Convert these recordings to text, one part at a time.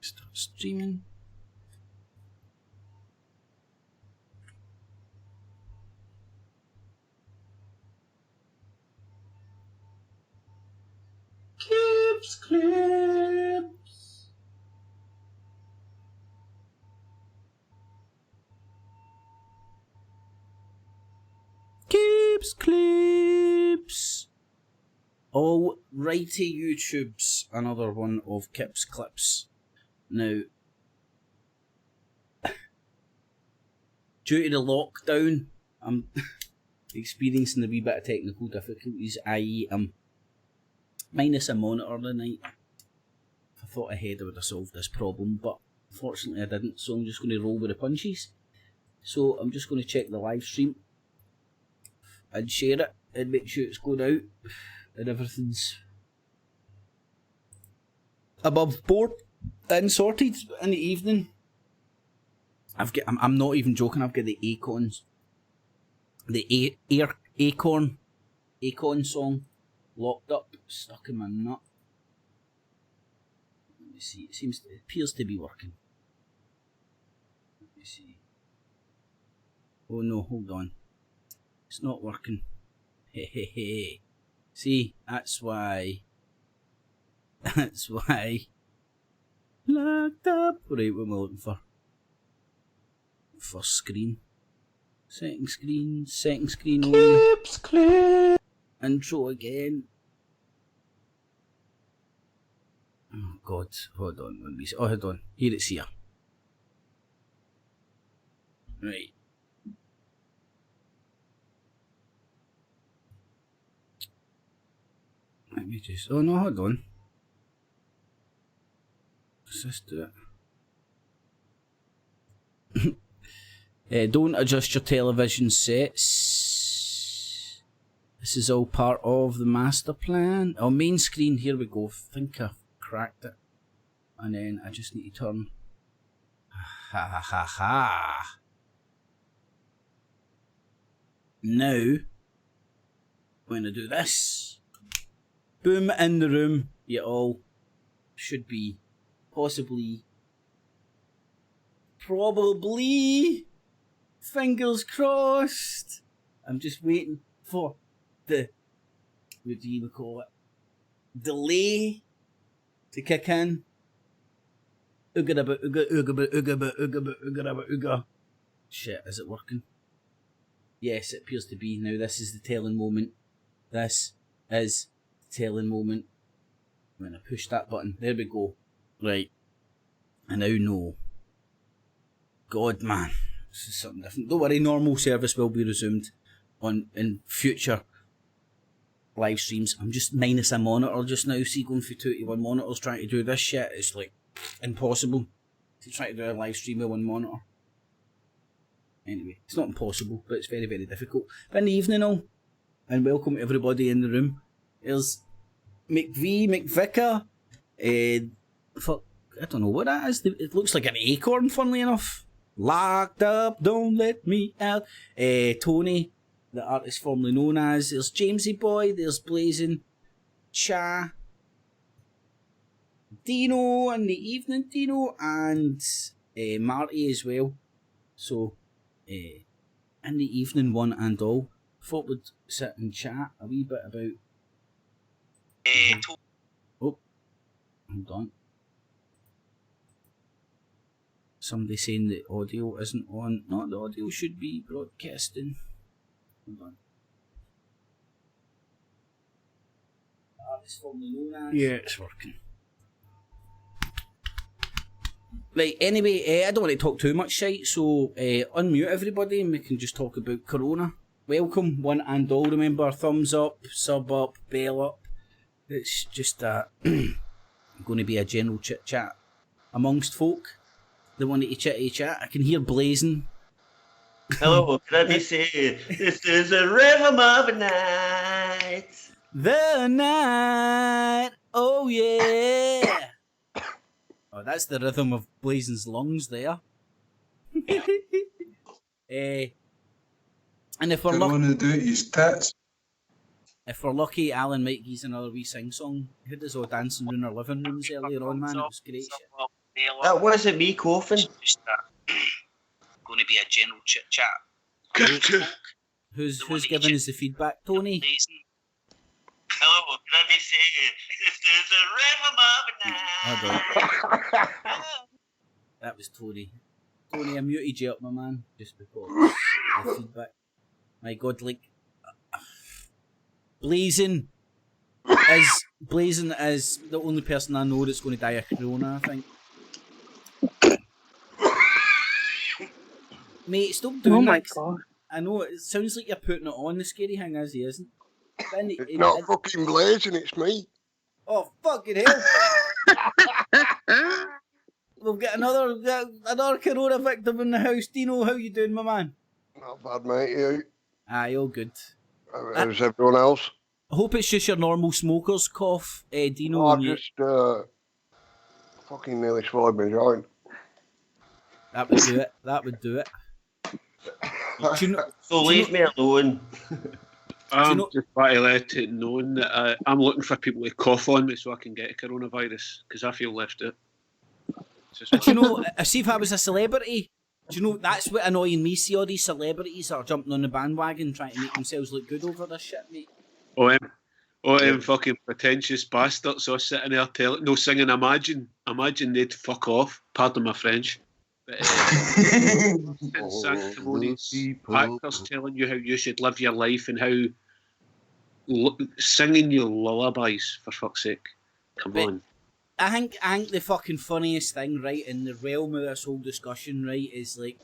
Start streaming. Clips. Clips. All righty YouTubes, another one of Kip's clips. Now, due to the lockdown, I'm experiencing a wee bit of technical difficulties, i.e. I'm minus a monitor tonight. If I thought ahead I would have solved this problem, but unfortunately I didn't, so I'm just going to roll with the punches. So I'm just going to check the live stream and share it and make sure it's going out and everything's above board and sorted in the evening. I'm not even joking, I've got the Acorns, the Acorn song locked up, stuck in my nut. Let me see, it appears to be working. Let me see. Oh no, hold on. It's not working. Hey. See, that's why. That's why. Locked up. Right, what am I looking for? First screen. Second screen only. Clip. Intro again. Oh god, hold on. Oh, hold on. Here it's here. Right. Let me just. Oh no, hold on. Let's just do it. Don't adjust your television sets. This is all part of the master plan. Oh, main screen, here we go. I think I've cracked it. And then I just need to turn. Ha. Now, when I do this, boom, in the room, you all should be possibly, probably, fingers crossed. I'm just waiting for the, what do you call it, delay to kick in. Ooga. Shit, is it working? Yes, it appears to be. Now this is the telling moment. This is the telling moment. When I push that button, there we go. Right. I now know. God, man. This is something different. Don't worry, normal service will be resumed in future live streams. I'm just minus a monitor just now. See, going through 2 to 1 monitors trying to do this shit is like impossible. To try to do a live stream with 1 monitor. Anyway, it's not impossible, but it's very, very difficult. But in the evening, all, and welcome everybody in the room. There's McVicar. Fuck, I don't know what that is. It looks like an acorn, funnily enough. Locked up, don't let me out. Tony, the artist formerly known as. There's Jamesy Boy, there's Blazing, Cha, Dino in the evening, Dino, and Marty as well. So, in the evening, one and all, thought we'd sit and chat a wee bit about. Oh, hold on. Somebody saying the audio isn't on. No, the audio should be broadcasting. Hold on. Yeah, it's working. Right, anyway, I don't want to talk too much shite, so unmute everybody and we can just talk about Corona. Welcome, one and all. Remember, thumbs up, sub up, bell up. It's just going to be a general chit chat amongst folk. The one that you chitty chat. I can hear Blazing. Hello, can I be saying this is a rhythm of a night. The night, oh yeah. Oh, that's the rhythm of Blazing's lungs there. And if we're lucky, Alan might give us another wee sing song. He had us all dancing in our living rooms earlier on, man. It was great shit. That wasn't me coughing. It's just going to be a general chit chat. Who's giving us the feedback, Tony? Hello, can I say this is a rhythm of a night? That was Tony. Tony, I muted you up, my man, just before the feedback. My God, like Blazing is the only person I know that's going to die of corona, I think. Mate, stop doing that. God. I know, it sounds like you're putting it on. The scary thing is he isn't. It's not fucking Blazing, it's me. Oh, fucking hell. We've got another corona victim in the house. Dino, how you doing, my man? Not bad, mate, you? Aye, all good. How's everyone else? I hope it's just your normal smoker's cough, Dino. I just fucking nearly swallowed my joint. That would do it. So leave me alone. I'm just trying to let it known that I'm looking for people to cough on me so I can get coronavirus because I feel left out. Do you know, see if I was a celebrity, do you know, that's what annoying me, see all these celebrities that are jumping on the bandwagon trying to make themselves look good over this shit, mate. Them fucking pretentious bastards all sitting there singing Imagine they'd fuck off, pardon my French. But, sanctimonious actors telling you how you should live your life and how singing your lullabies, for fuck's sake. Come on. I think the fucking funniest thing, right, in the realm of this whole discussion, right, is like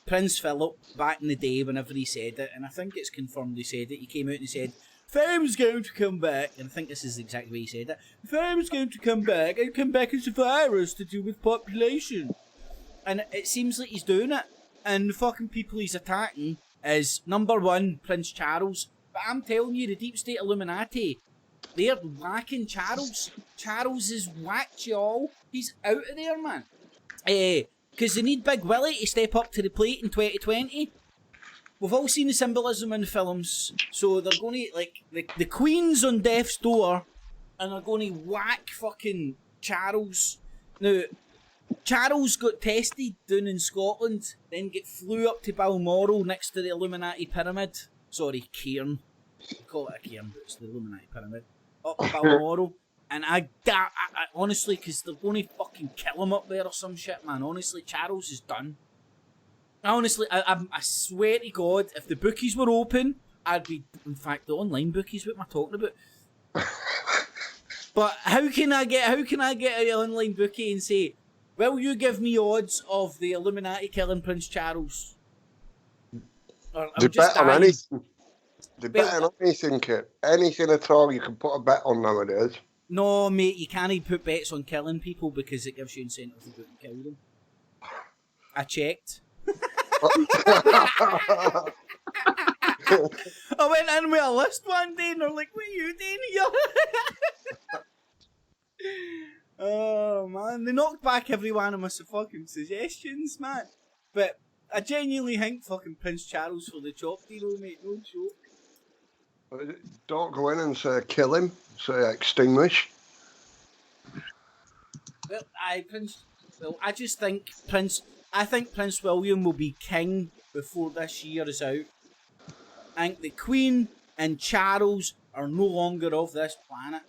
Prince Philip back in the day whenever he said it, and I think it's confirmed he said it, he came out and he said, Fame's going to come back, and I think this is the exact way he said it, Fame's going to come back and come back as a virus to do with population. And it seems like he's doing it, and the fucking people he's attacking is, number one, Prince Charles, but I'm telling you, the Deep State Illuminati, they're whacking Charles. Charles is whacked, y'all. He's out of there, man. Because they need Big Willie to step up to the plate in 2020. We've all seen the symbolism in the films, so they're going to, like, the Queen's on death's door, and they're going to whack fucking Charles. Now, Charles got tested down in Scotland, then flew up to Balmoral next to the Illuminati pyramid. Sorry, cairn. We call it a cairn, but it's the Illuminati pyramid. Up Balmoral. And I honestly, because they're going to fucking kill him up there or some shit, man. Honestly, Charles is done. Honestly, I swear to God, if the bookies were open, I'd be... In fact, the online bookies, what am I talking about? But how can I get an online bookie and say, will you give me odds of the Illuminati killing Prince Charles? They bet on anything. They bet on anything, Kit. Anything at all you can put a bet on nowadays. No, mate, you can't put bets on killing people because it gives you incentive to go and kill them. I checked. I went in with a list one day and they're like, what are you doing here? Oh, man. They knocked back every one of my fucking suggestions, man. But I genuinely think fucking Prince Charles for the chop deal, mate. No joke. Don't go in and say kill him. Say extinguish. Well, I just think Prince William will be king before this year is out. I think the Queen and Charles are no longer of this planet.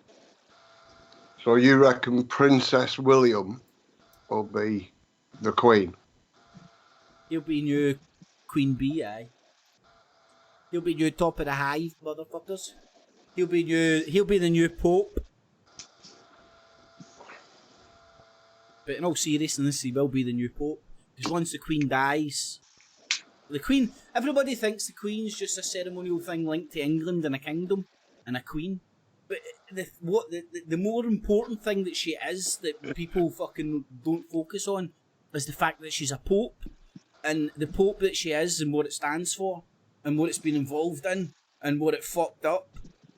So you reckon Princess William will be the Queen? He'll be new Queen Bee, aye. He'll be new top of the hive, motherfuckers. He'll be the new Pope. But in all seriousness, he will be the new Pope. Because once the Queen dies... Everybody thinks the Queen's just a ceremonial thing linked to England and a kingdom and a Queen. But the more important thing that she is, that people fucking don't focus on, is the fact that she's a Pope. And the Pope that she is and what it stands for. And what it's been involved in. And what it fucked up.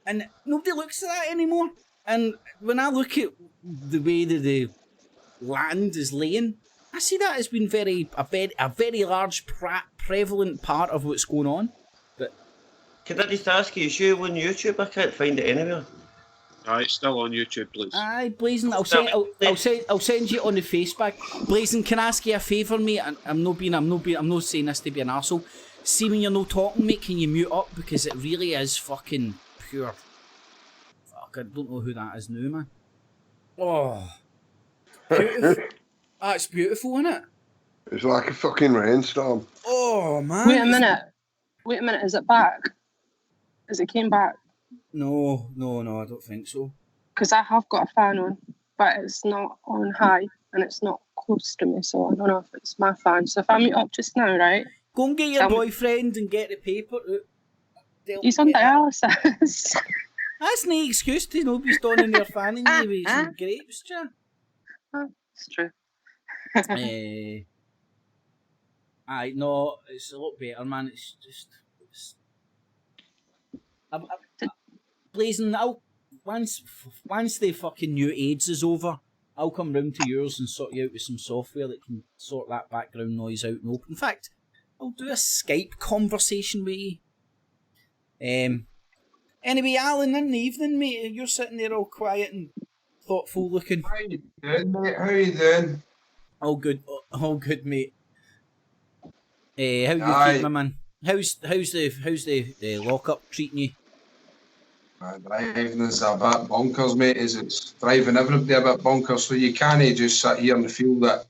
And nobody looks at that anymore. And when I look at the way that the land is laying, I see that as being a very large prevalent part of what's going on. But can I just ask you, is you on YouTube? I can't find it anywhere. It's still on YouTube, please. Aye, Blazing, I'll send you on the Facebook. Blazing, can I ask you a favour, mate? I'm not saying this to be an arsehole. See when you're not talking, mate, can you mute up? Because it really is fucking pure. Fuck, I don't know who that is now, man. Oh. Beautiful. That's beautiful, isn't it? It's like a fucking rainstorm. Oh, man. Wait a minute, is it back? Is it came back? No, I don't think so. Because I have got a fan on, but it's not on high and it's not close to me, so I don't know if it's my fan. So if I mute up just now, right? Go and get your boyfriend and get the paper. He's on dialysis. That's no excuse to not be standing there fanning you with some grapes, Jan. It's true. Aye, no, it's a lot better, man. It's just... Blazing, once the fucking new AIDS is over, I'll come round to yours and sort you out with some software that can sort that background noise out and open. In fact, I'll do a Skype conversation with you. Anyway, Alan, in the evening, mate, you're sitting there all quiet and thoughtful looking. How you doing, mate? How you doing? All good, mate. How you keeping, my man? How's the lockup treating you? Driving is a bit bonkers, mate. It's driving everybody a bit bonkers, so you can't just sit here and feel that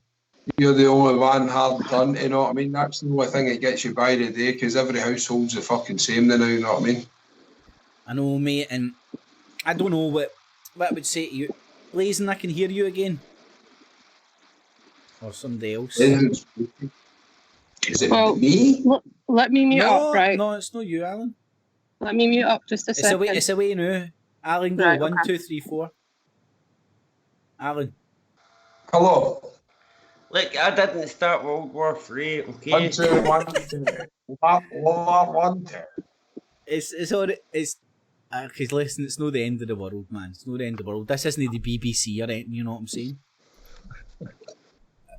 you're the only one hard done, you know what I mean? That's the only thing that gets you by the day, because every household's the fucking same now, you know what I mean? I know, mate, and I don't know what I would say to you. Blazing, I can hear you again. Or somebody else. Is it me? Let me mute up, right? No, it's not you, Alan. Let me mute up just a second. It's away now. Alan, go. Right, 1, 2, 3, 4. Alan. Hello. Look, I didn't start World War III, okay? 1, 2, 1, 2. 1, 2. It's all right. It's because listen, it's not the end of the world, man. It's not the end of the world. This isn't the BBC or anything. You know what I'm saying?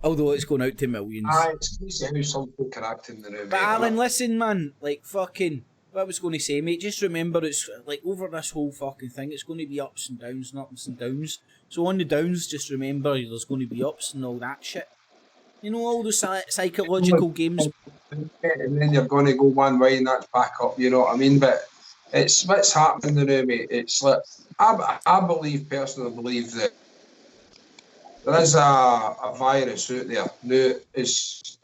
Although it's going out to millions. It's crazy how some folk are acting the new. But Alan, listen, man. Like fucking. What I was going to say, mate, just remember it's like over this whole fucking thing, it's going to be ups and downs and ups and downs. So on the downs, just remember there's going to be ups and all that shit. You know, all those psychological games. And then you're going to go one way and that's back up, you know what I mean? But it's what's happening now, mate. It's like, I personally believe that there is a virus out there. Now,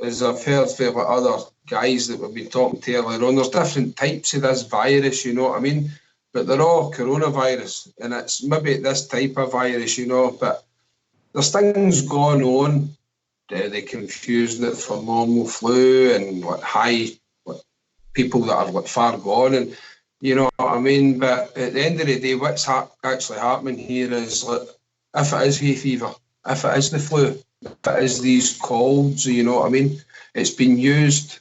as I've heard from other guys that we've been talking to earlier on, there's different types of this virus, you know what I mean? But they're all coronavirus, and it's maybe this type of virus, you know, but there's things going on. They confusing it for normal flu and people that are far gone, and you know what I mean? But at the end of the day, what's actually happening here is, like, if it is hay fever, if it is the flu, if it is these colds, you know what I mean? It's been used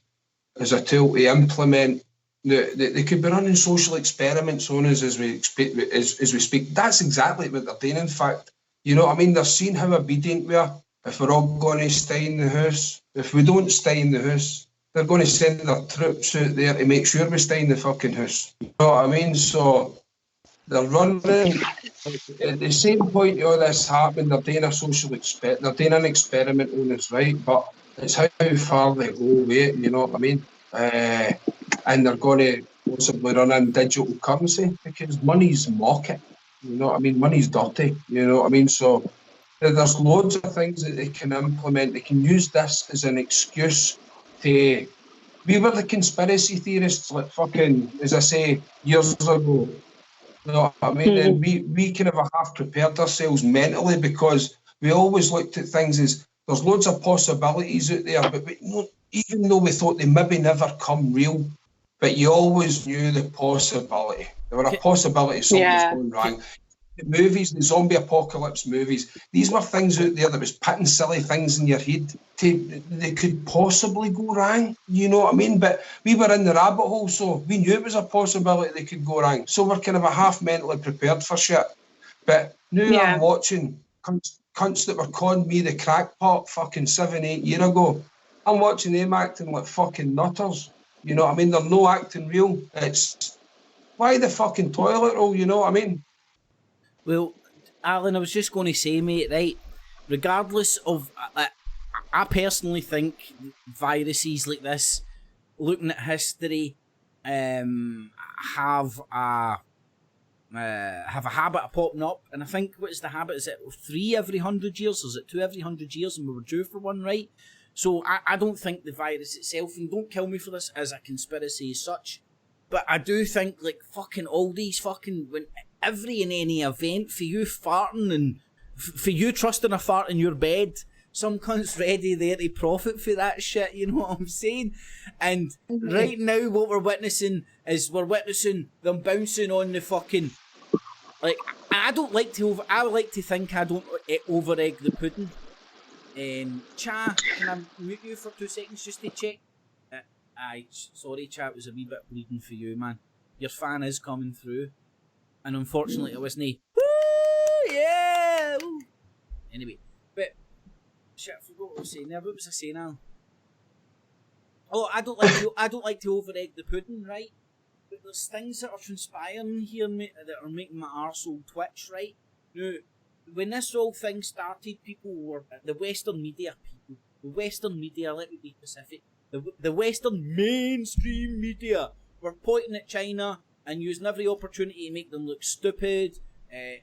as a tool to implement. They could be running social experiments on us as we speak. That's exactly what they're doing, in fact. You know what I mean? They're seeing how obedient we are. If we're all going to stay in the house, if we don't stay in the house, they're going to send their troops out there to make sure we stay in the fucking house. You know what I mean? So they're running. At the same point all this happened, they're doing a social experiment. They're doing an experiment on us, right? But it's how far they go with it, you know what I mean? And they're going to possibly run in digital currency because money's market. You know what I mean? Money's dirty. You know what I mean? So there's loads of things that they can implement. They can use this as an excuse to... We were the conspiracy theorists, like fucking, as I say, years ago. You know what I mean? And we kind of half prepared ourselves mentally because we always looked at things as there's loads of possibilities out there, but even though we thought they maybe never come real, but you always knew the possibility. There were a possibility something was going wrong. The movies, the zombie apocalypse movies, these were things out there that was putting silly things in your head. They could possibly go wrong, you know what I mean? But we were in the rabbit hole, so we knew it was a possibility they could go wrong. So we're kind of a half mentally prepared for shit. But now I'm watching cunts that were calling me the crackpot fucking 7-8 years ago. I'm watching them acting like fucking nutters. You know what I mean? They're no acting real. It's why the fucking toilet roll, you know what I mean? Well, Alan, I was just going to say, mate, right, regardless of... I personally think viruses like this, looking at history, have a habit of popping up, and I think, what is the habit? Is it 3 every 100 years, or is it 2 every 100 years, and we were due for one, right? So I don't think the virus itself, and don't kill me for this as a conspiracy as such, but I do think, like, fucking all these fucking, when every and any event, for you farting and for you trusting a fart in your bed, some cunt's ready there to profit for that shit, you know what I'm saying? And right now what we're witnessing is we're witnessing them bouncing on the fucking, like, I would like to think I don't over egg the pudding. Cha, can I mute you for 2 seconds just to check? Aye, sorry, Cha, it was a wee bit bleeding for you, man. Your fan is coming through, and unfortunately it wasn't. Woo, yeah. Woo. Anyway, but shit, I forgot what I was saying there. What was I saying now? Oh, I don't like to over egg the pudding, right? But there's things that are transpiring here, mate, that are making my arsehole twitch, right? Now, when this whole thing started, people were the Western media people. The Western media, let me be specific. The Western mainstream media were pointing at China and using every opportunity to make them look stupid,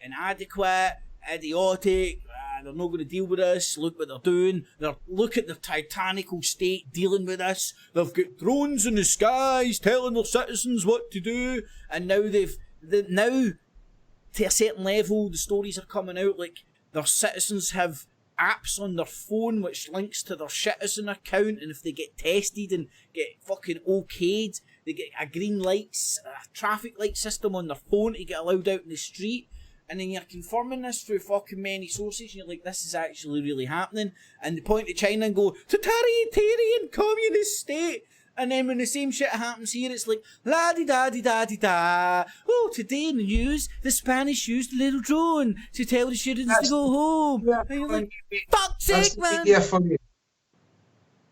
inadequate, idiotic. They're not going to deal with us. Look what they're doing. Look at their titanical state dealing with us. They've got drones in the skies telling their citizens what to do, and now now to a certain level, the stories are coming out like their citizens have apps on their phone which links to their citizen account, and if they get tested and get fucking okayed, they get a green lights, a traffic light system on their phone to get allowed out in the street. And then you're confirming this through fucking many sources, and you're like, this is actually really happening. And they point to China and go, totalitarian communist state. And then when the same shit happens here, it's like, la-di-da-di-da-di-da. Oh, today in the news, the Spanish used a little drone to tell the citizens to go home. Yeah, and you're like, fuck's sake, man.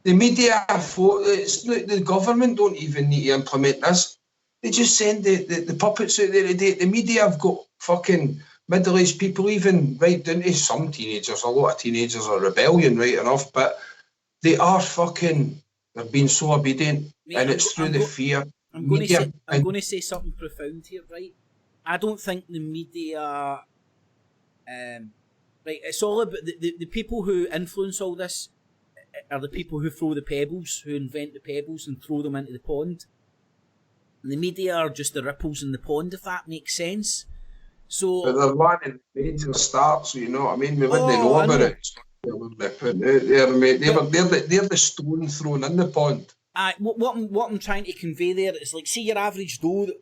The media, the government don't even need to implement this. They just send the puppets out there today. The media have got fucking middle-aged people, even right down to some teenagers. A lot of teenagers are rebellion, right enough, but they are fucking... They're being so obedient, mate, and it's through the fear. I'm going to say something profound here, right? I don't think the media... right, it's all about... The people who influence all this are the people who throw the pebbles, who invent the pebbles and throw them into the pond. And the media are just the ripples in the pond, if that makes sense. So... But they're wanting major starts, you know what I mean? We wouldn't know about it. They're the stone thrown in the pond. What I'm trying to convey there is, like, see your average Joe that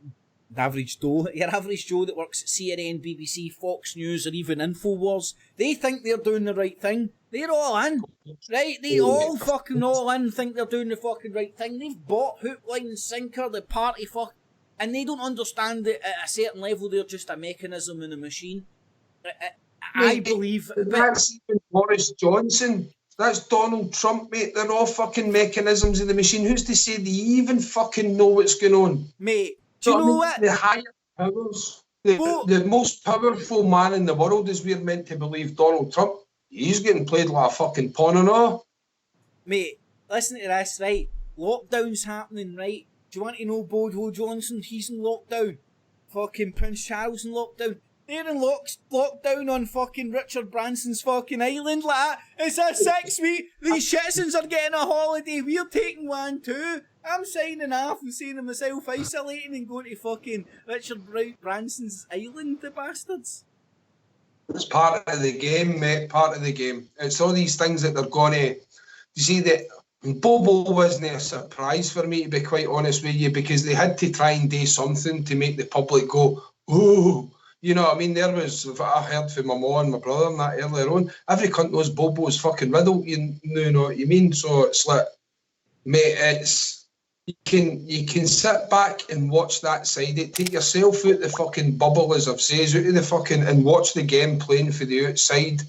works at CNN, BBC, Fox News, or even Infowars. They think they're doing the right thing. They're all in, right? They all fucking all in, think they're doing the fucking right thing. They've bought hook, line, and sinker, the party fuck, and they don't understand that at a certain level they're just a mechanism in a machine. I believe... That's even Boris Johnson. That's Donald Trump, mate. They're all fucking mechanisms in the machine. Who's to say they even fucking know what's going on? Mate, do you know what? The higher powers, the most powerful man in the world, as we're meant to believe, Donald Trump, he's getting played like a fucking pawn and all. Mate, listen to this, right? Lockdown's happening, right? Do you want to know Bodo Johnson? He's in lockdown. Fucking Prince Charles in lockdown. They're in lockdown on fucking Richard Branson's fucking island like that. It's a 6 week. These citizens are getting a holiday. We're taking one too. I'm signing off and saying to myself, isolating and going to fucking Richard Branson's island, the bastards. It's part of the game, mate. Part of the game. It's all these things that they're going to... You see, that Bobo wasn't a surprise for me, to be quite honest with you, because they had to try and do something to make the public go, ooh. You know what I mean? There was, I heard from my mum and my brother and that earlier on, every cunt knows Bobo's fucking riddle, you know what you mean? So it's like, mate, it's, you can sit back and watch that side, take yourself out the fucking bubble, as I've said, out of the fucking, and watch the game playing for the outside.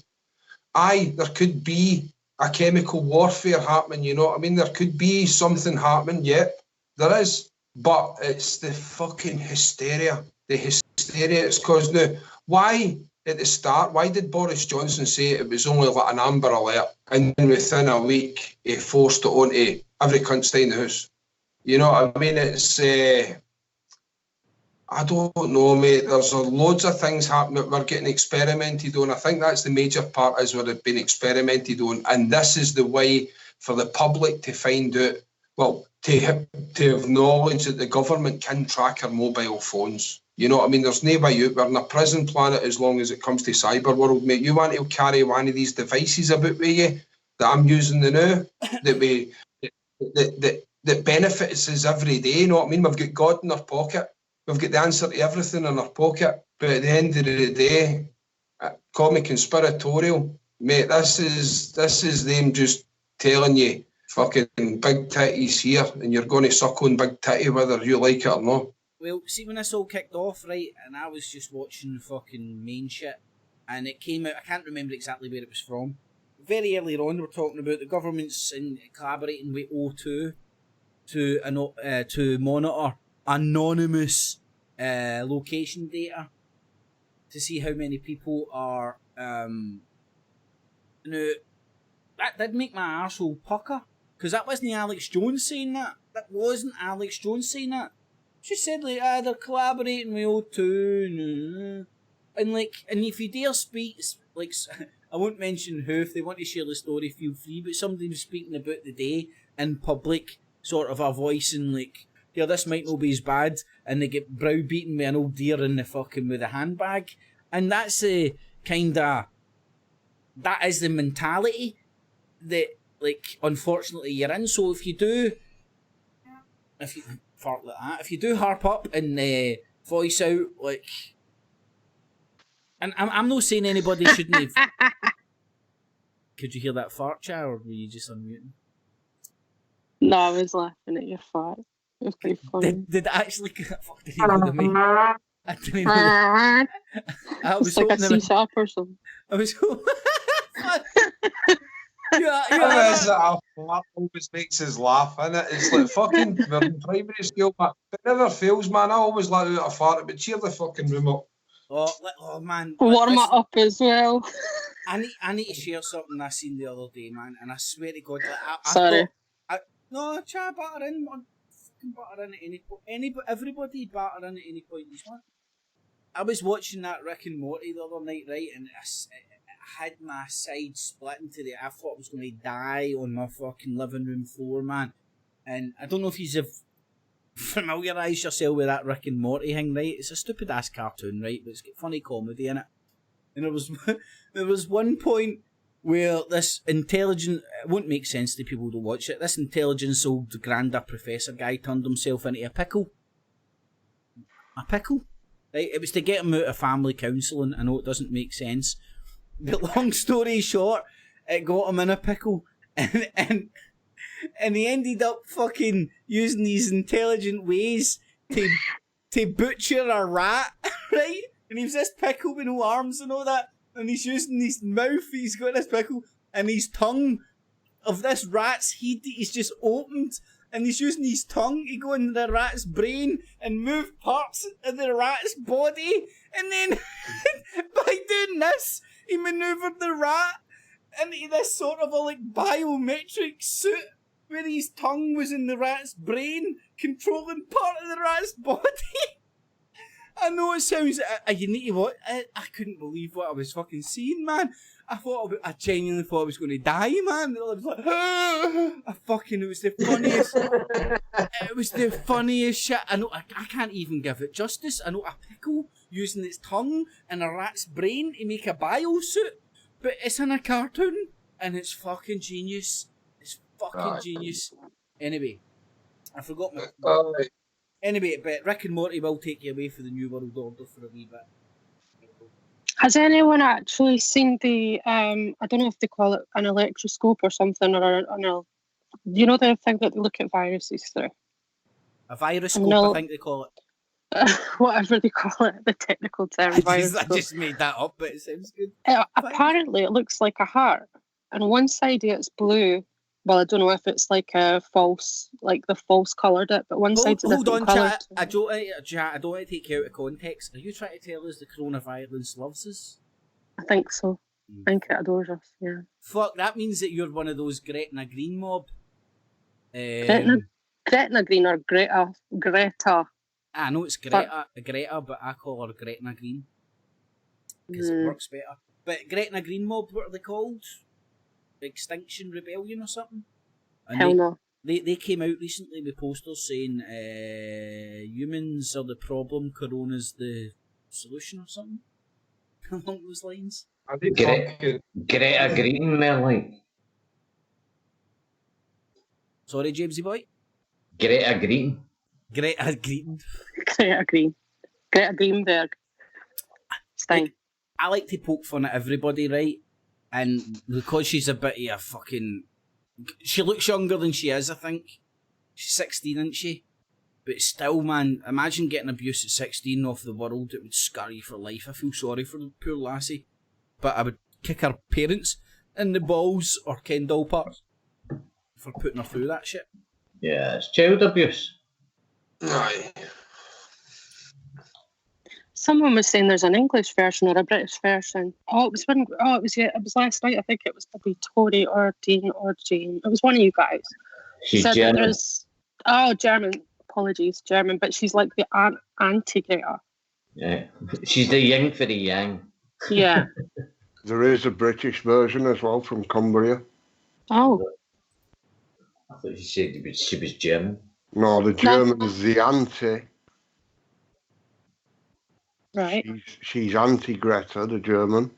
Aye, there could be a chemical warfare happening, you know what I mean? There could be something happening, yep, there is, but it's the fucking hysteria. The hysteria it's caused now. Why, at the start, why did Boris Johnson say it was only like an Amber Alert, and then within a week he forced it onto every cunt stay in the house? You know what I mean? It's, I don't know, mate. There's loads of things happening that we're getting experimented on. I think that's the major part, is what it's been experimented on. And this is the way for the public to find out, well, to have knowledge that the government can track our mobile phones. You know what I mean? There's no way out. We're in a prison planet as long as it comes to cyber world, mate. You want to carry one of these devices about with you that I'm using now, that benefits us every day, you know what I mean? We've got God in our pocket. We've got the answer to everything in our pocket. But at the end of the day, call me conspiratorial, mate, this is them just telling you fucking big titties here, and you're going to suck on big titty whether you like it or not. Well, see, when this all kicked off, right, and I was just watching fucking main shit, and it came out, I can't remember exactly where it was from. Very early on, we're talking about the government's collaborating with O2 to monitor anonymous location data to see how many people are. Now, that did make my arsehole pucker, because that wasn't Alex Jones saying that. That wasn't Alex Jones saying that. She said, like, they're collaborating with O2, and if you dare speak, like, I won't mention who, if they want to share the story, feel free, but somebody was speaking about the day in public, sort of a voice, and like, yeah, this might not be as bad, and they get browbeaten with an old deer in the fucking, with a handbag, and that's the that is the mentality that, like, unfortunately you're in. So if you do harp up and voice out, like, and I'm not saying anybody shouldn't have. Could you hear that fart, Cha, or were you just unmuting? No, I was laughing at your fart. It was quite funny. Did it actually? Fuck, did you know what I mean? I didn't know. I was it's like a seesaw or something. I was. That always makes us laugh, innit? It's like fucking, we're in primary school, but it never fails, man. I always let out a fart, but cheer the fucking room up. Oh man. Warm it up as well. I need to share something I seen the other day, man, and I swear to God, like, Sorry. No, try batter in, man. Fucking batter in at any point. Everybody batter in at any point you want. I was watching that Rick and Morty the other night, right, and I had my side split into the. I thought I was going to die on my fucking living room floor, man. And I don't know if you've familiarised yourself with that Rick and Morty thing, right? It's a stupid ass cartoon, right? But it's got funny comedy in it. And there was one point where this intelligent, it won't make sense to people to watch it, this intelligence old granda professor guy turned himself into a pickle. A pickle? Right? It was to get him out of family counselling. I know it doesn't make sense. But long story short, it got him in a pickle. And he ended up fucking using these intelligent ways to butcher a rat, right? And he's this pickle with no arms and all that. And he's using his mouth, he's got this pickle, and his tongue of this rat's head he's just opened. And he's using his tongue to go into the rat's brain and move parts of the rat's body. And then, by doing this, he manoeuvred the rat into this sort of a, like, biometric suit where his tongue was in the rat's brain, controlling part of the rat's body. I know it sounds, you need to watch, I couldn't believe what I was fucking seeing, man. I genuinely thought I was going to die, man. I was like, it was the funniest, it was the funniest shit. I know, I can't even give it justice. I know a pickle using its tongue and a rat's brain to make a biosuit, but it's in a cartoon, and it's fucking genius. It's fucking genius. Anyway, I forgot my... Anyway, but Rick and Morty will take you away for the New World Order for a wee bit. Has anyone actually seen the, I don't know if they call it an electroscope or something, or you know the thing that they look at viruses through? A viroscope, I think they call it. Whatever they call it, the technical term. I just made that up, but it sounds good. Apparently, it looks like a heart, and one side of it's blue, well, I don't know if it's like a false, like the false coloured it, but one side's a Hold different on, colour. chat. I don't want to take you out of context. Are you trying to tell us the coronavirus loves us? I think so. I think it adores us, yeah. Fuck, that means that you're one of those Gretna Green mob. Gretna Green or Greta. I know it's Greta, but I call her Gretna Green. Because it works better. But Gretna Green mob, what are they called? Extinction Rebellion or something? And Hell no. They came out recently with posters saying humans are the problem, Corona's the solution or something along those lines. Greta Green, like. Sorry, Jamesy boy? Greta Green. Greta Green. Greta Green. Greta Greenberg. Stein. I like to poke fun at everybody, right? And because she's a bit of a fucking... She looks younger than she is, I think. She's 16, isn't she? But still, man, imagine getting abuse at 16 off the world. It would scar you for life. I feel sorry for the poor lassie. But I would kick her parents in the balls or Ken doll parts for putting her through that shit. Yeah, it's child abuse. Aye. Someone was saying there's an English version or a British version. It was last night. I think it was maybe Tori or Dean or Jane. It was one of you guys. She's said German. That there's German. Apologies, German. But she's like the anti-Greta. Yeah, she's the yin for the yang. Yeah. There is a British version as well from Cumbria. Oh. I thought she said she was German. No, the German is the anti. Right. She's anti-Greta, the German.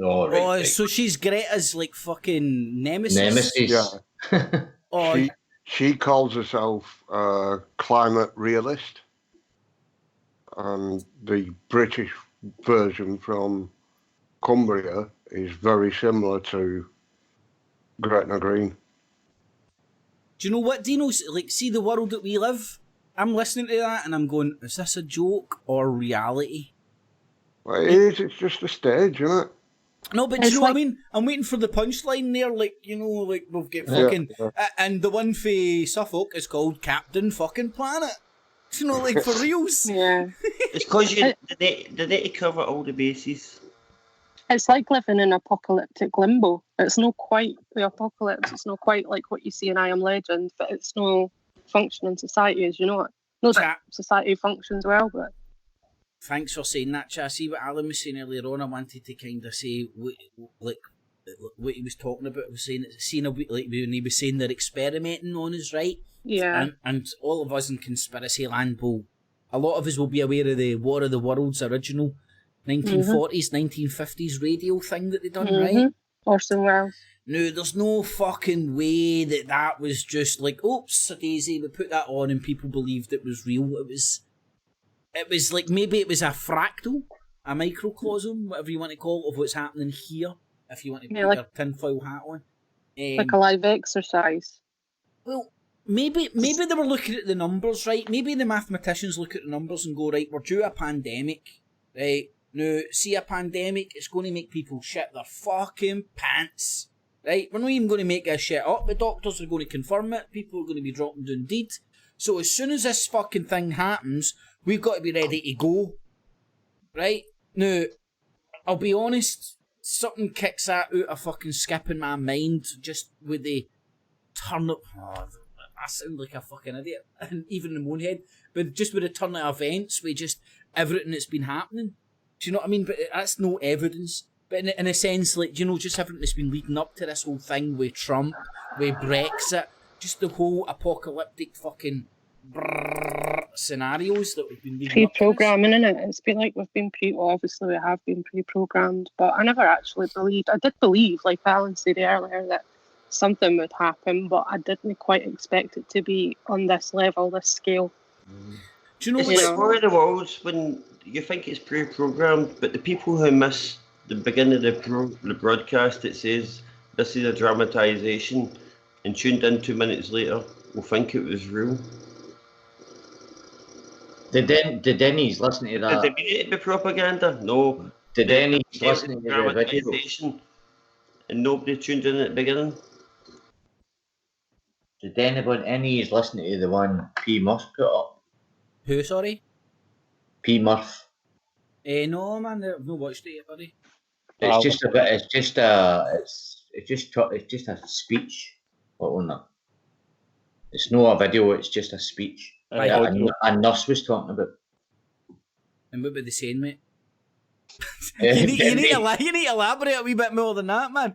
Oh, right. Oh, so she's Greta's like fucking nemesis. Yeah. Oh, she calls herself a climate realist. And the British version from Cumbria is very similar to Gretna Green. do you know what, Dino? Like, see the world that we live? I'm listening to that and I'm going, is this a joke or reality? Well, it is. It's just a stage, isn't it? No, but do you know what I mean? I'm waiting for the punchline there, like, you know, like we've got fucking... and the one for Suffolk is called Captain fucking Planet. You know, like, for reals. Yeah. It's because they need to cover all the bases. It's like living in apocalyptic limbo. It's not quite the apocalypse. It's not quite like what you see in I Am Legend, but it's no functioning society, as you know it. No, that society functions well, but... Thanks for saying that, Chad. See what Alan was saying earlier on. I wanted to kind of say, like, what he was talking about. I was saying, like when he was saying they're experimenting on us, right? Yeah. And all of us in conspiracy land a lot of us will be aware of the War of the Worlds original 1940s, 1950s radio thing that they done, right? Orson Welles. No, there's no fucking way that was just like, oops, a daisy, we put that on and people believed it was real. It was like, maybe it was a fractal, a microcosm, whatever you want to call it, of what's happening here, if you want to put your tinfoil hat on. Like a live exercise. Well, maybe they were looking at the numbers, right? Maybe the mathematicians look at the numbers and go, right, we're due a pandemic, right? Now, see a pandemic, it's going to make people shit their fucking pants, right? We're not even going to make this shit up. The doctors are going to confirm it. People are going to be dropping down dead. So as soon as this fucking thing happens, we've got to be ready to go, right? Now, I'll be honest, something kicks that out of fucking skip in my mind, just with the turn up. Oh, I sound like a fucking idiot, and even in my own head, but just with the turn of events, with just everything that's been happening. Do you know what I mean? But that's no evidence. But in a sense, like, you know, just everything that's been leading up to this whole thing with Trump, with Brexit, just the whole apocalyptic fucking scenarios that we've been leading up to. Pre-programming, innit? It's been like obviously we have been pre-programmed, but I never actually believed. I did believe, like Alan said earlier, that something would happen, but I didn't quite expect it to be on this level, this scale. Do you know it's like War of the Worlds when you think it's pre-programmed, but the people who miss the beginning of the broadcast, it says this is a dramatisation, and tuned in 2 minutes later will think it was real. Did Denny's listen to that? Did they mean it to be propaganda? No. Did Denny's listen to the video? And nobody tuned in at the beginning. Did anybody, any is listening to the one P. Murph put up? Who, sorry? P. Murph. No, man, I've not watched it yet, buddy. It's just a bit. It's just a. It's just a speech. On that. It's not a video. It's just a speech. Right. A nurse was talking about. And what were they saying, mate? you need to elaborate a wee bit more than that, man.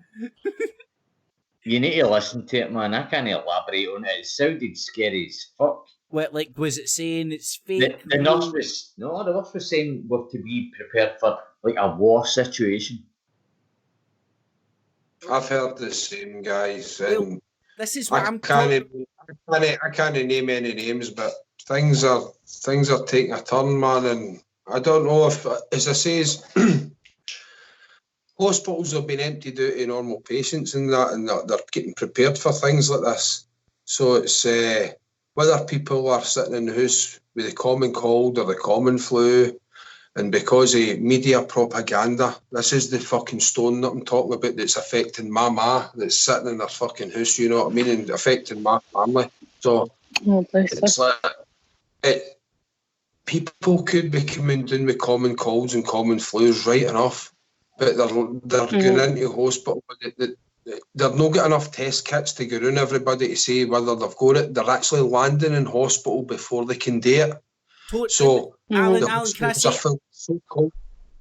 You need to listen to it, man. I can't elaborate on it. It sounded scary as fuck. What, like, was it saying it's fake? The nurse was saying we have to be prepared for like a war situation. I've heard the same, guys. Well, this is what I can't name any names, but things are taking a turn, man. And I don't know if, as I says, hospitals have been emptied out of normal patients and that, and they're getting prepared for things like this. So it's whether people are sitting in the house with the common cold or the common flu, and because of media propaganda, this is the fucking stone that I'm talking about that's affecting my ma that's sitting in their fucking house, you know what I mean, and affecting my family. So it's like people could be coming down with common colds and common flus right enough, but they're going into hospital. They've not got enough test kits to go around everybody to say whether they've got it. They're actually landing in hospital before they can do it. So, Alan, can I say,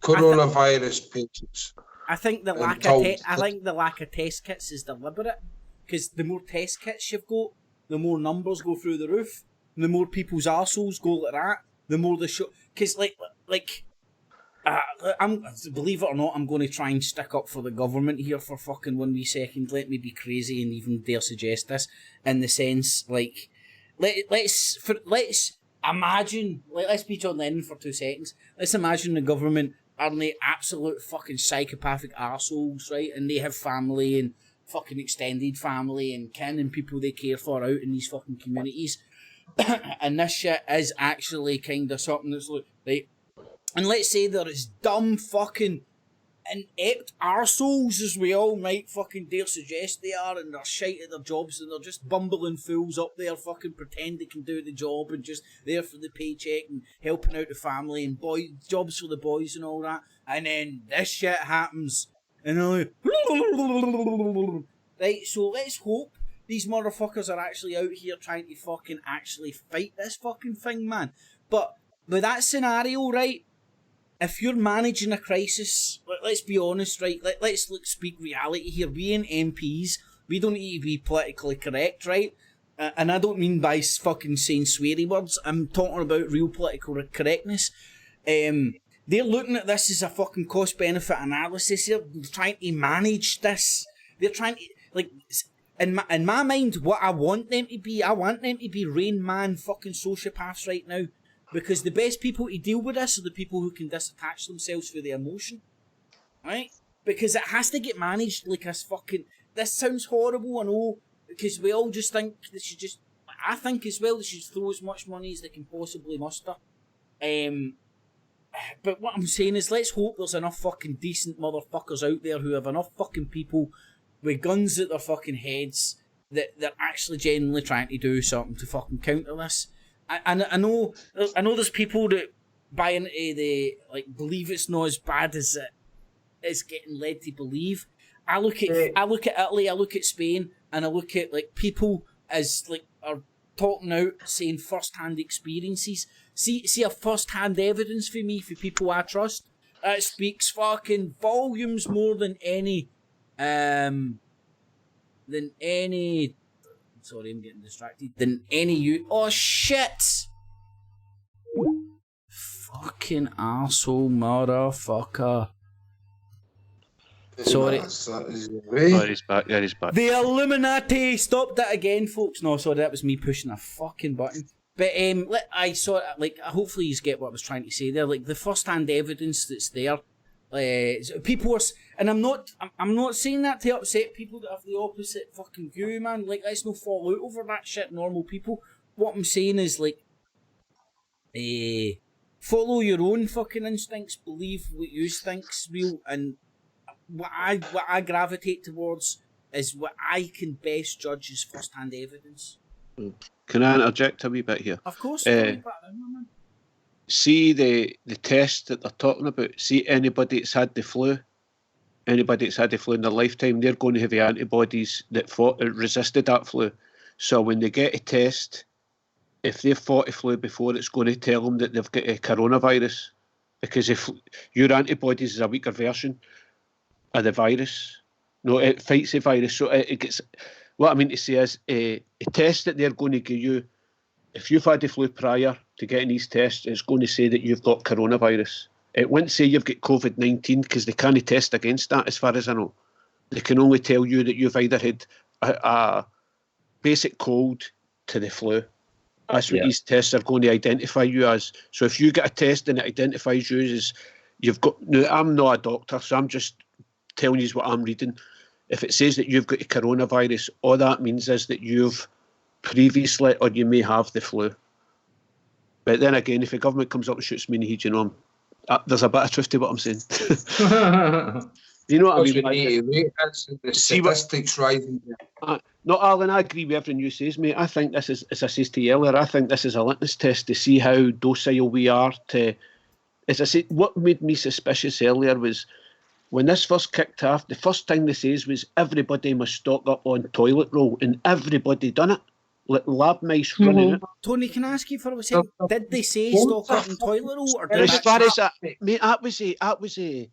coronavirus patients. I think the lack of test kits is deliberate, because the more test kits you've got, the more numbers go through the roof, and the more people's arseholes go like that, the more the show. Because believe it or not, I'm going to try and stick up for the government here for fucking 1 wee second. Let me be crazy and even dare suggest this, in the sense, like, let's imagine, let's be John Lennon for 2 seconds. Let's imagine the government are the absolute fucking psychopathic arseholes, right? And they have family and fucking extended family and kin and people they care for out in these fucking communities. And this shit is actually kind of something that's like, and let's say they're as dumb fucking inept arseholes as we all might fucking dare suggest they are, and they're shite at their jobs and they're just bumbling fools up there fucking pretend they can do the job and just there for the paycheck and helping out the family and jobs for the boys and all that, and then this shit happens and they're like, right, so let's hope these motherfuckers are actually out here trying to fucking actually fight this fucking thing, man. But with that scenario, right, if you're managing a crisis, let's be honest, right? Let's speak reality here. Being MPs, we don't need to be politically correct, right? And I don't mean by fucking saying sweary words. I'm talking about real political correctness. They're looking at this as a fucking cost-benefit analysis. They're trying to manage this. They're trying to, like, in my mind, what I want them to be Rain Man fucking sociopaths right now. Because the best people to deal with this are the people who can disattach themselves from the emotion. Right? Because it has to get managed like this fucking... This sounds horrible, I know, because we all just think they should just... I think as well they should throw as much money as they can possibly muster. But what I'm saying is, let's hope there's enough fucking decent motherfuckers out there who have enough fucking people with guns at their fucking heads that they're actually genuinely trying to do something to fucking counter this. I know there's people that buy into the, like, believe it's not as bad as it is getting led to believe. I look at Italy, I look at Spain, and I look at, like, people as, like, are talking out, saying first-hand experiences. See a first-hand evidence for me, for people I trust. That speaks fucking volumes more than any sorry, I'm getting distracted. Oh shit! Fucking arsehole motherfucker. Sorry. Oh, he's back. Yeah, he's back. The Illuminati! Stop that again, folks. No, sorry, that was me pushing a fucking button. But I saw, like, hopefully you get what I was trying to say there. Like, the first-hand evidence that's there. People are, and I'm not saying that to upset people that have the opposite fucking view, man. Like, let's not fall out over that shit, normal people. What I'm saying is, like, follow your own fucking instincts, believe what you think's real, and what I gravitate towards is what I can best judge as first-hand evidence. Can I interject a wee bit here? Of course. See the test that they're talking about. See anybody that's had the flu, in their lifetime, they're going to have the antibodies that resisted that flu. So when they get a test, if they've fought the flu before, it's going to tell them that they've got a coronavirus, because if your antibodies is a weaker version of the virus, no, it fights the virus. So it gets. What I mean to say is a test that they're going to give you, if you've had the flu prior to getting these tests, it's going to say that you've got coronavirus. It won't say you've got COVID-19 because they can't test against that, as far as I know. They can only tell you that you've either had a basic cold to the flu. That's what these tests are going to identify you as. So if you get a test and it identifies you as you've got... Now, I'm not a doctor, so I'm just telling you what I'm reading. If it says that you've got a coronavirus, all that means is that you've previously, or you may have the flu. But then again, if the government comes up and shoots me in the head, you know, there's a bit of truth to what I'm saying. You know what I mean? The statistics rising. No, Alan, I agree with everything you says, mate. I think this is, as I said to you earlier, I think this is a litmus test to see how docile we are to... As I said, what made me suspicious earlier was when this first kicked off, the first thing they says was everybody must stock up on toilet roll, and everybody done it. Like lab mice running it. Tony, can I ask you for a second? Did they say stock up on toilet roll? Or did as far as that, mate, that was a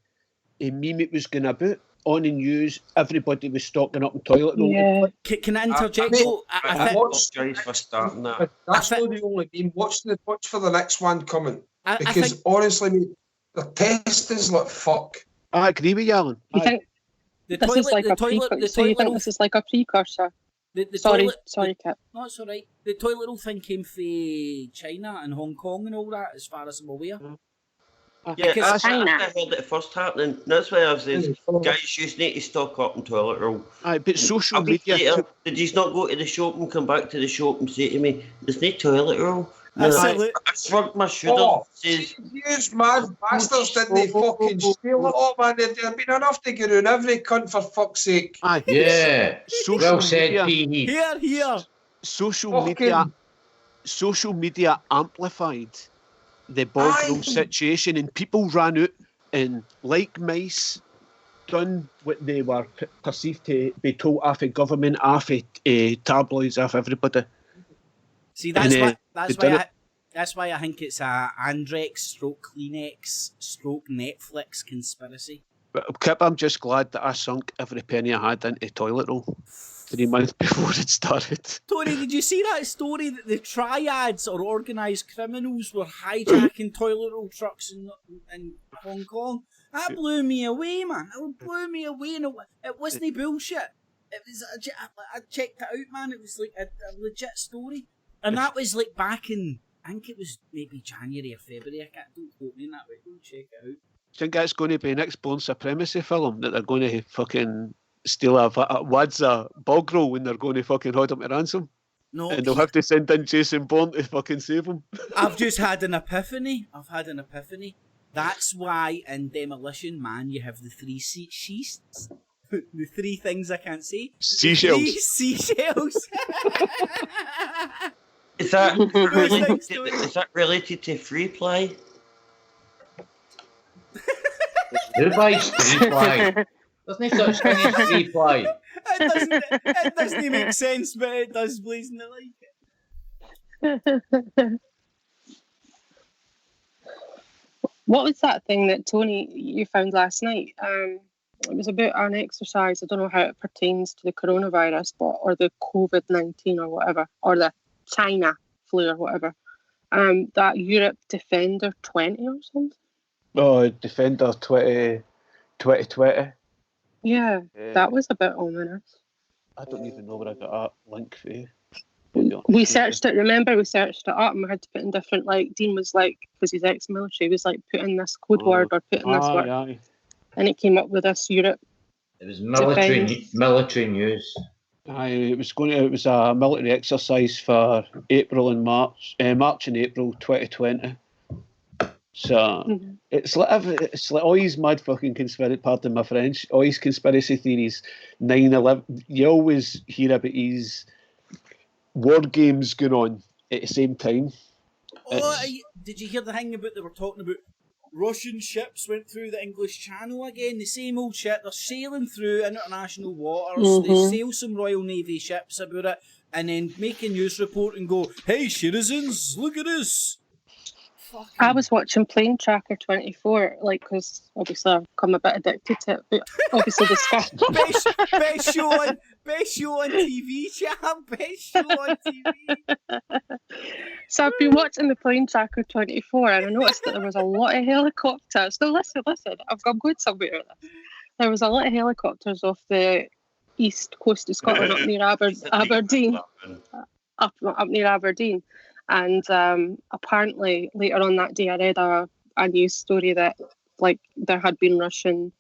meme it was going about. On the news, everybody was stocking up on toilet roll. Yeah. Can I interject though? Guys for starting that. That's not the only meme. Watch for the next one coming. Because honestly, mate, the test is like fuck. I agree with you, Alan. You think this is like a precursor? Sorry, Kit. No, it's all right. The toilet roll thing came from China and Hong Kong and all that, as far as I'm aware. Yeah, I heard it first happening. That's why I was saying, guys, you need to stock up on toilet roll. Aye, but social media... Did you not go to the shop and come back to the shop and say to me, there's no toilet roll? Absolutely. I shrugged my shoulders. These mad bastards didn't fucking steal it all, man. There'd been enough to get around every cunt, for fuck's sake. Aye. Yeah. Well said, P. Here. Social media amplified the bog roll situation, and people ran out and, like mice, done what they were perceived to be told off the government, off tabloids, off everybody. See, that's why I think it's a Andrex / Kleenex / Netflix conspiracy. But Kip, I'm just glad that I sunk every penny I had into toilet roll 3 months before it started. Tony, did you see that story that the triads or organised criminals were hijacking toilet roll trucks in Hong Kong? That blew me away, man. It blew me away. And it wasn't bullshit. It was. I checked it out, man. It was like a legit story. And that was like back in, I think it was maybe January or February. Don't quote me in that way. Go check it out. Do you think that's going to be next Born Supremacy film? That they're going to fucking steal a Wadza bog roll when they're going to fucking hold him to ransom? No. And they'll have to send in Jason Bourne to fucking save him. I've just had an epiphany. That's why in Demolition Man you have the 3 sheaths. The 3 things I can't say. Seashells. 3 seashells. Is that related to free play? Who buys free play? There's no such thing as free play. It doesn't make sense, but it does blazingly like it. What was that thing that Tony you found last night? It was about an exercise. I don't know how it pertains to the coronavirus, or the COVID-19 or whatever, or the China flu or whatever. That Europe Defender 20 or something. Oh, Defender 2020. Yeah, that was a bit ominous. I don't even know where I got that link for you. We searched it. Remember, we searched it up, and we had to put in different. Like Dean was like, because he's ex-military, he was like, put in this code word or put in this word, and it came up with this Europe. It was military news. Aye, it was a military exercise for April and March and April 2020. So it's like all these mad fucking conspiracy, pardon my French, all these conspiracy theories, 9/11. You always hear about these war games going on at the same time. Did you hear the thing about they were talking about Russian ships went through the English Channel again? The same old shit. They're sailing through international waters. They sail some Royal Navy ships about it, and then make a news report and go, "Hey, citizens, look at this." I was watching Plane Tracker 24, like, because obviously I've become a bit addicted to it, but obviously the Sky... best show on TV, champ. Best show on TV. So I've been watching the Plane Tracker 24, and I noticed that there was a lot of helicopters. No, listen, I'm going somewhere with this. There was a lot of helicopters off the east coast of Scotland, up near Aberdeen. Up near Aberdeen. And apparently later on that day I read a news story that like there had been Russian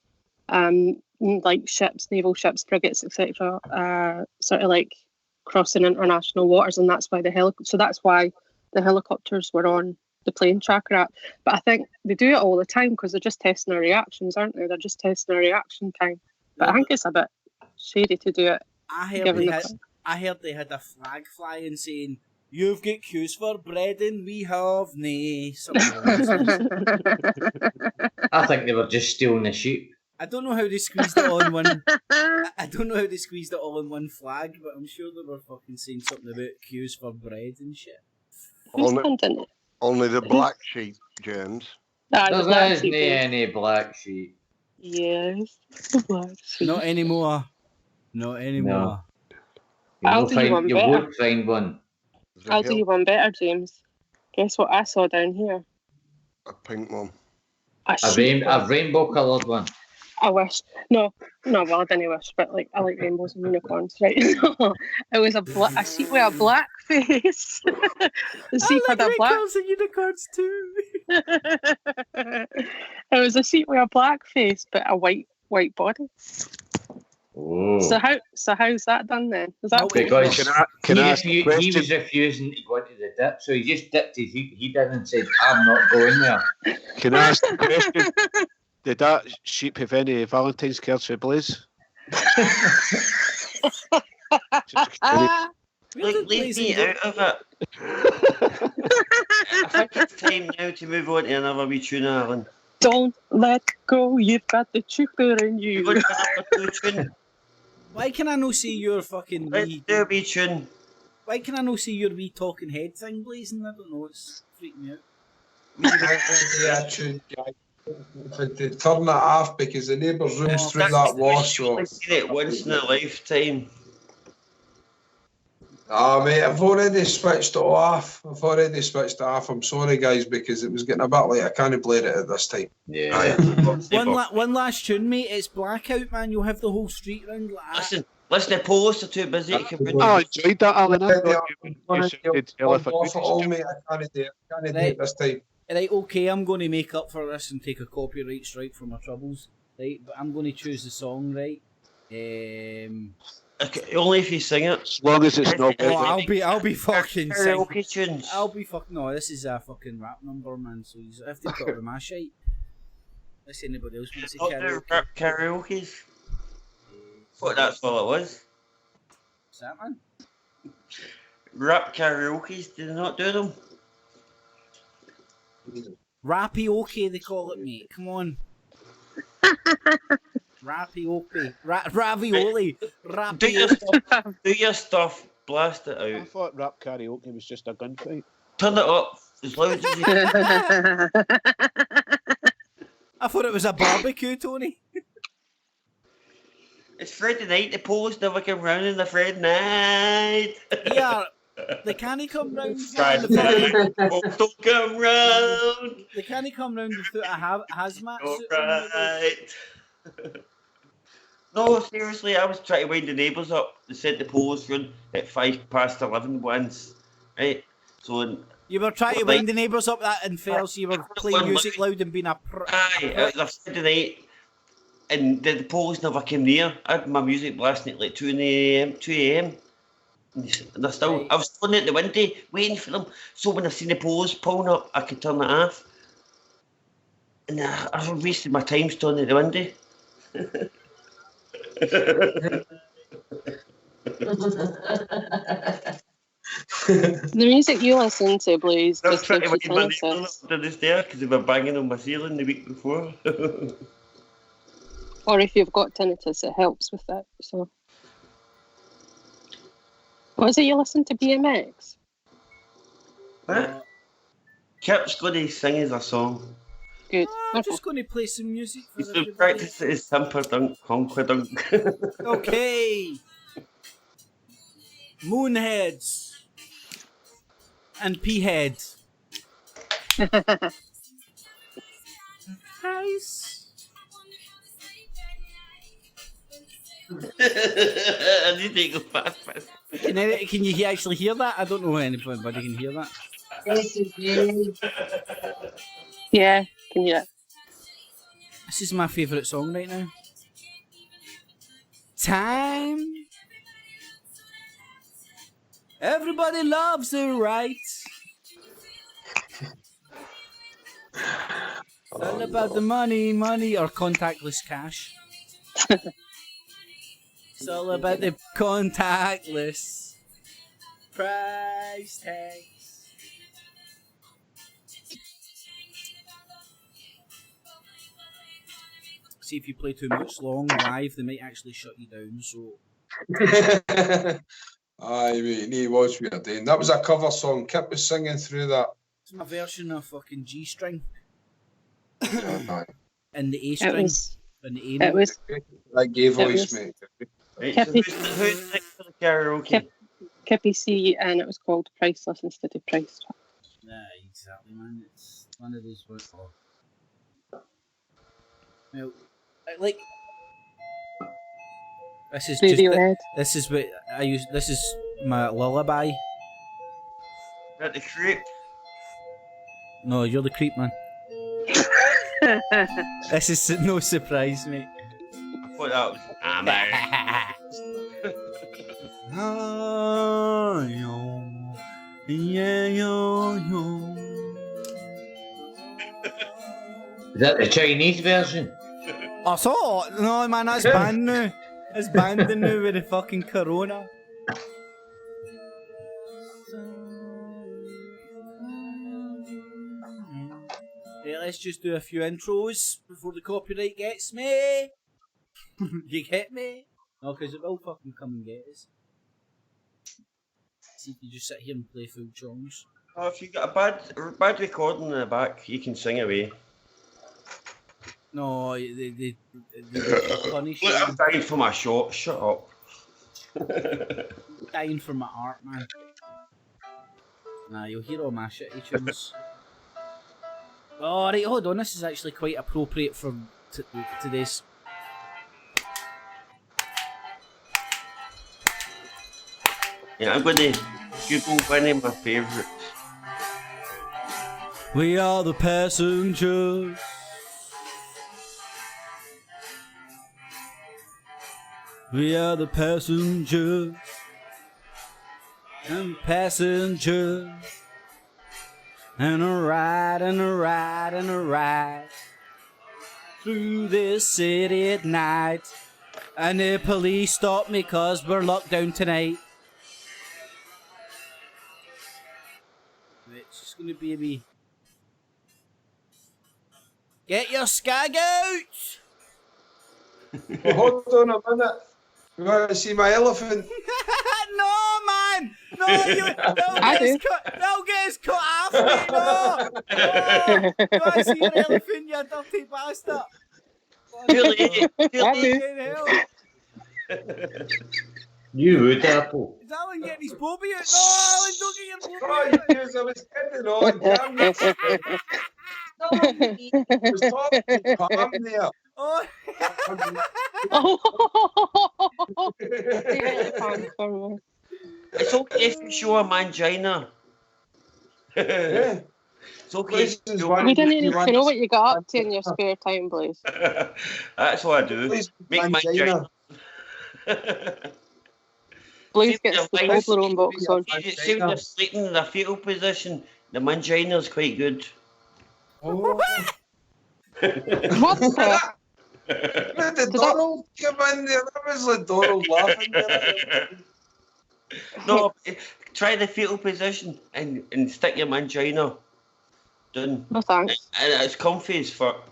like ships, naval ships, frigates, etc. Sort of like crossing international waters, and that's why that's why the helicopters were on the Plane Tracker app. But I think they do it all the time because they're just testing our reactions, aren't they? They're just testing our reaction time. But I think it's a bit shady to do it. I heard they had a flag flying saying, "You've got queues for bread and we have nae." I think they were just stealing the sheep. I don't know how they squeezed it all in one. I don't know how they squeezed it all in one flag, but I'm sure they were fucking saying something about queues for bread and shit. Only the black sheep, James. There isn't any black sheep. Yes, the black sheep. Not anymore. Not anymore. No. You won't find one. I'll do you one better, James. Guess what I saw down here? A pink one. A rainbow coloured one. I wish. No, well, I didn't wish, but like I like rainbows and unicorns, right? So it was a sheep with a black face. The sheep had a black. Rainbows and unicorns too. It was a sheep with a black face, but a white body. Oh. So how's that done then? Is that because he was refusing to go into the dip, so he just dipped his he did and said, "I'm not going there." Can I ask the question? Did that sheep have any Valentine's cards for Blaze? Leave me out of it. I think it's time now to move on to another wee tune, Alan. Don't let go, you've got the chucker in you. We're going to another tune. Why can I not see your fucking Let's do a wee tune. Why can I not see your wee talking head thing blazing? I don't know, it's freaking me out. Turn that off because the neighbour's room's through that wall. I've seen it once in a lifetime. Mate, I've already switched it off. I'm sorry, guys, because it was getting a bit late. I can't play it at this time. Yeah. One last tune, mate. It's blackout, man. You'll have the whole street round like that. Listen, the police are too busy. I enjoyed that, Alan. I can't do it this time. Right, okay, I'm going to make up for this and take a copyright strike for my troubles, right? But I'm going to choose the song, right? Okay, only if you sing it. As long as it's not. I'll be fucking singing. Karaoke tunes. I'll be fucking. No, this is a fucking rap number, man. So you have to put it with my shite. Unless anybody else wants to karaoke. Rap karaoke's. What? That's all it was. What's that, man? Rap karaoke's. Do they not do them? Rappy-okay, they call it, mate. Come on. Rappy-okay. Ravioli. Do your stuff. Blast it out. I thought rap karaoke was just a gunfight. Turn it up as loud as you can. I thought it was a barbecue, Tony. It's Friday night. The police never come round on the Friday night. Yeah. They can't come round. Don't come round. They can't come round without a hazmat suit. Right. No, seriously, I was trying to wind the neighbours up. They sent the police round at 11:05 once, right? So you were trying to wind the neighbours up that in Fairs. You were playing music loud and being a Aye, it was a Friday night, and the police never came near. I had my music blasting at like 2 a.m. And I was standing at the window waiting for them. So when I seen the police pulling up, I could turn it off. Nah, I've wasted my time stoning the window. The music you listen to, Blaze, I was just trying gives to you wind my neighbour tinnitus. up to the stair because they were banging on my ceiling the week before. Or if you've got tinnitus, it helps with that. So, what is it you listen to? BMX? What? Kip's going to sing us a song. Good. I'm just going to play some music for He's everybody. practice his Simperdunk, Conquerdunk. Okay. Moonheads. And peaheads. Nice. I need to go fast. Can you actually hear that? I don't know if anybody can hear that. Yeah, can you? This is my favourite song right now. Time. Everybody loves it, right? It's all about the money, or contactless cash. It's all about the contactless price tags. See, if you play too much long live, they might actually shut you down. So. Aye, mate, he was what you're doing. That was a cover song. Kip was singing through that. It's my version of fucking G string. Aye. And the A string. And the A note. It was. That gay voice, mate. Right, so who's next for the karaoke? Kippy C, and it was called Priceless instead of Price Tag. Yeah, exactly, man. It's one of those words. Well, like this is Radiohead. This is what I use. This is my lullaby. At the creep. No, you're the creep, man. This is no surprise, mate. What that was? Is that the Chinese version? I saw it. No, man, that's banned now. It's banned now with the fucking corona. Yeah, let's just do a few intros before the copyright gets me. You get me? No, because it will fucking come and get us. See if you just sit here and play full songs. Oh, if you got a bad recording in the back, you can sing away. No, they punish you. Look, I'm dying for my shot. Shut up. Dying for my art, man. Nah, you'll hear all my shitty tunes. Oh, right, hold on. This is actually quite appropriate for today's. Yeah, I'm going to Google one of my favourites. We are the passengers. We are the passengers. And passengers. And a ride and a ride and a ride through this city at night. And the police stop me cause we're locked down tonight. It's just gonna be a wee. Get your skag out! Well, hold on a minute. You want to see my elephant? No, man! No, they'll get us cut off, mate! No! No! You want to see your elephant, you dirty bastard! Fucking hell. You would, Apple. Is Alan getting his bobby out? No, Alan, don't get your bobby out! God, yes, I was kidding on. Damn it. I was talking to Pam there. Oh! It's okay if you show a mangina. Yeah. It's okay if you show We didn't need to know what you got up to in your spare time, Blaze. That's what I do. Make mangina. Blaze gets the Toblerone box on. See when you're sleeping in a fetal position, the mangina is quite good. Oh. What the? When did Donald come in there? That was like Donald laughing there. No, try the fetal position and stick your mangina down. No thanks. And it's comfy as fuck.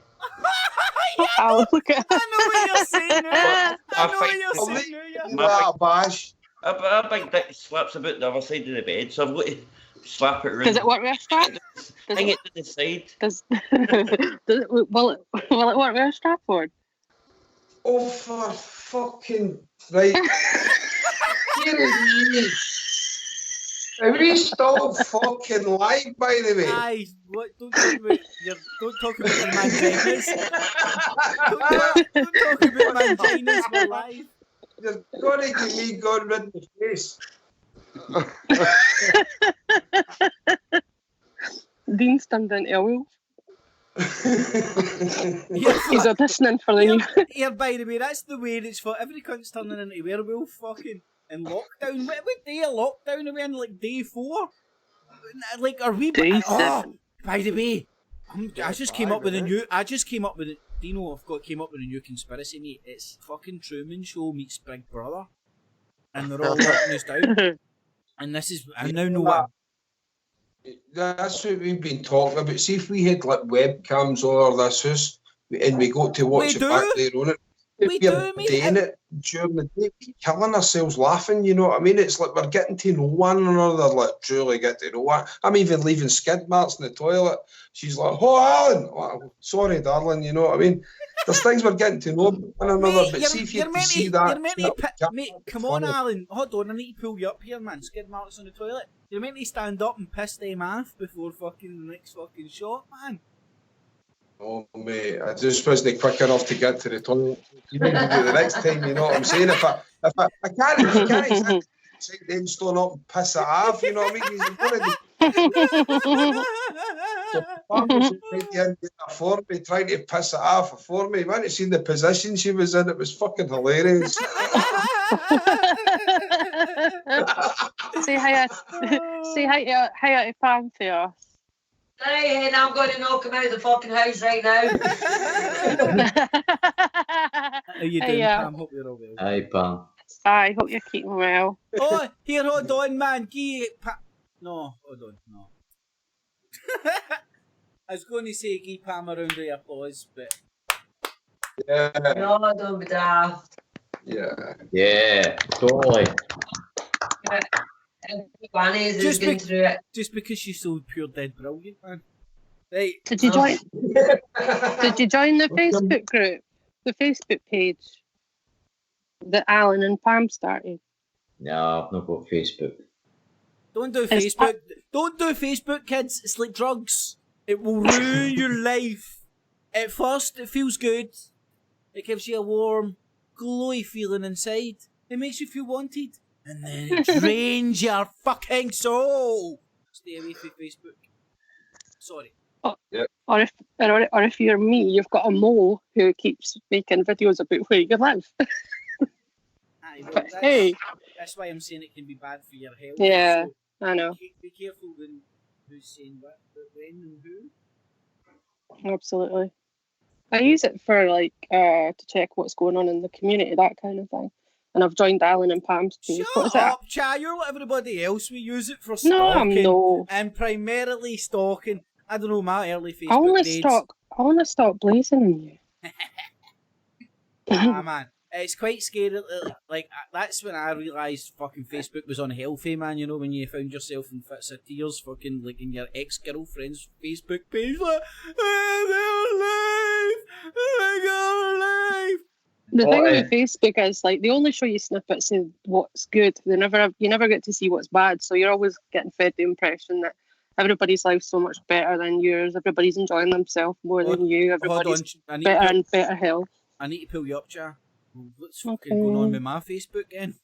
I'll look at I know what you're saying now. I know what you're I'll saying make now. you that a bash. A big dick slaps about the other side of the bed, so I've got to slap it around. Does it work with a strap? Hang it to the side. Will it work with a strap on? Oh, for fucking right. Are we still fucking live, by the way? Aye, what? Don't talk about your manginas. Don't talk about manginas. We're live. You're gonna give me God rid in the face. Dean's turned into a wolf. Yeah, He's auditioning for the new. Here, by the way, that's the way it's for every cunt's turning into a werewolf fucking in lockdown. What day of lockdown are we in? Like day 4? Like, are we? Day By the way, I just came up with a new. Dino, came up with a new conspiracy, mate. It's fucking Truman Show meets Big Brother, and they're all locking us down. And this is, I now know what. That's what we've been talking about. See if we had like webcams all over this house and we got to watch it back there on it. We do, mate. Doing it during the day, killing ourselves laughing, you know what I mean? It's like we're getting to know one another, like truly get to know one. I'm even leaving skid marks in the toilet. She's like, oh, Alan. Oh, sorry, darling, you know what I mean? There's things we're getting to know one another, Mate, but see if you can see that. Mate, come on, Alan. Hold on, I need to pull you up here, man. Skid marks on the toilet. You're meant to stand up and piss them off before fucking the next fucking shot, man. Oh, mate, I just wasn't quick enough to get to the toilet. You need to do the next time, you know what I'm saying? If I can't exactly say then stand up and piss it off, you know what I mean? You're going to for me, trying to piss it off for me. Man, it's seen the position she was in. It was fucking hilarious. Say hi to Pam for us. Hey, and I'm going to knock him out of the fucking house right now. How you doing, Pam? Hope you're all well. Hi, Pam. I hope you're keeping well. Oh, here, hold on, man. No, hold on, no. I was going to say give Pam a round of applause, but... Yeah. No, don't be daft. Yeah. Yeah, totally. Just because she's so pure dead brilliant, man. Right. Did you join? Did you join the Facebook group, the Facebook page that Alan and Pam started? No, I've not got Facebook. Don't do Facebook. Don't do Facebook, kids. It's like drugs. It will ruin your life. At first, it feels good. It gives you a warm, glowy feeling inside. It makes you feel wanted. And then it drains your fucking soul. Stay away from Facebook. Sorry. Or if you're me, you've got a mole who keeps making videos about where you live. Aye, well, that's why I'm saying it can be bad for your health. Yeah, so I know. Be careful when who's saying what, when and who. Absolutely. I use it for to check what's going on in the community, that kind of thing. And I've joined Alan and Pam's page. Shut up, Cha. You're like everybody else. We use it for stalking. No. And primarily stalking. I don't know, my early Facebook I want to stop blazing on you. Man. It's quite scary. Like, that's when I realised fucking Facebook was unhealthy, man. You know, when you found yourself in fits of tears, fucking, like, in your ex-girlfriend's Facebook page, like, they're alive! The thing with Facebook is, like, they only show you snippets of what's good. You never get to see what's bad. So you're always getting fed the impression that everybody's life's so much better than yours. Everybody's enjoying themselves more than you. Everybody's better and better health. I need to pull you up, Cha. What's fucking going on with my Facebook then?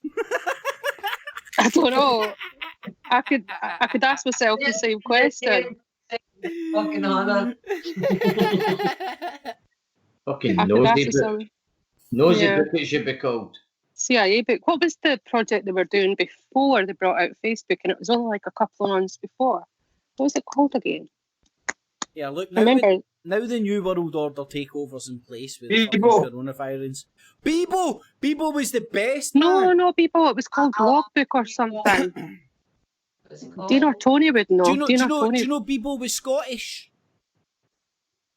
I don't know. I could ask myself the same question. Fucking Hannah. Fucking nosy book. Nosy book it should be called. CIA book. What was the project they were doing before they brought out Facebook? And it was only like a couple of months before. What was it called again? Yeah, look, I remember now the new world order takeovers in place with the Bebo. fucking coronavirus. Bebo was the best. No, man. no, people. It was called Logbook or something. Dean or Tony would know. Do you know Tony. Bebo was Scottish?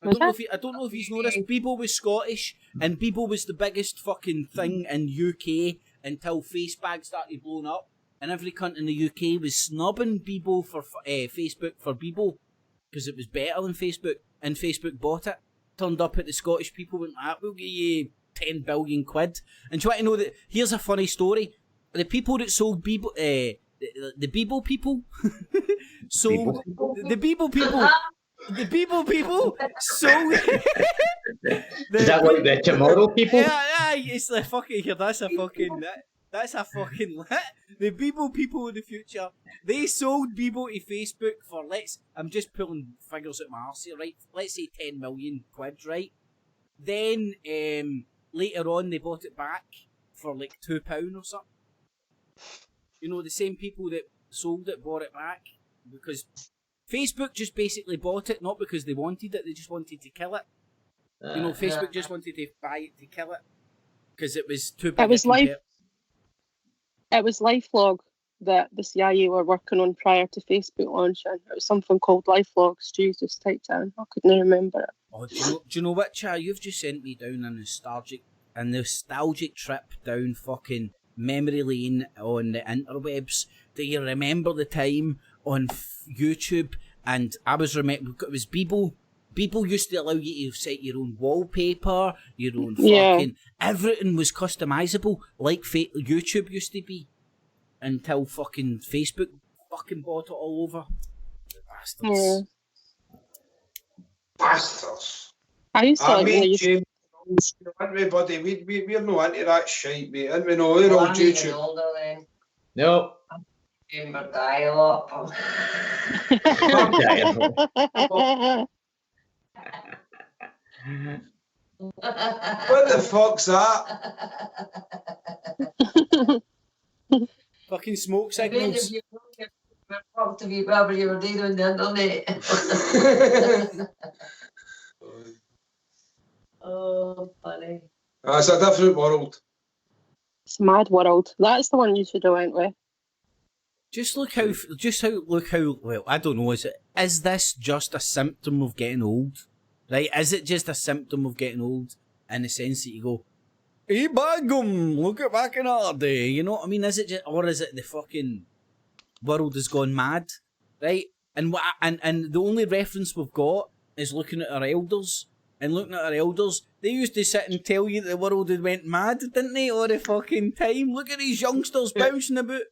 I Was don't know if he's noticed. Bebo was Scottish, and Bebo was the biggest fucking thing in UK until Facebag started blowing up, and every cunt in the UK was snubbing Bebo for Facebook for Bebo because it was better than Facebook, and Facebook bought it. Turned up at the Scottish people, went, we'll give you 10 billion quid. And do you want to know that? Here's a funny story. The people that sold Bebo, the Bebo people sold the Bebo people. The Bebo people sold. Is that like the tomorrow people? Yeah, it's the fucking here. That's a fucking the Bebo people in the future. They sold Bebo to Facebook for I'm just pulling figures at my arse here, right? Let's say 10 million quid, right? Then later on they bought it back for like £2 or something. You know, the same people that sold it bought it back because Facebook just basically bought it, not because they wanted it, they just wanted to kill it. You know, Facebook just wanted to buy it to kill it because it was too big. It was LifeLog that the CIA were working on prior to Facebook launching. It was something called LifeLog. Stu just typed it in. I couldn't remember it. Oh, do you know what, Cha? You've just sent me down a nostalgic trip down fucking memory lane on the interwebs. Do you remember the time on YouTube? And I was it was Bebo. Bebo used to allow you to set your own wallpaper, your own fucking everything was customizable like YouTube used to be, until fucking Facebook fucking bought it all over. The bastards. Bastards. I used to like James, everybody, we're not into that shite, mate. And we know we're on YouTube. No. Chamber dial-up. What the fuck's that? Fucking smoke signals. To be whatever you were doing on the internet. Oh, funny. It's a different world. It's a mad world. That's the one you should have went with. Look how well, I don't know, is this just a symptom of getting old? Right? Is it just a symptom of getting old in the sense that you go, hey bagum, look at back in our day, you know what I mean? Is it just, or is it the fucking world has gone mad? Right? And the only reference we've got is looking at our elders. And looking at our elders, they used to sit and tell you that the world had went mad, didn't they, all the fucking time? Look at these youngsters bouncing about.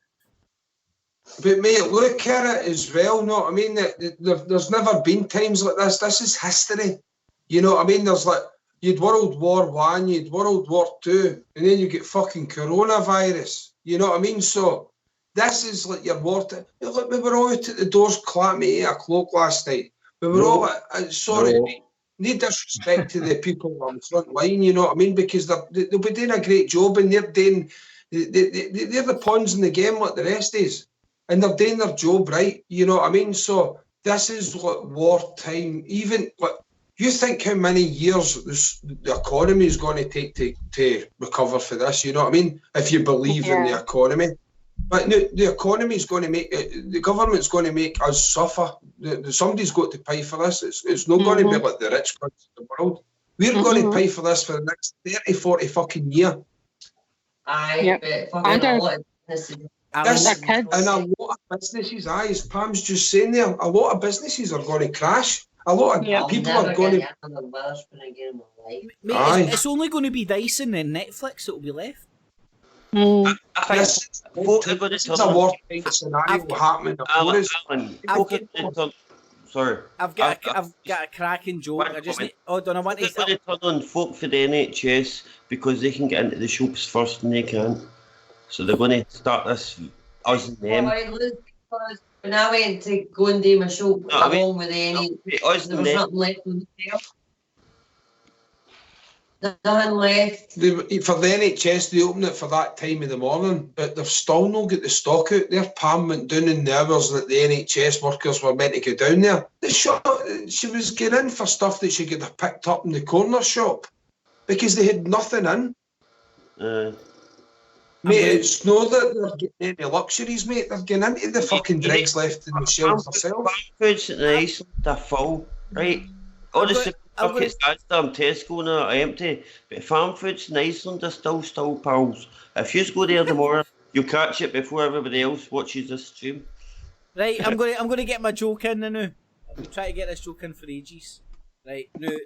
But mate, look at it as well, know what I mean? There's never been times like this. This is history. You know what I mean? There's like, you'd World War One, you'd World War Two, and then you get fucking coronavirus. You know what I mean? So this is like your wartime. Look, we were all out at the doors clapping at 8 o'clock last night. We were all, sorry, no disrespect to the people on the front line, you know what I mean? Because they'll be doing a great job, and they're the pawns in the game like the rest is. And they're doing their job right, you know what I mean? So this is like wartime. Even like, you think how many years the economy is going to take to recover for this, you know what I mean? If you believe in the economy. But no, the economy is going to make, the government's going to make us suffer. Somebody's got to pay for this. It's not going to be like the rich countries in the world. We're going to pay for this for the next 30, 40 fucking year. Aye, but fucking a lot of businesses. And a lot of businesses, as Pam's just saying there, a lot of businesses are going to crash. A lot of people are going to. Mate, it's only going to be Dyson and Netflix that will be left. This is a wartime scenario happening before us. Sorry. I've got a cracking joke. I just need. Oh, don't I want to turn on folk for the NHS because they can get into the shops first and they can't. So they're going to start this, us and them. When I went to go and do my show along with the NHS, there was nothing left on the shelf. Nothing left. For the NHS, they open it for that time of the morning, but they've still not got the stock out there. Pam went down in the hours that the NHS workers were meant to go down there. She was getting in for stuff that she could have picked up in the corner shop because they had nothing in. Mate, it's not that they're getting any luxuries, mate. They're getting into the fucking dregs left in the shelves themselves. Farm foods in Iceland are full, right? All the supermarkets, Asda, Tesco now are empty, but farm foods in Iceland are still pals. If you go there tomorrow, you'll catch it before everybody else watches this stream. Right, I'm gonna get my joke in now. I'm trying to get this joke in for ages. Right, now,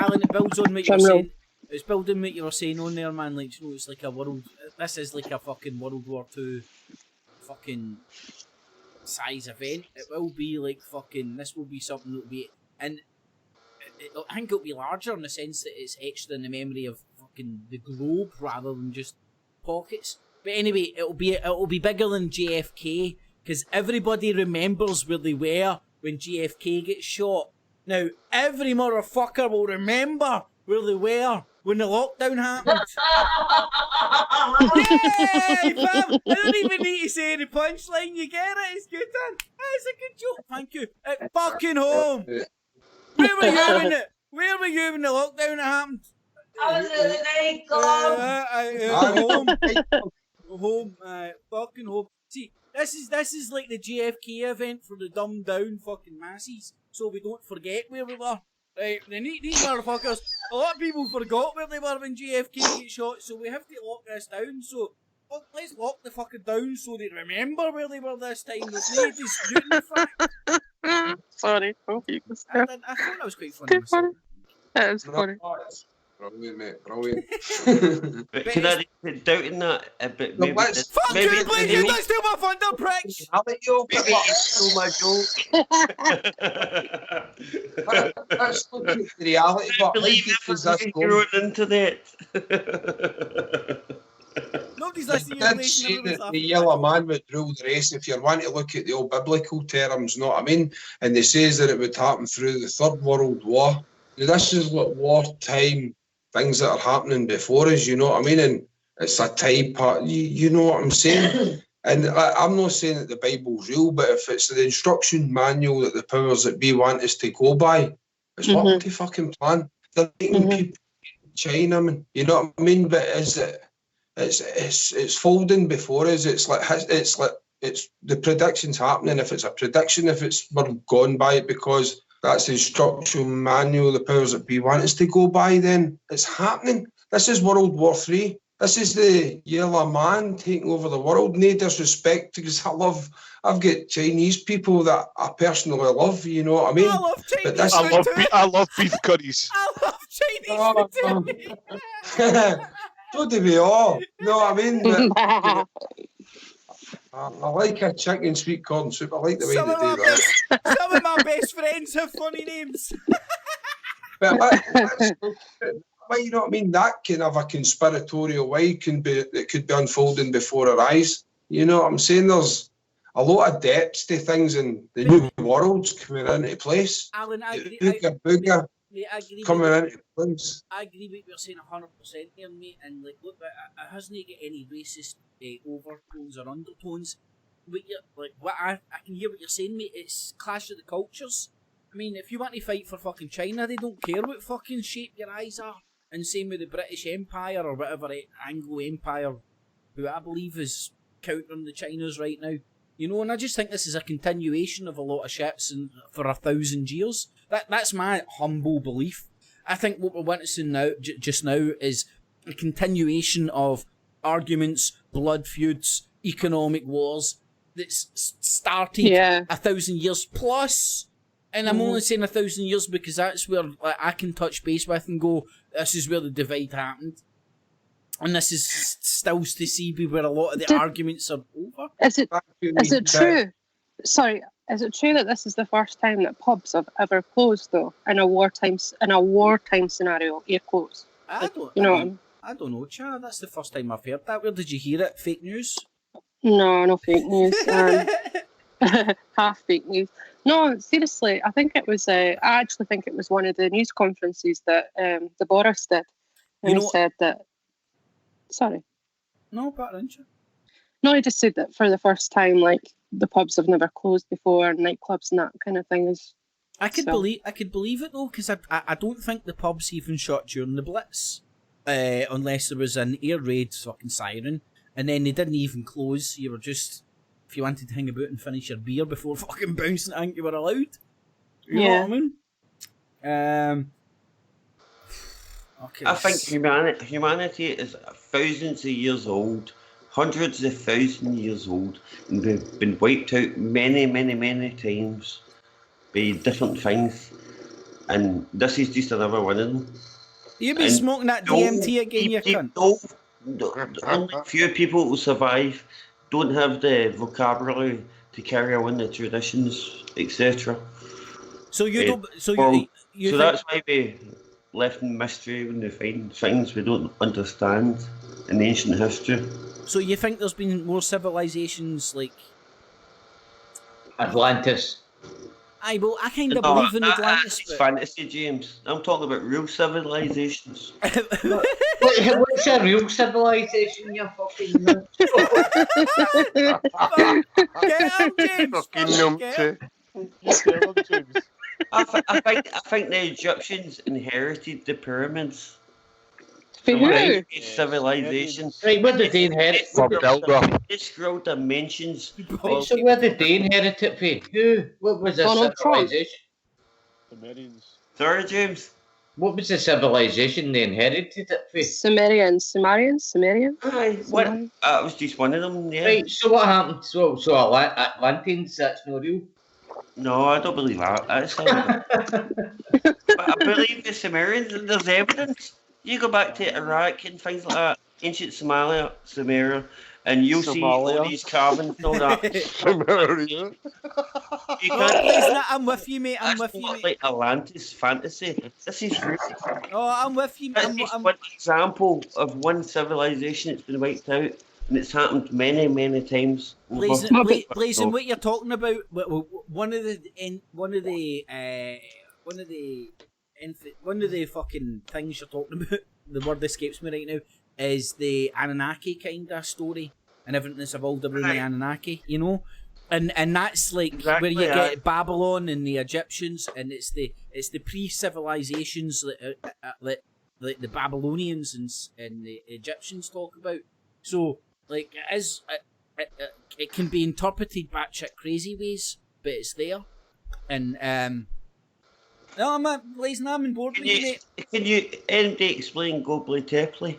Alan, it builds on what you're saying. It's building what you were saying on there, man. Like, you know, it's like a world. This is like a fucking World War II fucking size event. It will be like fucking. This will be something that'll be, and I think it'll be larger in the sense that it's etched in the memory of fucking the globe rather than just pockets. But anyway, it'll be bigger than JFK because everybody remembers where they were when JFK gets shot. Now every motherfucker will remember where they were when the lockdown happened. Yay, fam! I don't even need to say the punchline. You get it? It's good, man. It's a good joke. Thank you. At fucking home. Where were you when the lockdown happened? I was in the nightclub. Home. Fucking home. See, this is like the JFK event for the dumbed down fucking masses, so we don't forget where we were. Right, these motherfuckers, a lot of people forgot where they were when JFK got shot, so we have to lock this down. So let's lock the fucking down so they remember where they were this time. There's no disputing the fact. Sorry, I thought that was quite funny. That was funny. Brilliant, mate, brilliant. But can I be doubting that a bit? Maybe Fuck maybe you, please, you don't steal my thunder, pricks! I'll let you maybe you stole my joke. Let's look at the reality. I believe you're on the internet. Nobody's listening to I did say that the yellow man would rule the race if you want to look at the old biblical terms, know what I mean? And they says that it would happen through the Third World War. Now, this is what wartime things that are happening before us, you know what I mean? And it's a time part, you know what I'm saying? And I'm not saying that the Bible's real, but if it's the instruction manual that the powers that be want us to go by, it's what to fucking plan. They're making people in China, man. You know what I mean? But is it? It's folding before us. It's the prediction's happening. If it's a prediction, we're gone by it because that's the instruction manual the powers that be want us to go by, then it's happening. This is World War III. This is the yellow man taking over the world. No disrespect, because I've got Chinese people that I personally love, you know what I mean? I love Chinese I love beef curries. I love Chinese food. So do we all. You know what I mean? But, I like a chicken sweet corn soup. I like the way they do that. Some of my best friends have funny names. But you know what I mean? That can have a conspiratorial way. It could be unfolding before our eyes. You know what I'm saying? There's a lot of depths to things, and the new world's coming into place. Alan, I agree. Coming into place. I agree with what you're saying 100% here, mate. And like, look, it hasn't got any racist overtones or undertones. But I can hear what you're saying, mate. It's clash of the cultures. I mean, if you want to fight for fucking China, they don't care what fucking shape your eyes are. And same with the British Empire or whatever Anglo Empire, who I believe is countering the Chinas right now. You know, and I just think this is a continuation of a lot of shits for 1,000 years. That's my humble belief. I think what we're witnessing now, just now, is a continuation of arguments, blood feuds, economic wars that's started 1,000 years plus. And I'm only saying 1,000 years because that's where I can touch base with and go, this is where the divide happened. And this is still to see where a lot of the arguments are over. Is it true? Sorry, is it true that this is the first time that pubs have ever closed, though, in a wartime scenario? Air quotes. I don't know, Chad. That's the first time I've heard that. Where did you hear it? Fake news? No fake news. Half fake news. No, seriously, I think it was. I actually think it was one of the news conferences that the Boris did. And he said that. Sorry. No, better than you. No, he just said that for the first time, like the pubs have never closed before, nightclubs and that kind of thing is. I could believe it though, because I don't think the pubs even shut during the Blitz, unless there was an air raid fucking siren, and then they didn't even close. You were just, if you wanted to hang about and finish your beer before fucking bouncing, I think you were allowed. You know what I mean? Okay. I think humanity is thousands of years old, hundreds of thousands of years old, and we've been wiped out many, many, many times by different things, and this is just another one of them. You be smoking that DMT again, you cunt. Only few people will survive, don't have the vocabulary to carry on the traditions, etc. So you don't. So that's why we left in mystery when we find things we don't understand in ancient history. So you think there's been more civilizations like Atlantis? Aye, well, I kind of believe in Atlantis. It's fantasy, James. I'm talking about real civilizations. What's a real civilization, you fucking nut? Get him, James! Fucking numpty. James. I think the Egyptians inherited the pyramids. For who? Civilization. Right, where did they inherit? They scrolled dimensions. Right, so where did they inherit it from? Who? What was the civilization? Sumerians. Sorry, James. What was the civilization they inherited it from? Sumerians. Aye, what? It was just one of them, yeah. Right, so what happened? So Atlanteans, that's not real? No, I don't believe that. But I believe the Sumerians, and there's evidence. You go back to Iraq and things like that, ancient Sumeria, and you'll see all these carvings and all that. Sumeria. You can't. I'm with you, mate. That's not like Atlantis fantasy. This is real. Oh, I'm with you, mate. This is one example of one civilization that's been wiped out, and it's happened many, many times. Blazing, what you're talking about? One of the fucking things you're talking about, the word escapes me right now, is the Anunnaki kind of story and everything that's evolved around the Anunnaki, you know? And that's like where you get Babylon and the Egyptians, and it's the pre-civilizations that the Babylonians and the Egyptians talk about. So like it can be interpreted batshit crazy ways, but it's there. And no, Blazing, I'm on board with you, mate. Can you explain Goblet Tepley?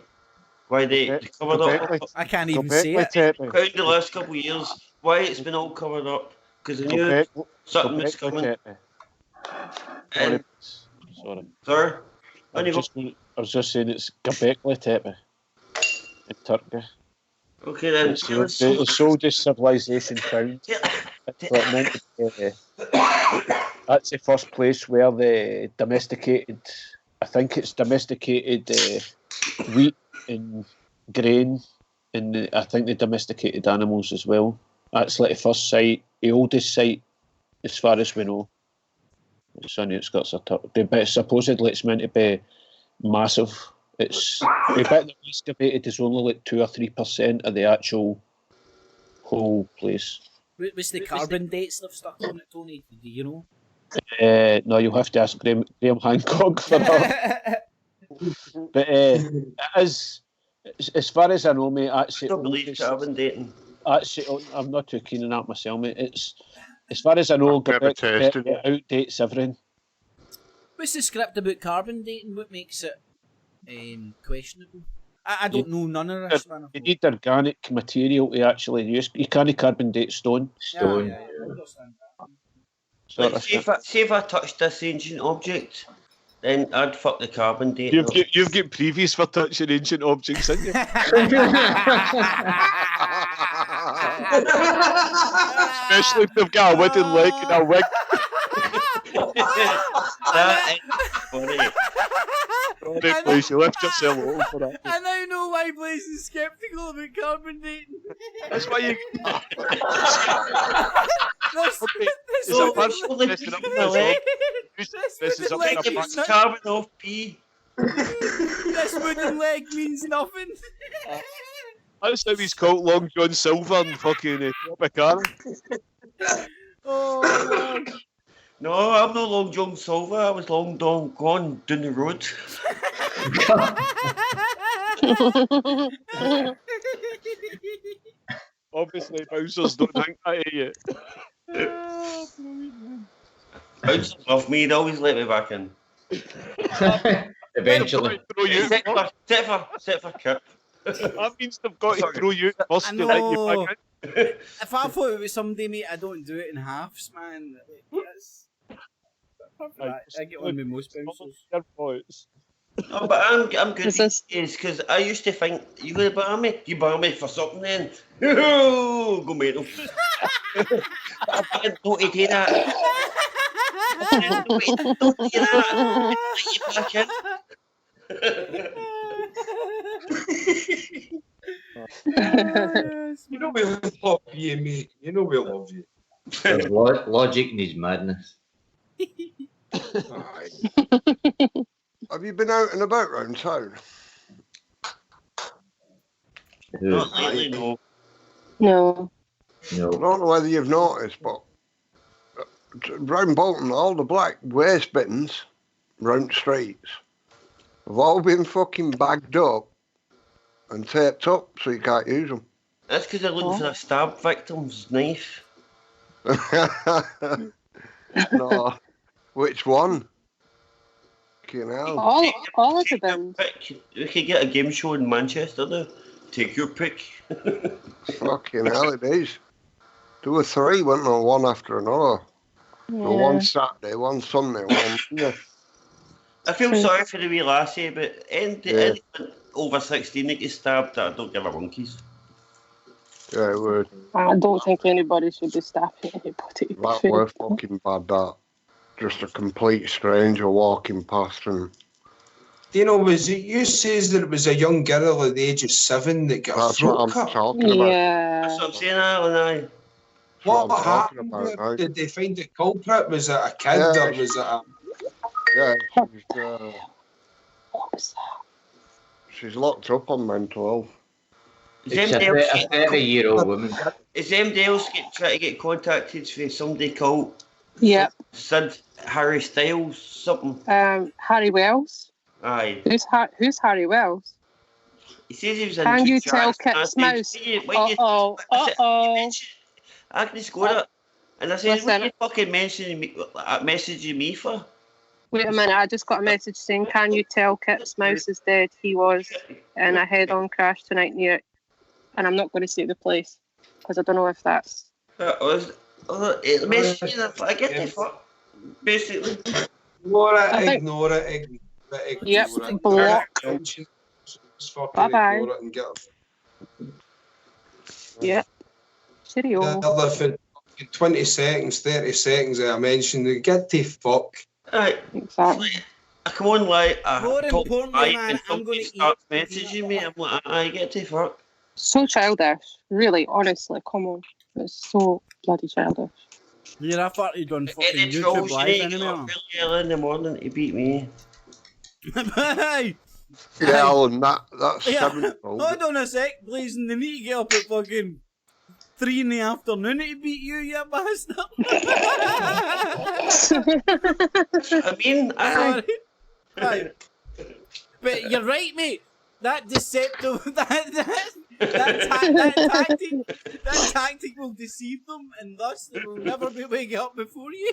Why they covered up? I can't even say it. Found the last couple of years, why it's been all covered up? Because I knew something was coming. Sorry? I was just saying it's Göbekli Tepe in Turkey. Okay then. It's the oldest civilization found. That's the first place where the domesticated, I think it's domesticated wheat and grain, and I think the domesticated animals as well. That's like the first site, the oldest site, as far as we know. It's on the outskirts of Turkey, but supposedly it's meant to be massive. It's the bit that was excavated is only like 2 or 3% of the actual whole place. Was the carbon dates they've stuck on it, Tony? Do you know? No, you'll have to ask Graham Hancock for that. But it is, as far as I know, mate, actually, I don't believe carbon dating. Actually, I'm not too keen on that myself, mate. It's, as far as I know, it outdates everything. What's the script about carbon dating? What makes it questionable? I don't know none of this. You need organic material to actually use. You can't carbon date stone. Yeah. Like, see if I touched this ancient object, then I'd fuck the carbon date. You've got previous for touching ancient objects, haven't you? Especially if they've got a wooden leg and a wig. That is funny. Please, you left yourself alone for that. I now know why Blaze is skeptical about carbon dating. That's why you. This is up This is up carbon off P. This wooden leg means nothing. That's how he's called Long John Silver and fucking Tropicana. Oh, Lord. No, I'm not Long John Silver. I was Long Don gone down the road. Obviously, bouncers don't think that of you. Bouncers love me. They always let me back in. Eventually. Throw you out Sit for Kip. That means they've got to throw you out first I to let you know. back in. If I thought it was somebody, mate, I don't do it in halves, man. I get on with most bouncers. Your voice. No, but I'm good Is these this- days because I used to think you gonna bar me. You bar me for something then. Go mental. I didn't know to do that. Don't do that. Let you back in. You know we love you, mate. You know we love you. There's logic in his madness. Aye. Have you been out and about round town? Not lately, no. No. I No. don't know whether you've noticed, but round Bolton, all the black waste bins round streets have all been fucking bagged up and taped up so you can't use them. That's because they're looking for a stab victim's knife. No. Which one? Fucking hell. All of the bins. We could get a game show in Manchester now. Take your pick. Fucking hell it is. There were three, weren't there? One after another. Yeah. So one Saturday, one Sunday, one Monday. I feel sorry for the wee lassie, but anyone over 16 that gets stabbed, I don't give a monkeys. Yeah, it would. I don't think anybody should be stabbing anybody. That were fucking bad, that. Just a complete stranger walking past and... Do you know, was it you says that it was a young girl at the age of 7 that got That's throat what I'm cut? talking about. That's Yeah. what I'm saying, Alan. Aye. That's what What I'm talking happened? about now. Did they find the culprit? Was it a kid Yeah. or was it a... Yeah, What was that? she's locked up on mental health. Is It's a anybody else 30-year-old woman. trying to get contacted for somebody called Yep. Sid Harry Styles something? Harry Wells. Aye. Who's Harry Wells? He says he was in Can two you tell chats, and I Kit's said, mouse? why you- I said, Uh-oh. you mentioned Agnes Gora. And I said, what Listen. are you fucking messaging me for? Wait a minute, I just got a message saying, can you tell Kit's mouse is dead? He was in a head-on crash tonight near... And I'm not going to say the place, because I don't know if that's... Messaging, I get the fuck. Basically. Ignore it. Yep, it. block. Just fucking Bye-bye. ignore it and get it. Yep. Cheerio. Another for 20 seconds, 30 seconds that I mentioned, get the fuck. Aye. Exactly. I come on like More top importantly, five man, and I'm somebody gonna starts eat. messaging me. I'm like, I get to fuck. So childish. Really, honestly, come on. It's so bloody childish. Yeah, I thought you'd done fucking Any YouTube trolls, you live need to get anyway. up really early in the morning to beat me. Hey! Yeah, Alan, that's Yeah. 7-year-old. Hold on a sec, Blazing. They need to get up at fucking 3 in the afternoon to beat you, you bastard. I mean, Sorry. Right. But you're right, mate. That deceptive, that tactic will deceive them, and thus they will never be waking up before you.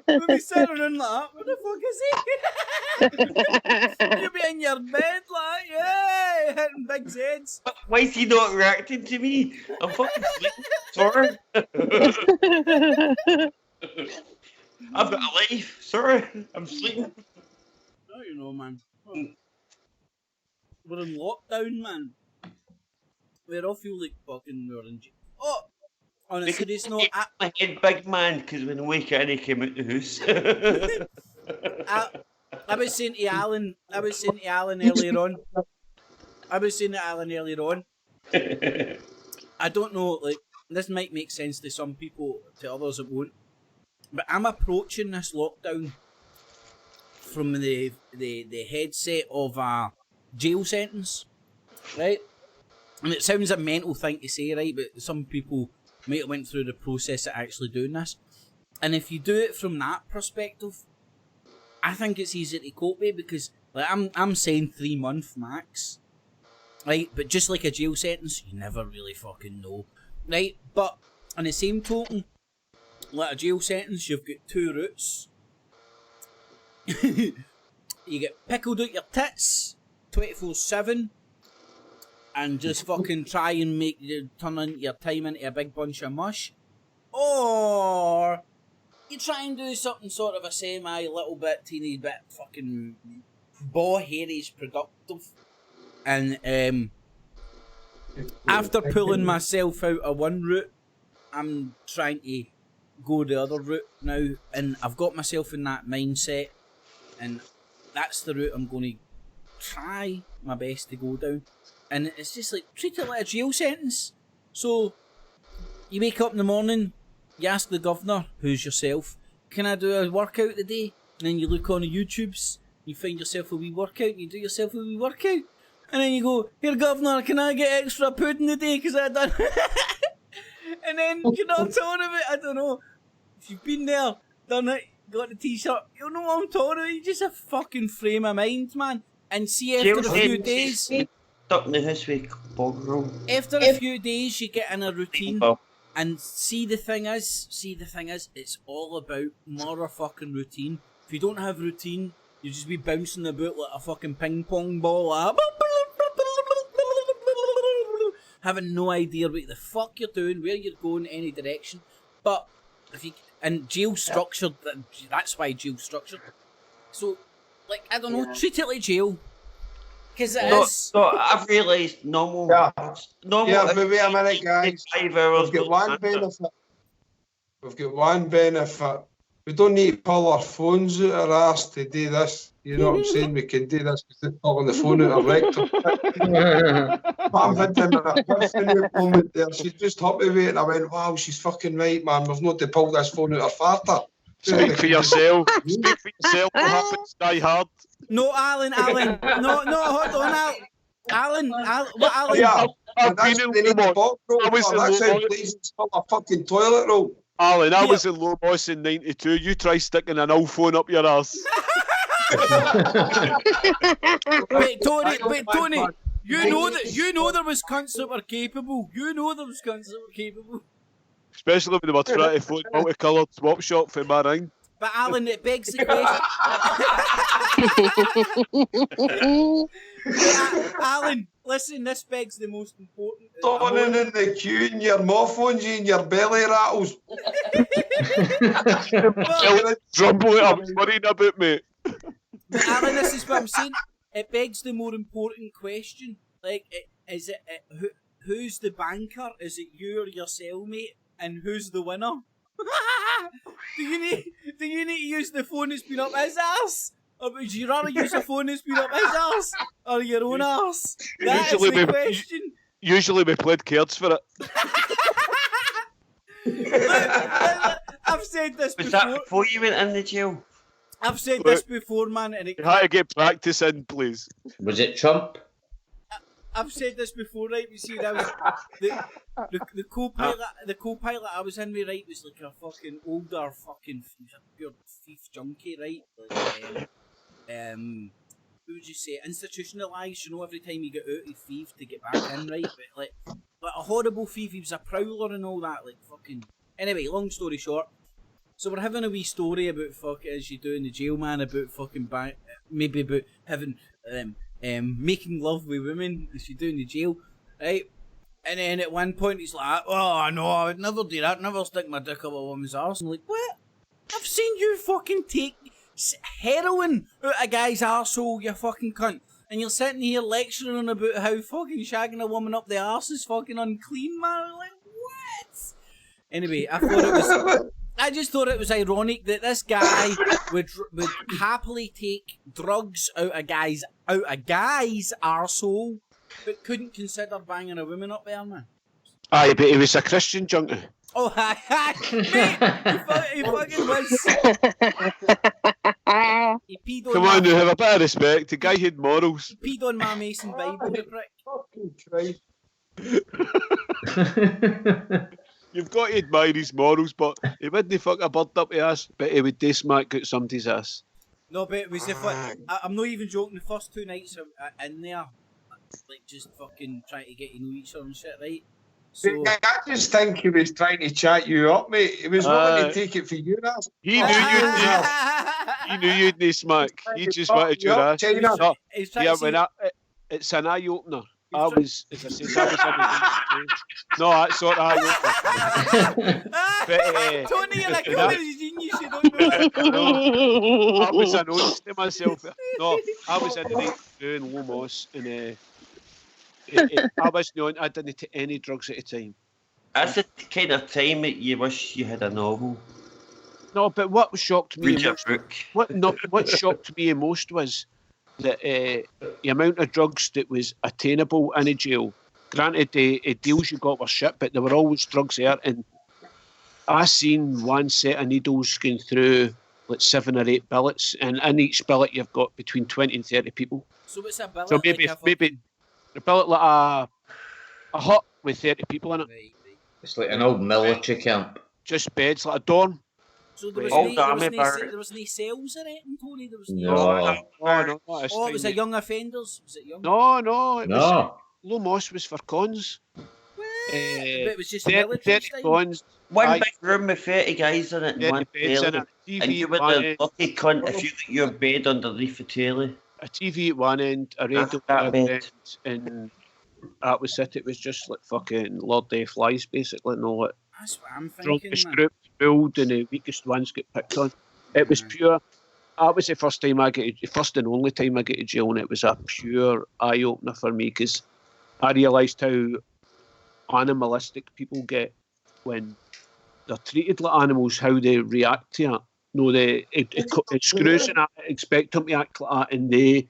We'll be sitting around like that. What the fuck is he? You'll be in your bed like, yay, hitting big heads. why is he not reacting to me? I'm fucking sleeping. Sorry. I've got a life. Sorry. I'm sleeping. No, you know, man. We're in lockdown, man. We all feel like fucking we're in jail. Oh! On a serious note, My head big man, because when I wake up, he came out the house. I was saying to Alan earlier on. I don't know, like, this might make sense to some people, to others it won't. But I'm approaching this lockdown from the headset of a jail sentence, right? And it sounds a mental thing to say, right? But some people might have went through the process of actually doing this. And if you do it from that perspective, I think it's easier to cope with, because like I'm saying 3 months max, right? But just like a jail sentence, you never really fucking know, right? But on the same token, like a jail sentence, you've got 2 routes. You get pickled out your tits 24/7 and just fucking try and turn your time into a big bunch of mush, or you try and do something sort of a little bit, teeny bit fucking hairy's productive. And after pulling myself out of one route, I'm trying to go the other route now, and I've got myself in that mindset, and that's the route I'm going to try my best to go down. And it's just like, treat it like a jail sentence. So you wake up in the morning, you ask the governor, who's yourself, can I do a workout today? And then you look on the YouTubes, you find yourself a wee workout, you do yourself a wee workout, and then you go, here governor, can I get extra pudding today, because I done and then you know what I'm talking about. I don't know if you've been there, done it, got the t-shirt, you know what I'm talking about. You just a fucking frame of mind, man. And see, after a few days, stuck in the house with bog roll. After a few days, you get in a routine. And see the thing is, it's all about motherfucking routine. If you don't have routine, you just be bouncing about like a fucking ping pong ball, having no idea what the fuck you're doing, where you're going, any direction. But if you and jail structured, that's why jail's structured. So, like, I don't know, treat it like jail. Because it is. No, I've realised normal. Yeah, normal. maybe a minute, guys. 5 hours. We've got one benefit. We've got one benefit. We don't need to pull our phones out our arse to do this. You know what I'm saying? We can do this without pulling the phone out our rectum. I'm having an epiphany moment there. She just hopped me and I went, wow, she's fucking right, man. We've not to pull this phone out our farter. Speak for yourself. Speak for yourself. What happens? Die hard. No, Alan. No, hold on, Alan. Alan. Yeah, I've that's been they in need the box roll. I was in That's how Low blazing full of fucking toilet roll. Alan, I was in Low Boss in '92. You try sticking an old phone up your arse. Wait, Tony. You know there was cunts that were capable. Especially when they were trying to float multicoloured swap shop for my ring. But Alan, it begs the question. Alan, listen, this begs the most important. Turning in the queue and your muffins and your belly rattles. Drumbling, I'm worrying about me. But Alan, this is what I'm saying. It begs the more important question. Like, who's the banker? Is it you or your cellmate? And who's the winner? Do you need to use the phone that's been up his arse? Or would you rather use a phone that's been up his arse? Or your own arse? That's the question. Usually we played cards for it. Look, I've said this before. Was that before you went in the jail? I've said this before, man. And you had to get practice in, please. Was it Trump? I've said this before, right? You see, that was the co-pilot. The co-pilot I was in with, right, was like a fucking older fucking pure thief junkie, right? Like, what would you say? Institutionalised. You know, every time you get out, he thief to get back in, right? But like a horrible thief. He was a prowler and all that. Like fucking. Anyway, long story short. So we're having a wee story about as you do in the jail, man. About fucking maybe about having making love with women as you do in the jail, right? And then at one point he's like, oh no, I would never do that, never stick my dick up a woman's arse. I'm like, what? I've seen you fucking take heroin out a guy's arsehole, you fucking cunt. And you're sitting here lecturing about how fucking shagging a woman up the arse is fucking unclean, man. I'm like, what? Anyway, I just thought it was ironic that this guy would happily take drugs out a guy's arsehole, but couldn't consider banging a woman up there, man. Aye, but he was a Christian junkie. Oh, mate, he fucking was. Yeah. He peed on Come my, on, now, have a bit of respect. The guy had morals. he peed on my Mason Bible, the prick. Fucking Christ. You've got to admire his morals, but he wouldn't fuck a bird up the ass, but he would do smack out somebody's ass. No, but it was the I'm not even joking. The first 2 nights in there, like just fucking trying to get to know each other and shit, right? So I just think he was trying to chat you up, mate. He was willing to take it for you, ass. He knew you'd need smack. He just wanted your ass. No, yeah, it's an eye opener. I was, as I said, I was in the no, that's not eye opener. But, Tony, you're a colour genius. You don't know that. No, I was announced to myself. No, I was in the night doing low moss, and I was known. I didn't take any drugs at the time. That's the kind of time that you wish you had a novel. No, but what shocked me Read your most, book. what shocked me most was that the amount of drugs that was attainable in a jail. Granted, the deals you got were shit, but there were always drugs there. And I seen one set of needles going through like 7 or 8 billets, and in each billet you've got between 20 and 30 people. So what's a billet? So maybe a billet like a hut with 30 people in it. It's like an old military camp. Just beds, like a dorm. So there was there was no cells in it, Tony. There was No. Oh, it was a young offenders. Was it young? No. It was, low moss was for cons. But it was just 30 cons. One big room with 30 guys in it and 1 beds in telly. it. And you were the lucky cunt if you got your bed underneath the telly. A TV at one end, a radio at the other end, and that was it. It was just like fucking Lord Day Flies, basically. No, like that's what I'm thinking. Strongest group build and the weakest ones get picked on. It was pure. That was the first and only time I get to jail, and it was a pure eye opener for me because I realised how animalistic people get when they're treated like animals, how they react to it. No, it screws and I expect them to act like that, and they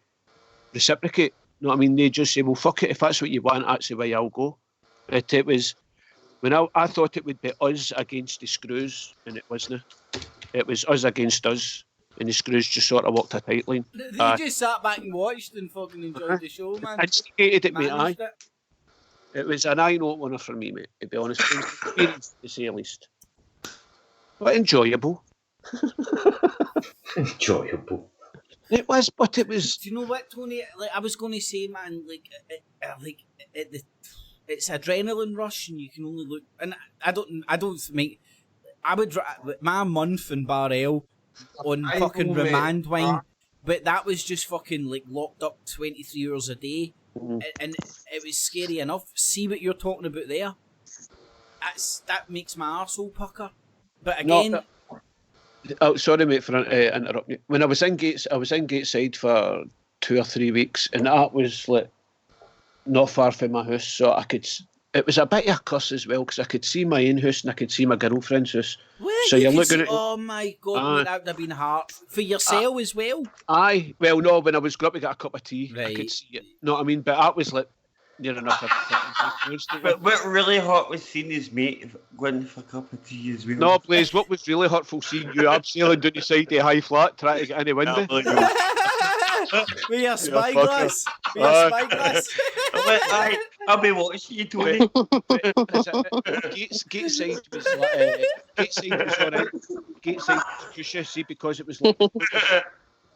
reciprocate. You know what I mean? They just say, well, fuck it, if that's what you want, that's the way I'll go. But it was, when I thought it would be us against the screws, and it wasn't. It was us against us, and the screws just sort of walked a tight line. They just sat back and watched and fucking enjoyed the show, man. Instigated it, mate, aye. It was an eye-opener for me, mate, to be honest. Experience, to say the least. But enjoyable. Enjoyable. It was, but it was. Do you know what, Tony? Like I was going to say, man, it's adrenaline rush, and you can only look. And I don't make. I would my month in Barrel on fucking remand wine, but that was just fucking like locked up 23 hours a day, and it was scary enough. See what you're talking about there? That makes my arsehole pucker. But again. No, oh, sorry, mate, for interrupting you. When I was in Gateside for 2 or 3 weeks, and that was like not far from my house, so I could. It was a bit of a curse as well because I could see my own house and I could see my girlfriend's house. Well, so you're looking at. Oh my god, that would have been hard for yourself as well. Aye, well, no, when I was going up to get a cup of tea, right. I could see it. Know what I mean? But that was like near enough. But what really hot was seeing his mate going for a cup of tea as well. No, Blaze, what was really hurtful seeing you abseiling down the side of the high flat trying to get in the window. With your spyglass. With your spyglass. I'll be watching you, Tony. Gateside was like, Gateside was alright. Gateside was see because it was like,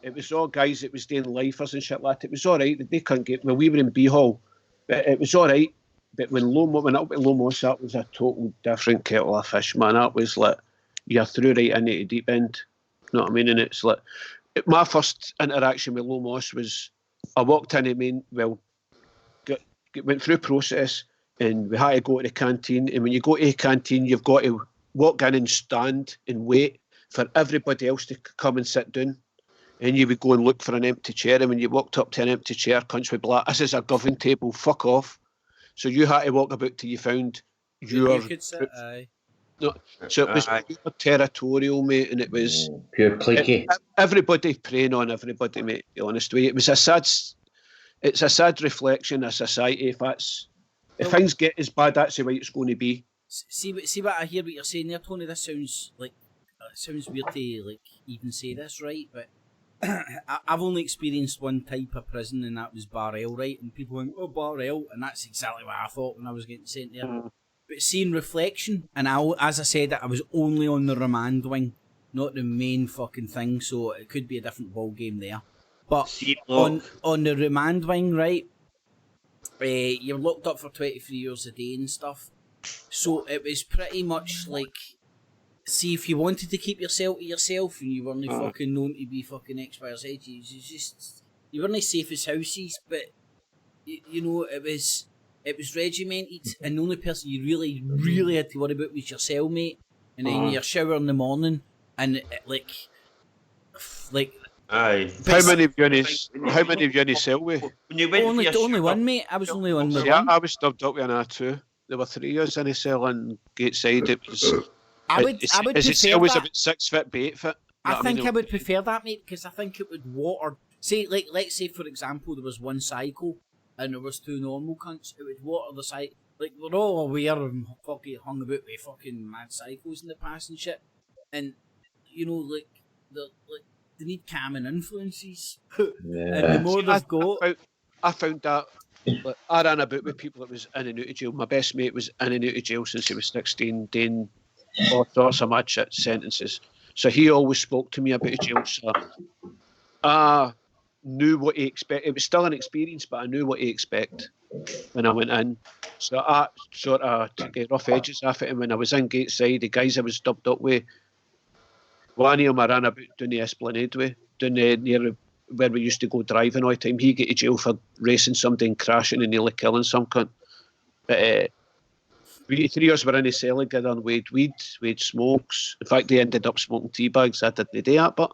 it was all guys that was doing lifers and shit like that. It was alright. They couldn't get. Well, we were in B Hall, but it was alright. But when I went to Low Moss, that was a total different kettle of fish, man. That was like you're through right into the deep end. You know what I mean? And it's like my first interaction with Low Moss was I walked in went through process, and we had to go to the canteen. And when you go to the canteen, you've got to walk in and stand and wait for everybody else to come and sit down. And you would go and look for an empty chair. And when you walked up to an empty chair, cunts would be like, "This is a govern table, fuck off." So you had to walk about till you found your. You could sit, aye. No, so it was pure territorial, mate, and it was pure cliquey. Everybody preying on everybody, mate. To be honest with you, it was it's a sad reflection of society. If things get as bad, that's the way it's going to be. See what I hear what you're saying there, Tony. This sounds weird to like even say this, right? But I've only experienced one type of prison, and that was Barrel, right? And people went, "Oh, Barrel," and that's exactly what I thought when I was getting sent there. But seeing Reflection, and as I said, I was only on the remand wing, not the main fucking thing, so it could be a different ball game there. But on the remand wing, right? You're locked up for 23 years a day and stuff. So it was pretty much like, see, if you wanted to keep yourself to yourself and you weren't fucking known to be fucking X, Y, or Z, you weren't safe as houses, but you know, it was regimented, and the only person you really had to worry about was your cellmate, and then your shower in the morning, and like. Aye. How many of you in his cellway? When you went only one, mate. I was only on the one. I was stubbed up with an two. There were 3 years in a cell in Gateside. It was. I would his cell was about 6 foot by 8 foot. I think I would prefer that, mate, because I think it would water. Say, like, let's say for example, there was one psycho and there was 2 normal cunts. It would water the psycho. Like, we're all aware and fucking hung about with fucking mad psychos in the past and shit. And you know, they need calming influences. And the more they've got, I found that. Like, I ran about with people that was in and out of jail. My best mate was in and out of jail since he was 16, doing all sorts of mad shit sentences. So he always spoke to me about jail. So I knew what he expected. It was still an experience, but I knew what he expected when I went in. So I sort of took the rough edges off it. And when I was in Gateside, the guys I was stubbed up with, one of them I ran about down the Esplanade with, down near where we used to go driving all the time. He got to jail for racing somebody and crashing and nearly killing some cunt. But we 3 years were in a cell together and we'd smokes. In fact, they ended up smoking tea bags. I didn't do that, but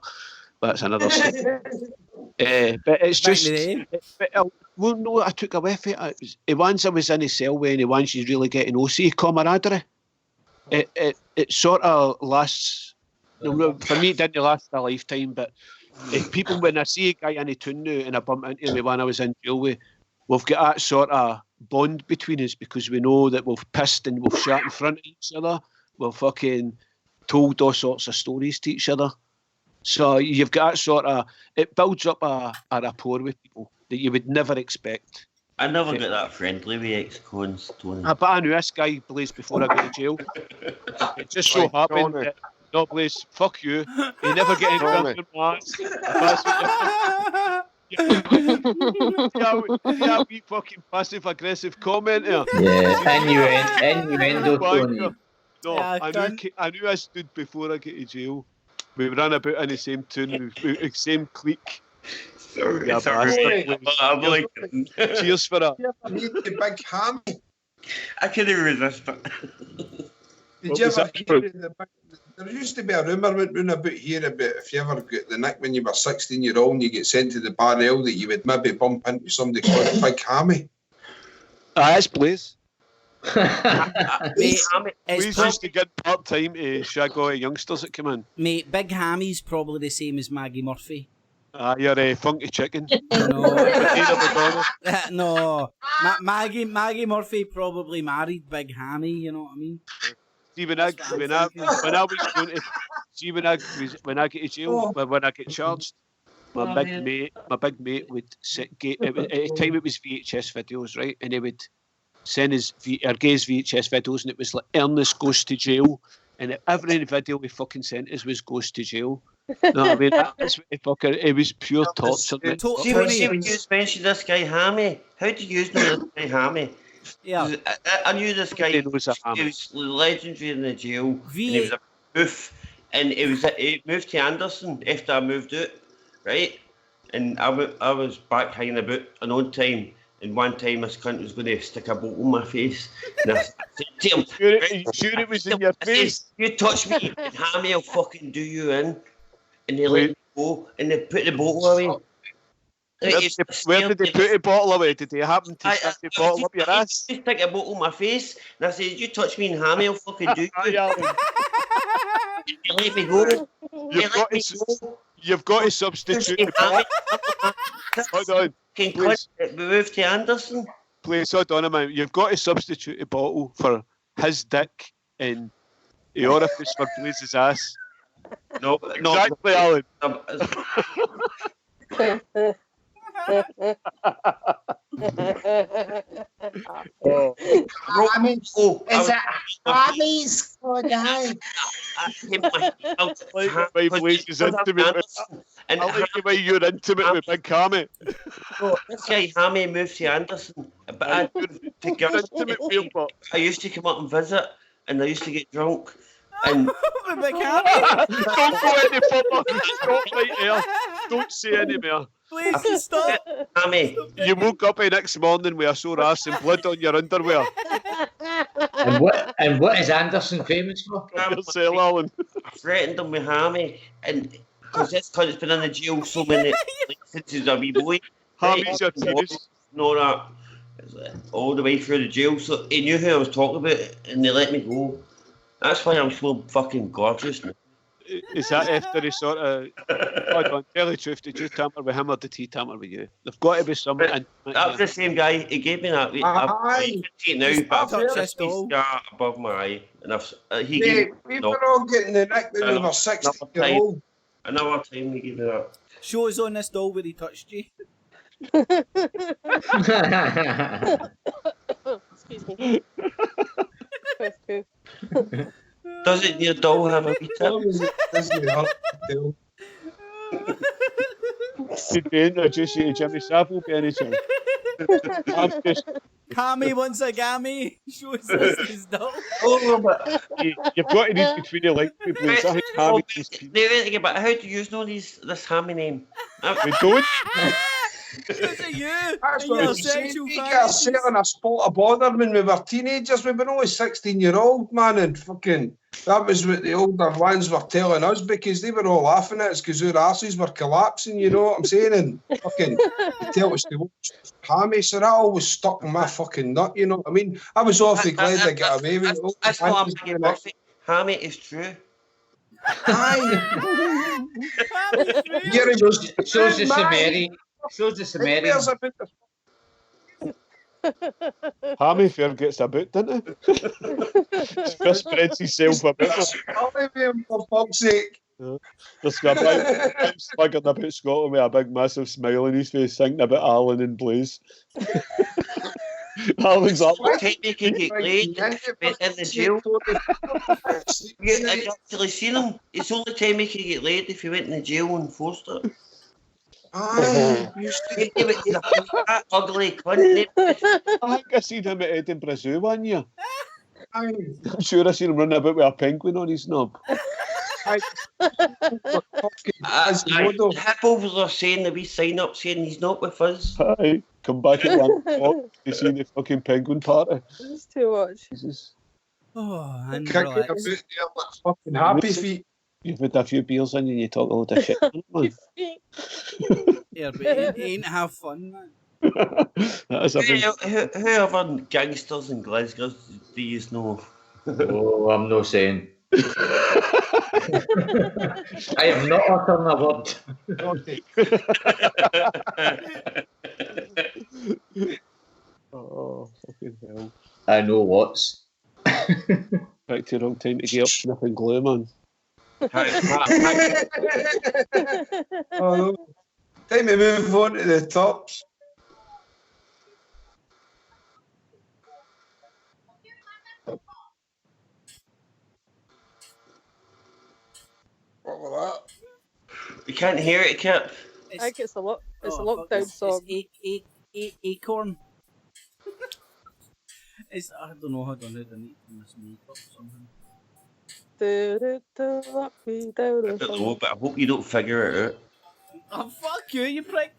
that's another story. But it's just... well, no, I took away from it. Once I was in a cell with, and once you're really getting OC camaraderie, it sort of lasts... For me, it didn't last a lifetime, but people, when I see a guy in a tune now and I bump into him when I was in jail with, we've got that sort of bond between us because we know that we've pissed and we've shot in front of each other. We've fucking told all sorts of stories to each other. So you've got that sort of, it builds up a rapport with people that you would never expect. I never got that friendly with ex-cons, Tony. But I knew this guy, Blaze, before I got to jail. It just so happened that, no, Blaze, fuck you. You never get in your marks. Yeah, we fucking passive-aggressive commenter. Yeah, innuendo, Tony. No, I knew I stood before I get to jail. We ran about in the same tune, same clique. Sorry. Cheers for that. Need the big hammy. I couldn't resist it. Did you ever hear there used to be a rumour went round about here about if you ever got the nick when you were 16-year-old and you get sent to the Barrel that you would maybe bump into somebody called a big hammy. That's Blaze. Mate, we used to get part-time to shag all the youngsters that come in. Mate, Big Hammy's probably the same as Maggie Murphy. You're a funky chicken. No, Maggie Murphy probably married Big Hammy. You know what I mean? See, when I get to jail, when I get charged, my big mate would sit. At the time it was VHS videos, right? And he would send his gays VHS videos, and it was like Ernest goes to jail, and every video we fucking sent us was goes to jail. No, I mean that's what it was pure torture. See when you mentioned this guy Hammy, how did you know this guy Hammy? Yeah, I knew this guy. He was legendary in the jail. And he was a boof, and he moved to Anderson after I moved out, right? And I was back hanging about an old time. And one time this cunt was going to stick a bolt in my face. And I said to him, sure it was in your face? You touch me and Hammy will fucking do you in. And they let me go and they put the bottle away. Where did they put the bottle away? Did they happen to stick the bottle up your ass? They stick a bottle in my face. And I said, you touch me and Hammy will fucking do you. They let me go. You've got to substitute the bottle. Hold on. We moved to Anderson. Please, hold on a minute. You've got to substitute the bottle for his dick in the orifice for Blaze's ass. No, Exactly, Alan. Oh, Hammy's. Is it Hammy's? Oh, die. Like my place is intimate with, I like the way you're intimate with Big Hammy. This guy Hammy moved to Anderson, but I moved to Gillingham. I used to come up and visit, and I used to get drunk. And Big Hammy. Don't go any further. Stop right there. Don't say any more. Please stop. Hammy, you woke up the next morning with a sore ass and blood on your underwear. and what is Anderson famous for? Yourself, Alan. I threatened him with Hammy, and because this cunt's been in the jail so many since he's a wee boy. Hammy's your penis. No, that all the way through the jail, so he knew who I was talking about, and they let me go. That's why I'm so fucking gorgeous now. Is that after he sort of... Hold on, tell the truth, did you tamper with him or did he tamper with you? There's got to be something... That was the same guy, he gave me that. I've seen now, but I've got a scar above my eye. And he gave we were all getting the nick when we were 16-year-old. Another time he gave me that. Show us on this doll where he touched you. Excuse me. Doesn't your doll have a wee tip? Did they introduce you to Jimmy Savile by any chance? Hammy wants a gammy. Show us his doll. You've got to read between the lines, please. I think Hammy is... But how do you know this Hammy name? We don't. Because of you. That's and what your I'm saying. sexual We got ourselves in a spot of bother when we were teenagers. We were only 16-year-old, man, and fucking that was what the older ones were telling us because they were all laughing at us because our asses were collapsing, you know what I'm saying? And fucking tell us to watch Hammy, so that always stuck in my fucking nut, you know what I mean? I was awfully glad I got away with it. That's what I'm saying, Murphy. Hammy is true. Aye. Shows the Samari. Shows the Samari. Hammy fair gets a boot, doesn't he? First spreads himself a bit. For fuck's sake. There's a big swaggering about Scotland with a big massive smile on his face, thinking about Alan and Blaze. Alan's up. Take me can get laid in the jail. I've actually seen him. It's the only time he can get laid if he went in the jail and forced it. Aye, that ugly cunt. I think I seen him at Edinburgh Zoo one year. Aye. I'm sure I seen him running about with a penguin on his knob. Hippos are saying the wee sign up saying he's not with us. Aye, come back at 1 o'clock to see the fucking penguin party. It's too much. Jesus. Oh, and relax. Fucking happy feet. You've had a few beers in you and you talk a lot of shit, man. Yeah, but it ain't have fun, man. That is a big... Who other gangsters in Glasgow do you know? Oh, I'm not saying. I am not uttering a word. Oh, fucking hell. I know lots. Back to the wrong time to get up sniffing glue, man. Oh, time to move on to the tops. What was that? We can't hear it, Kip. I think it's a lockdown song. It's Acorn. It's, I don't know, hold on, I need to miss makeup somehow. I don't know, but I hope you don't figure it out. Oh, fuck you prick!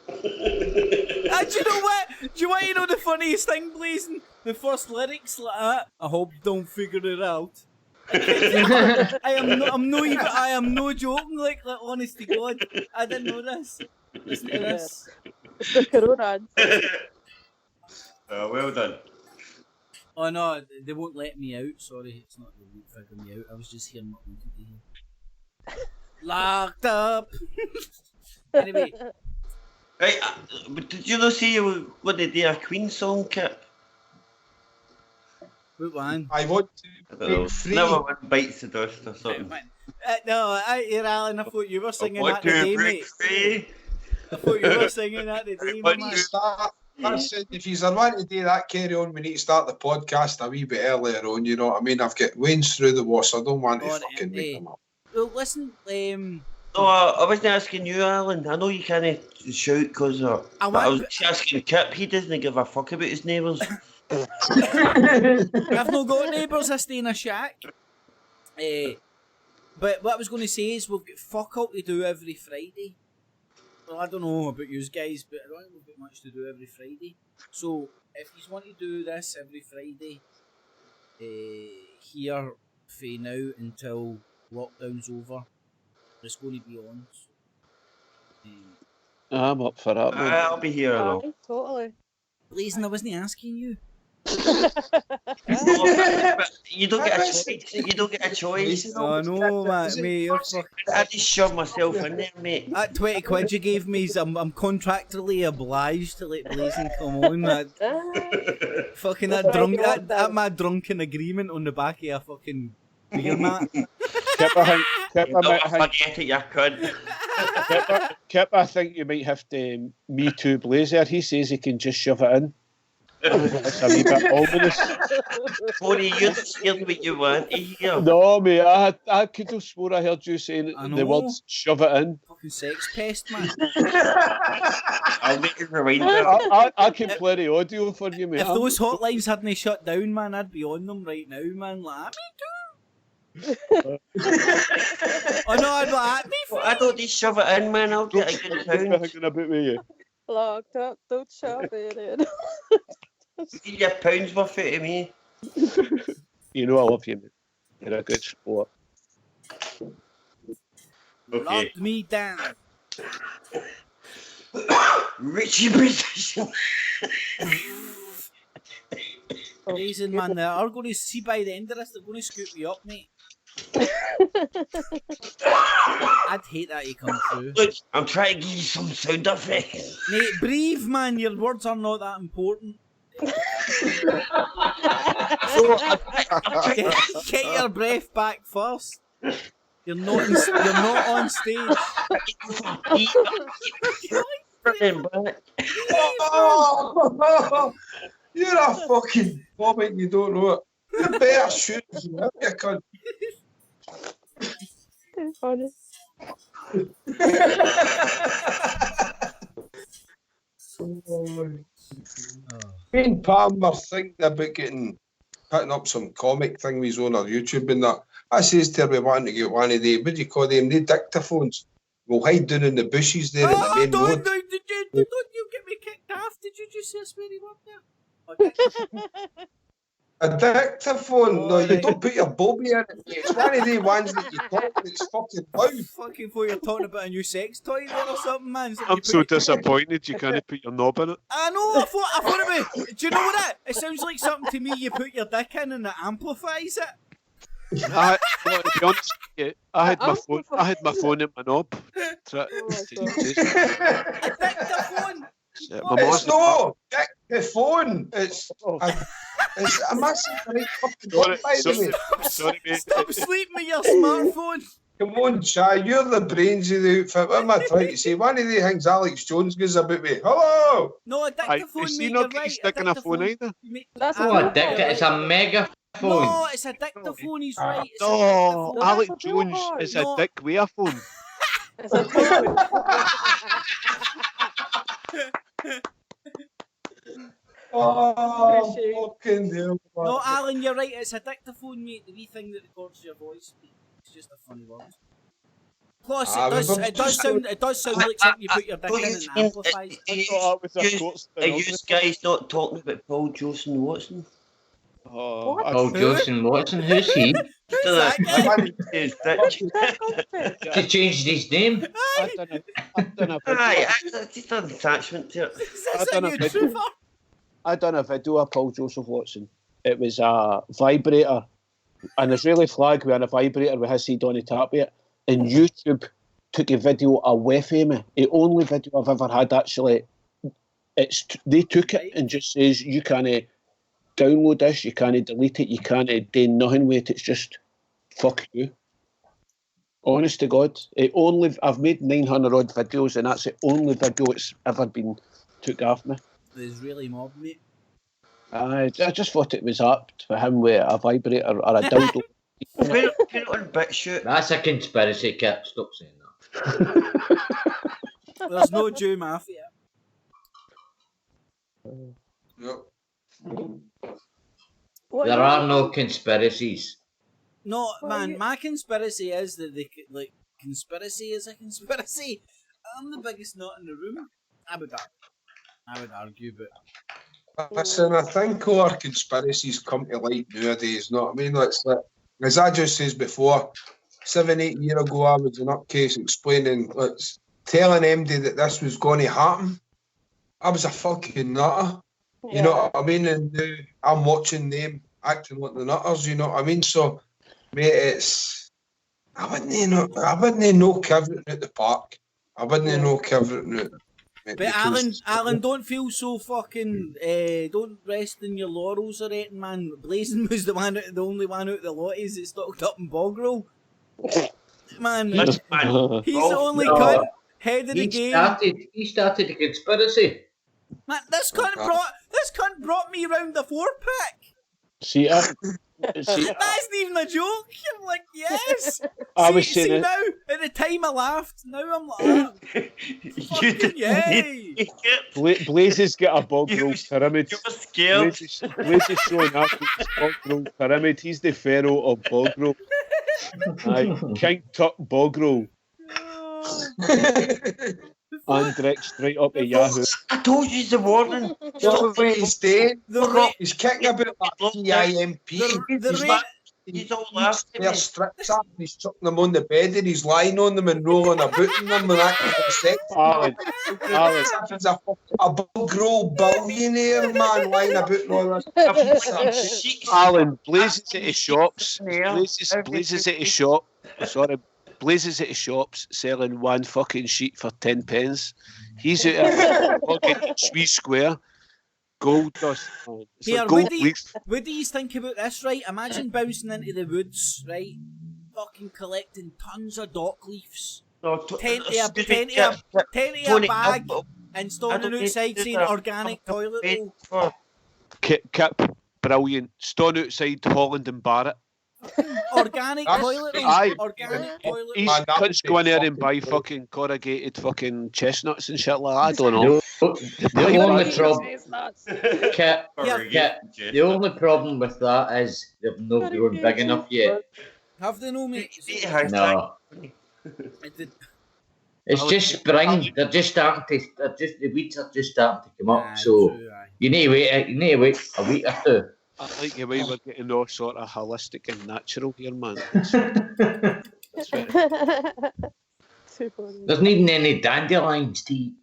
Do you know what? Do you want to know the funniest thing, Blazing? The first lyrics like that. I hope you don't figure it out. I am no joking. Like honest to God, I didn't know this. Listen to this. It's the Corona. Well done. Oh no, they won't let me out. Sorry, it's not they won't figure me out. I was just hearing what I wanted to hear. Locked up. Anyway. Right, but did you not see when they did a Queen song, Kip? What one? I want to break free. Never one bites the dust or something. No, I hear Alan. I thought you were singing One, that two, today, break mate. free. I thought you were singing that today, One, man. two. That's it. If you want to do that, carry on. We need to start the podcast a wee bit earlier on. You know what I mean? I've got Wayne's through the wash. I don't want to fucking make them up. Well, listen, No, I wasn't asking you, Alan. I know you can't shout because I was just asking Kip. He doesn't give a fuck about his neighbours. I've not got neighbours. I stay in a shack. But what I was going to say is we've got fuck all to do every Friday. Well, I don't know about you guys, but I don't think we've got much to do every Friday. So if you want to do this every Friday, here for now until lockdown's over, it's going to be on. So, I'm up for that, man. I'll be here though. Aye, totally. Blazing, I wasn't asking you. But you don't get a choice. You don't get a choice. Oh no, mate, you're fucking... I just shoved myself in there, mate. That 20 quid you gave me, I'm contractually obliged to let Blazing come on. Fucking that my drunken agreement on the back of a fucking beer mat. Kip, Forget it, you cunt. Kip, I think you might have to Me Too Blazer. He says he can just shove it in. It's a wee bit ominous. Tony, you're scared what you want to hear. No, mate, I could have swore I heard you saying the words shove it in. Fucking sex pest, man. I'll make it rewind. I can play the audio for you, mate. If those hotlines hadn't shut down, man, I'd be on them right now, man. Like, me too. Oh no, I'd be like, me too. I don't just shove it in, man. I'll get a good pound. Thinking about me. Locked up, don't shove it in. Get your pounds worth out of me. You know I love you, mate. You're a good sport. Okay. Locked me down. Richie position. Amazing, man. They are going to see by the end of this, they're going to scoop me up, mate. I'd hate that you come through. Look, I'm trying to give you some sound effects. Mate, breathe, man. Your words are not that important. Get your breath back first. You're not on stage. Oh, you're a fucking vomit, you don't know it. You better shoot you cunt. Funny. Me and Pam were thinking about putting up some comic things on our YouTube and that. I says to her, we want to get one of the, what do you call them, the dictaphones. We'll hide down in the bushes there in the main road. Don't you get me kicked off? Did you just say a sweary word there? A dictaphone? No, you don't put your bobby in it. It's one of the ones that you talk and it's fucking loud. Fucking thought you're talking about a new sex toy there or something, man. I'm so disappointed you can't put your knob in it. I know, I thought it was... Do you know what it sounds like something to me you put your dick in and it amplifies it. Well, to be honest with you, I had my phone in my knob. A dictaphone? It's no dictaphone. It's a massive right fucking phone, by the way. Sorry, mate. Stop sleeping with your smartphone. Come on, Chai, you're the brains of the outfit. What am I trying to say? One of the things Alex Jones goes about me. Hello! No, a dictaphone, Is mate, he not you're right. sticking a phone either? That's Oh, it's a megaphone. No, it's a dictaphone, he's right. It's No, a Alex That's a Jones phone. is No. a dick with a phone. It's a phone. Oh, fucking hell. No, Alan, you're right. It's a dictaphone, mate. The wee thing that records your voice. It's just a funny word. Plus, it does sound like something you put your dick in and it amplifies. Are you guys not talking about Paul Joseph Watson? Oh, Oh, Joseph Watson, who's he? He changed his name. I've done a Aye, just an attachment to it. I done a video of Paul Joseph Watson. It was a vibrator, an Israeli flag with a vibrator with his seed on the top of it. And YouTube took a video away from me. The only video I've ever had actually. They took it and just says you can't download this, you can't delete it, you can't do nothing with it. It's just fuck you. Honest to God, I've made 900 odd videos, and that's the only video it's ever been took off me. There's really mob, mate. I just thought it was apt for him with a vibrator or a dildo. Put it on BitChute. That's a conspiracy, Kit. Stop saying that. There's no Jew mafia. Yep. There are no conspiracies. No, man, my conspiracy is that conspiracy is a conspiracy. I'm the biggest nut in the room. I would argue, but Listen, I think all our conspiracies come to light nowadays, know what I mean? It's like, as I just said before, 7-8 years ago I was an upcase explaining, telling MD that this was going to happen. I was a fucking nutter. Yeah. You know what I mean? And now I'm watching them acting like the nutters, you know what I mean? So, mate, I wouldn't know everything at the park. I wouldn't know everything at But Alan, don't feel so fucking. Don't rest in your laurels or anything, man. Blazing was the only one out of the lotties that stocked up in bog roll. Man, he's the only cunt head of the game. He started the conspiracy. Man, this cunt brought me round the 4-pack. See, That's not even a joke. I'm like, yes. I was saying it. Now, at the time I laughed, now I'm like, fucking yay. Blaze's got a bog roll pyramid. You were scared. Blaze is showing up his bog roll pyramid. He's the pharaoh of bog roll. King Tut bog roll. And direct straight up to Yahoo. I told you the warning. Look what he's doing. He's kicking about that PIMP. He's all laughing. There's strips up and he's chucking them on the bed and he's lying on them and rolling about in them and acting sex. Alan. He's a bug roll billionaire, man, lying about and all that. Alan, Blazes at his shops. Blazes at his shop. Sorry. Blazes at his shops selling one fucking sheet for 10 pence. He's at a fucking Sweet Square. Gold dust. Here, what do you think about this, right? Imagine bouncing into the woods, right? Fucking collecting tons of dock leaves. Ten to a bag and standing outside saying organic toilet roll. Kip, brilliant. Stand outside Holland and Barrett. Organic toilet roll. Organic toilet roll. These cunts go in there and buy fucking corrugated fucking chestnuts and shit like that. I don't know. The only problem, the only problem with that is they've not grown big enough yet. Have they no, mate? No. It's just spring. They're just starting to. The weeds are just starting to come up. So you need to wait a week or two. I think the way we're getting all sort of holistic and natural here, man. There's needing any dandelions to eat.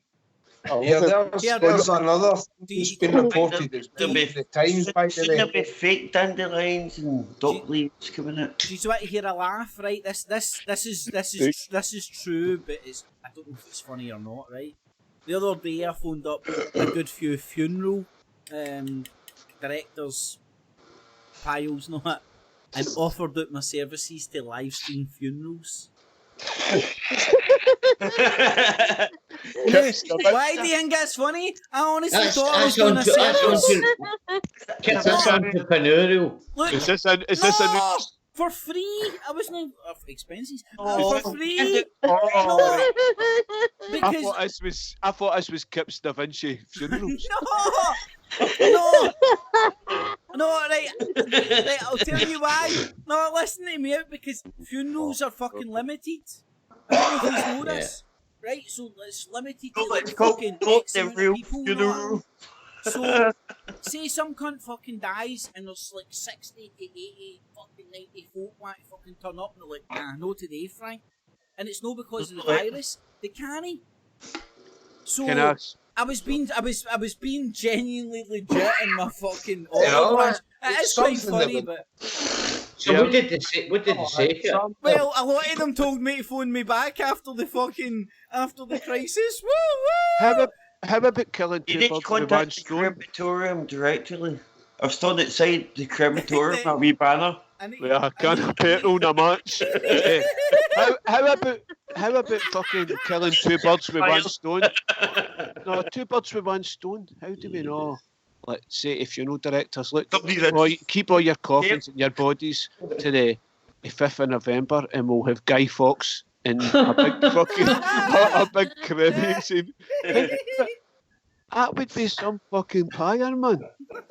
There's another that's been reported. It's been the Times, by the way. There'll be fake dandelions and dock leaves coming out. Do you want to hear a laugh, right? This is true, but I don't know if it's funny or not, right? The other day I phoned up a good few funeral directors, piles, not, and offered out my services to live stream funerals. Yes, why do you think that's funny? I honestly thought I was going to say this. That's entrepreneurial. Look, is this a new... For free? I wasn't expenses. For free? No. Because I thought this was Kip's Da Vinci funerals. No, right, I'll tell you why. No, listen to me out, because funerals are fucking limited. I don't know if you know this. Right, so it's limited to like fucking X amount of people. You know? So, say some cunt fucking dies and there's like 60 to 80, fucking 90 folk want to fucking turn up and they're like, nah, no today, Frank. And it's no because of the virus. They can't. So I was being genuinely legit in my fucking It is quite funny, but so what did they say? Well, a lot of them told me to phone me back after the crisis. Woo! How about killing two birds with one stone? You need to contact the crematorium directly. I've stood outside the crematorium, a wee banner. with a can of petrol and a match. How about fucking killing two birds with one stone? No, two birds with one stone. How do we know? Like, say, if funeral directors, look, keep all your coffins and your bodies to the 5th of November, and we'll have Guy Fawkes in a big fucking a big cremation. That would be some fucking pyre, man.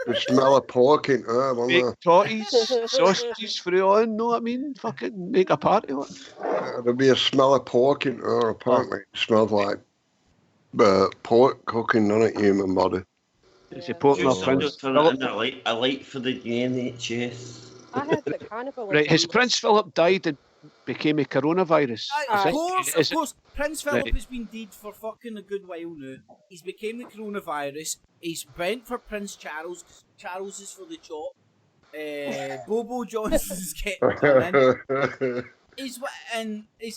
The smell of pork in there, won't Make there? totties, sausages for it on, know what I mean? Fucking make a party of it. There'll be a smell of pork in there, apparently. It smells like pork cooking on it, human body. Is it pork Just Prince turn Philip? it in a light for the NHS. I heard that cannibalism. Right, has Prince Philip died and became a coronavirus? Aye. Of course. Prince Philip Right. has been dead for fucking a good while now. He's became the coronavirus. He's went for Prince Charles. Charles is for the chop. Bobo Johnson's getting done in. He's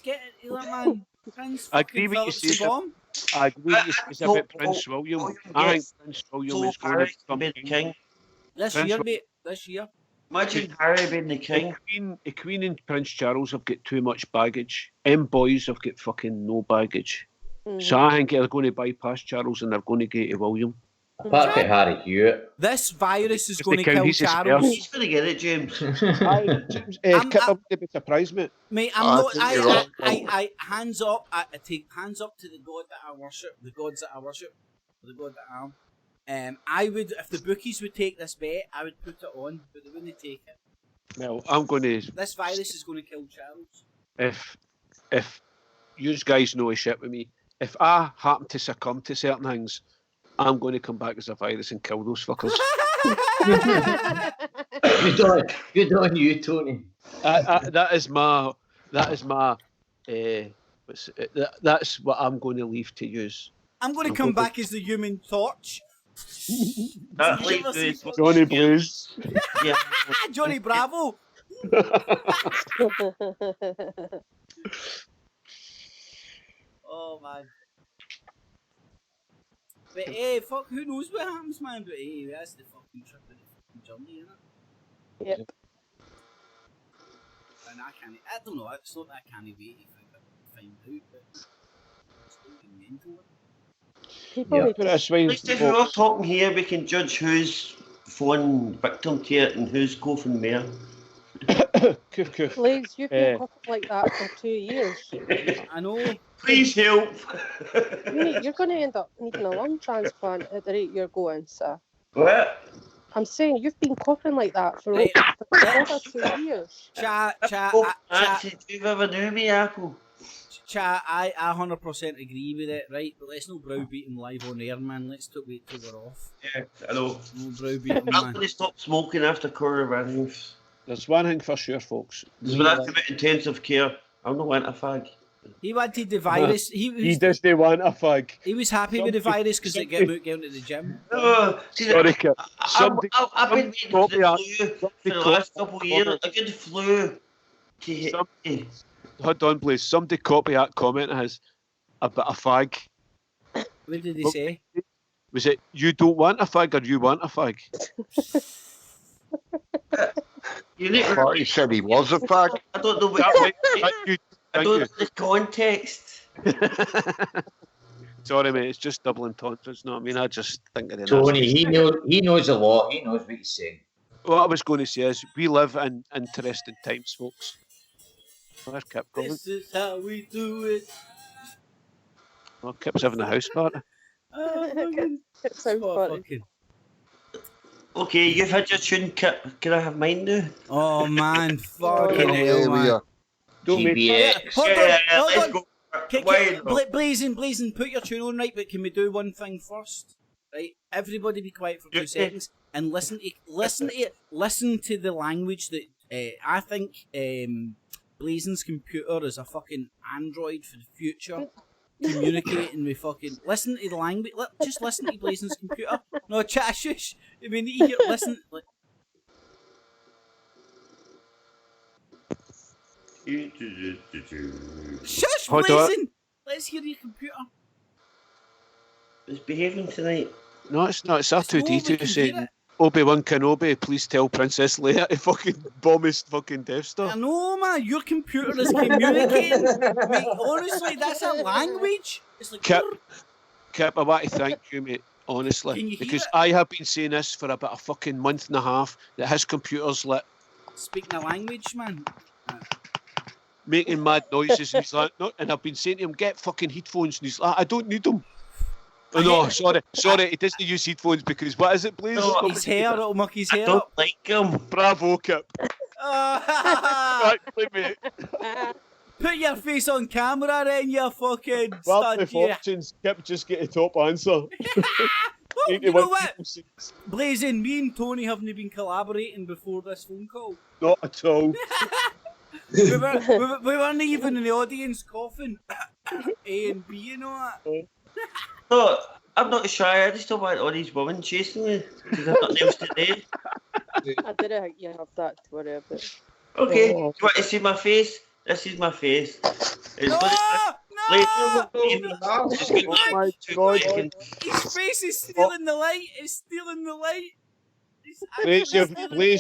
getting man. Prince I agree fucking with you, Philip's the Caesar. bomb. I agree with you it's about Prince William. I think Prince William is going to become the king. This Prince year, Wil- mate. This year. Imagine Harry being the king. The Queen and Prince Charles have got too much baggage. Boys have got fucking no baggage. So I think they're going to bypass Charles and they're going to get to William. Apart from Harry Hewitt. This virus is If going they to count, kill he's a Charles. spare. He's going to get it, James. Aye, James, Kipper would be surprised, mate. Mate, I I'm not. think you're right. I hands up. I take hands up to the God that I worship, the gods that I worship, the God that I am. I would, if the bookies would take this bet, I would put it on, but they wouldn't take it. Well, I'm going to. This virus is going to kill Charles. If you guys know a shit with me, if I happen to succumb to certain things, I'm going to come back as a virus and kill those fuckers. Good on you, Tony. That's what I'm going to leave to use. I'm going to come back as the Human Torch. That You ever like see the- Johnny Blaze. Yeah. Johnny Bravo. Oh man. But hey, fuck, who knows what happens, man? But hey, that's the fucking trip of the fucking journey, isn't it? Yep. And I don't know, it's not that I can't wait to find out, but it's fucking mental. People need Put it this way, At least if we're all talking here, we can judge who's fallen victim to it and who's coughing where. Coof, coof. Blaze, you've been coughing like that for 2 years. I know. Please help. You're going to end up needing a lung transplant at the rate you're going, sir. What? I'm saying you've been coughing like that for Right. over 2 years. Chat, Actually, do you ever knew me, Apple? Chat, I 100% agree with it, right? But let's not browbeat him live on air, man. Let's wait till we're off. Yeah, I know. No browbeat him, I'm man. going to stop smoking after coronavirus. There's one thing for sure, folks. Because when I come out intensive care, I'm not want a fag. He wanted the virus. He doesn't want a fag. He was happy with the virus because it got him out going to the gym. No, see, Sorry, Kip. I've been waiting for the flu for the last couple of years. A good flu to hit me. Hold on, please. Somebody copy that comment as a bit of fag. What did he say? Was it you don't want a fag or you want a fag? You I thought he said he was a fag. I don't know what I don't know the context. Sorry, mate. It's just double entendres. No, I mean, I just think of the Tony, he knows the law. He knows what he's saying. What I was going to say is we live in interesting times, folks. Where's Kip going? This is how we do it. Oh, Kip's having a house party. It sounds funny. Okay, you've had your tune, Kip. Can I have mine now? Oh man, fucking hell, man. Don't make Hold on. Blazing, put your tune on, right? But can we do one thing first? Right, everybody, be quiet for 2 seconds and listen to the language that I think Blazing's computer is a fucking android for the future. Communicating with fucking listen to the language. Just listen to Blazing's computer. No, chat, shush. I mean, you hear, listen. Shush, Hold Blazing. Let's hear your computer. It's behaving tonight. No, it's not. It's R2D2 saying Obi-Wan Kenobi, please tell Princess Leia to fucking bomb his fucking Death Star. I know, man. Your computer is communicating. Mate, honestly, that's a language. It's like. Kip, I want to thank you, mate. Can Honestly, you hear because it? I have been saying this for about a fucking month and a half that his computer's lit, Speaking a language, man. making mad noises. And he's like, no, and I've been saying to him, get fucking headphones. And he's like, I don't need them. Oh, no, sorry, he doesn't use headphones because what is it, please? No, His hair, it'll muck his I hair don't up. like him. Bravo, Kip. Exactly, mate. Put your face on camera then, you fucking Well, the stud. Yeah. fortunes, Kip just get a top answer. Well, you know what? Blazing, me and Tony haven't been collaborating before this phone call. Not at all. we weren't even in the audience coughing. A and B, you know that? No, I'm not shy. I just don't want all these women chasing me because I've nothing else to do. I didn't think you have that to worry about. Okay, do you want to see my face? This is my face. It's Oh my God. His face is stealing the light. It's stealing the light. Please,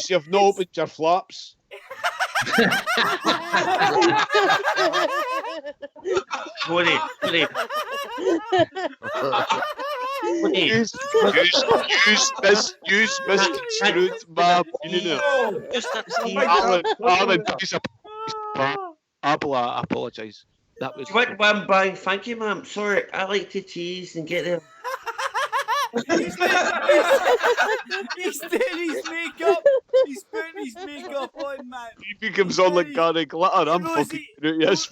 you've not opened your flaps. Tony. Use misconstrued my opinion. Alan, please I apologise. That was. What one bang? Thank you, ma'am. Sorry, I like to tease and get them. He's doing his makeup. He's putting his makeup on, man. He becomes on like Gary Glitter. I'm fucking out. Yes,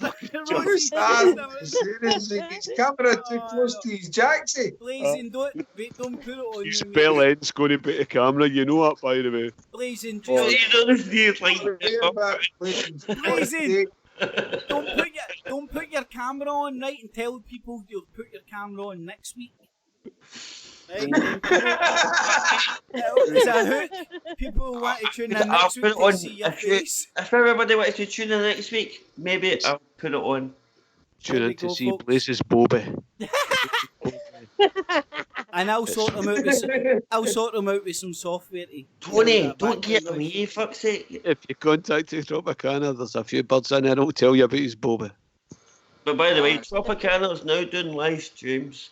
his camera too close to his jacksie. Blazing, don't put it on. You spell end's going to be the camera. You know that, by the way. Blazing, Blazing. Don't put your camera on, right, and tell people you'll put your camera on next week. Right? It's a hook. People want to tune in next week to see your face. If everybody wants to tune in next week, maybe I'll put it on. Tune in to see Blaze's Bobby. And I'll sort them out with some software. Tony, don't get away, fuck's sake. If you contact Tropicana, there's a few birds in there that'll tell you about his Bobby. But by the way, Tropicana's now doing live streams.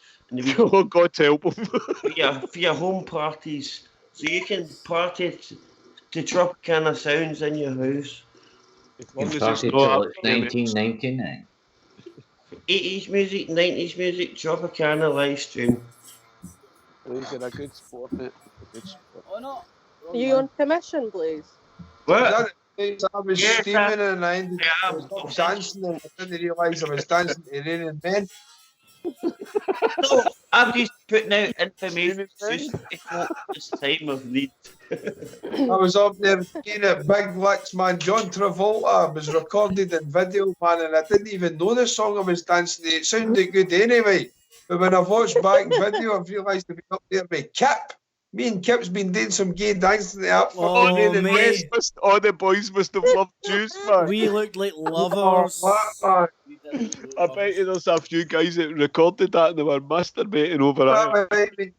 Oh, God help him. for your home parties. So you can party to Tropicana sounds in your house. You started till 1999. 80s music, 90s music, Tropicana live stream. Blaze, you're a good sport, mate. Oh, no. Are you on commission, Blaze? What? I was steaming and I ended up dancing and I didn't realise I was dancing to Raining Men. No, I'm just putting out information just at this time of need. I was up there seeing it, Big Licks, man. John Travolta was recorded in video, man, and I didn't even know the song I was dancing to. It sounded good anyway. But when I've watched back video, I've realised to be up there with Kip. Me and Kip's been doing some gay dancing to that fucking Raining Men. All the boys must have loved juice, man. We looked like lovers. I bet you there's a few guys that recorded that and they were masturbating over it.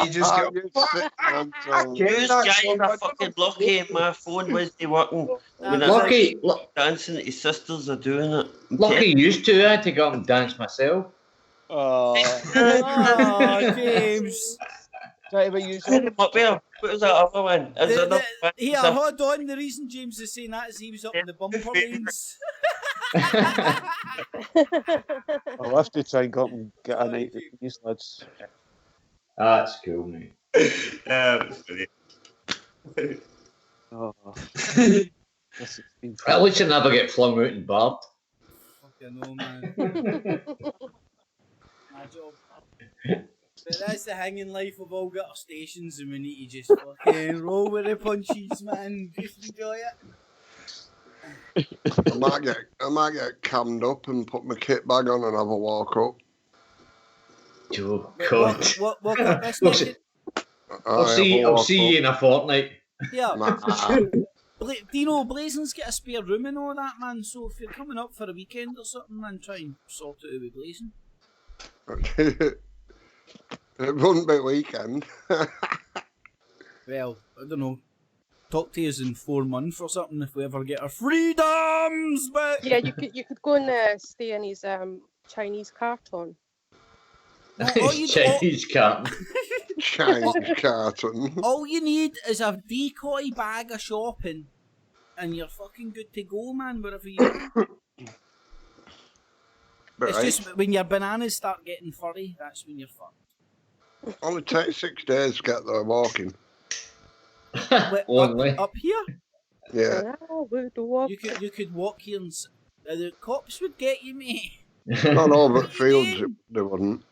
You just These guys are fucking lucky and my phone wasn't working. When Lucky, dancing, his sisters are doing it. lucky used to. I had to go up and dance myself. Oh, James. What was that other one? Here, hold on. The reason James is saying that is he was up in the bumper lanes. I'll have to try and go up and get a night with these lads. That's cool, mate. Oh. At least you never get flung out and barbed. Fucking hell, man. My job. But that's the hanging life. We've all got our stations and we need to just fucking roll with the punches, man. Just enjoy it. I might get cammed up and put my kit bag on and have a walk up. Oh, God. What got this naked? I'll see you in a fortnight. Yeah. Dino, Blazing's got a spare room and all that, man. So if you're coming up for a weekend or something, man, try and sort it out with Blazing. It wouldn't be weekend. Well, I don't know. Talk to us in 4 months or something if we ever get our freedoms, but Yeah, you could go and stay in his Chinese carton. Chinese carton. Chinese carton. All you need is a decoy bag of shopping, and you're fucking good to go, man. Wherever you go. It's just when your bananas start getting furry, that's when you're fucked. Only takes 6 days to get there walking. Only. Up here? Yeah. You could walk here and the cops would get you, mate. No, but fields they wouldn't.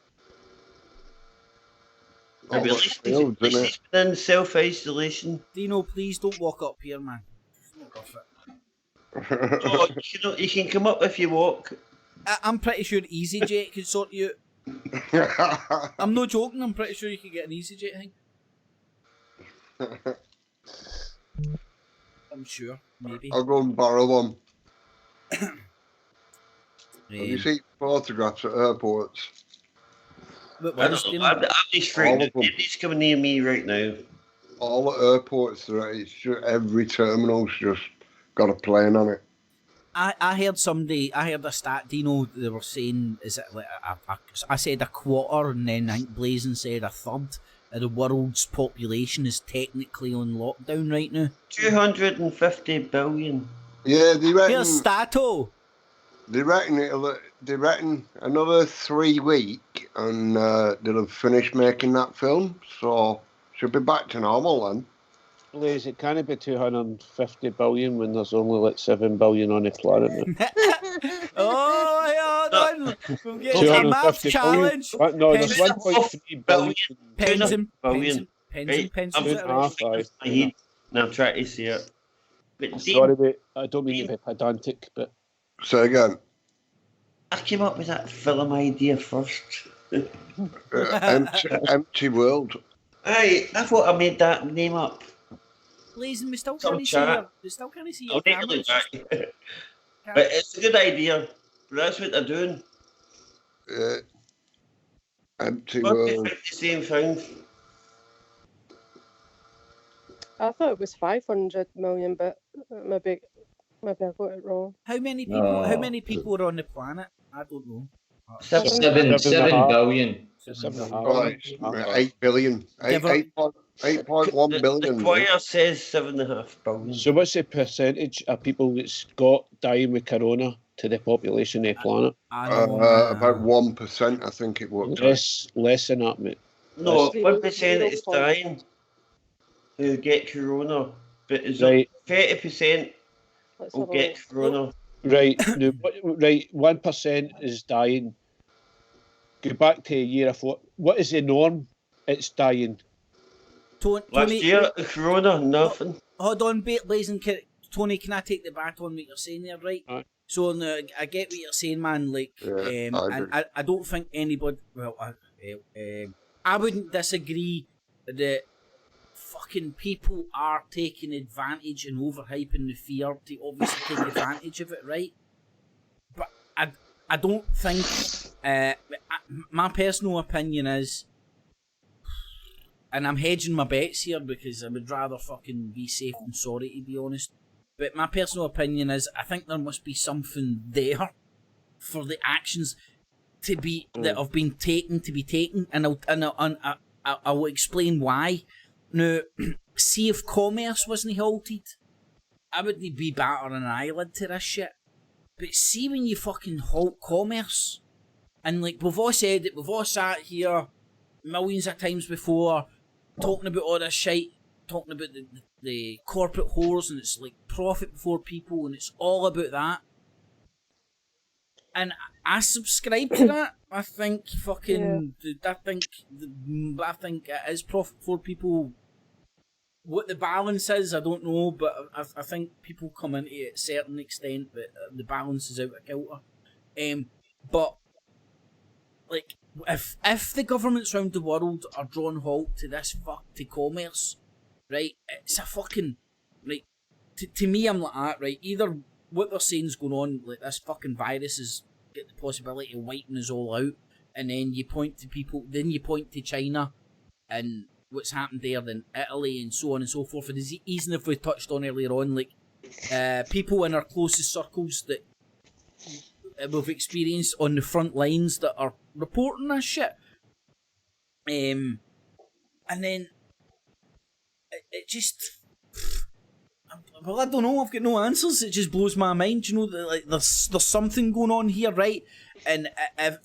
At least he's been in self-isolation. Dino, please don't walk up here, man. It's not worth it. Oh, you can come up if you walk. I'm pretty sure EasyJet can sort you out. I'm not joking, I'm pretty sure you can get an EasyJet thing. I'm sure, maybe. I'll go and borrow one. Have you seen photographs at airports? I'm just frightened. Nobody's coming near me right now. All the airports, it's just, every terminal's just got a plane on it. I heard a stat, Dino, they were saying, is it like I said a quarter, and then I think Blazing said a third of the world's population is technically on lockdown right now. 250 billion. Yeah, they reckon. Here's Stato. They reckon another 3 weeks and they'll have finished making that film, so should be back to normal then. Blaze, it can't be 250 billion when there's only like 7 billion on the planet now. Oh, yeah, we'll get a maths challenge. No, there's 1.3 billion. Pens. No, I'm trying to see it. But sorry, mate, I don't mean to be pedantic, but... Say again. I came up with that film idea first. Empty World. Aye, I thought I made that name up. Blazing, we still can't see you. We still can't see your cameras. But it's a good idea. But that's what they're doing. Empty World. The same thing. I thought it was 500 million, but maybe I got it wrong. How many people are on the planet? I don't know. 7 billion. 8 billion. 8.1 billion. The choir says 7.5 billion. So what's the percentage of people that's dying with corona to the population of the planet? About 1%, I think it was. Less than that, mate. No, 1% is dying who get corona, but it's right. 30% will get corona. Right, no, right. 1% is dying. Go back to a year before. What is the norm? It's dying. Last year, corona, nothing. Hold on, Blazing. Tony, can I take the bat on what you're saying there, right? So I get what you're saying, man. Like, I don't think anybody. Well, I wouldn't disagree that fucking people are taking advantage and overhyping the fear to obviously take advantage of it, right? But I don't think. My personal opinion is, and I'm hedging my bets here because I would rather fucking be safe than sorry, to be honest. But my personal opinion is, I think there must be something there for the actions to be that have been taken to be taken, and I'll explain why. Now, see if commerce wasn't halted, I wouldn't be battering an eyelid to this shit. But see when you fucking halt commerce, and like we've all said it, we've all sat here millions of times before, talking about all this shit, talking about the corporate whores, and it's like profit before people, and it's all about that. And I subscribe to that. I think fucking, I think it is profit for people. What the balance is, I don't know, but I think people come into it to a certain extent, but the balance is out of kilter. But like, if the governments around the world are drawing halt to this to commerce, right? It's a fucking like to me, I'm like that, right? Either what they're saying is going on, like this fucking virus is get the possibility of wiping us all out, and then you point to people, then you point to China, and what's happened there than Italy and so on and so forth. And even if we touched on earlier on, like people in our closest circles that we've experienced on the front lines that are reporting this shit. And then it just, well, I don't know. I've got no answers. It just blows my mind. You know, that, like there's something going on here, right? And if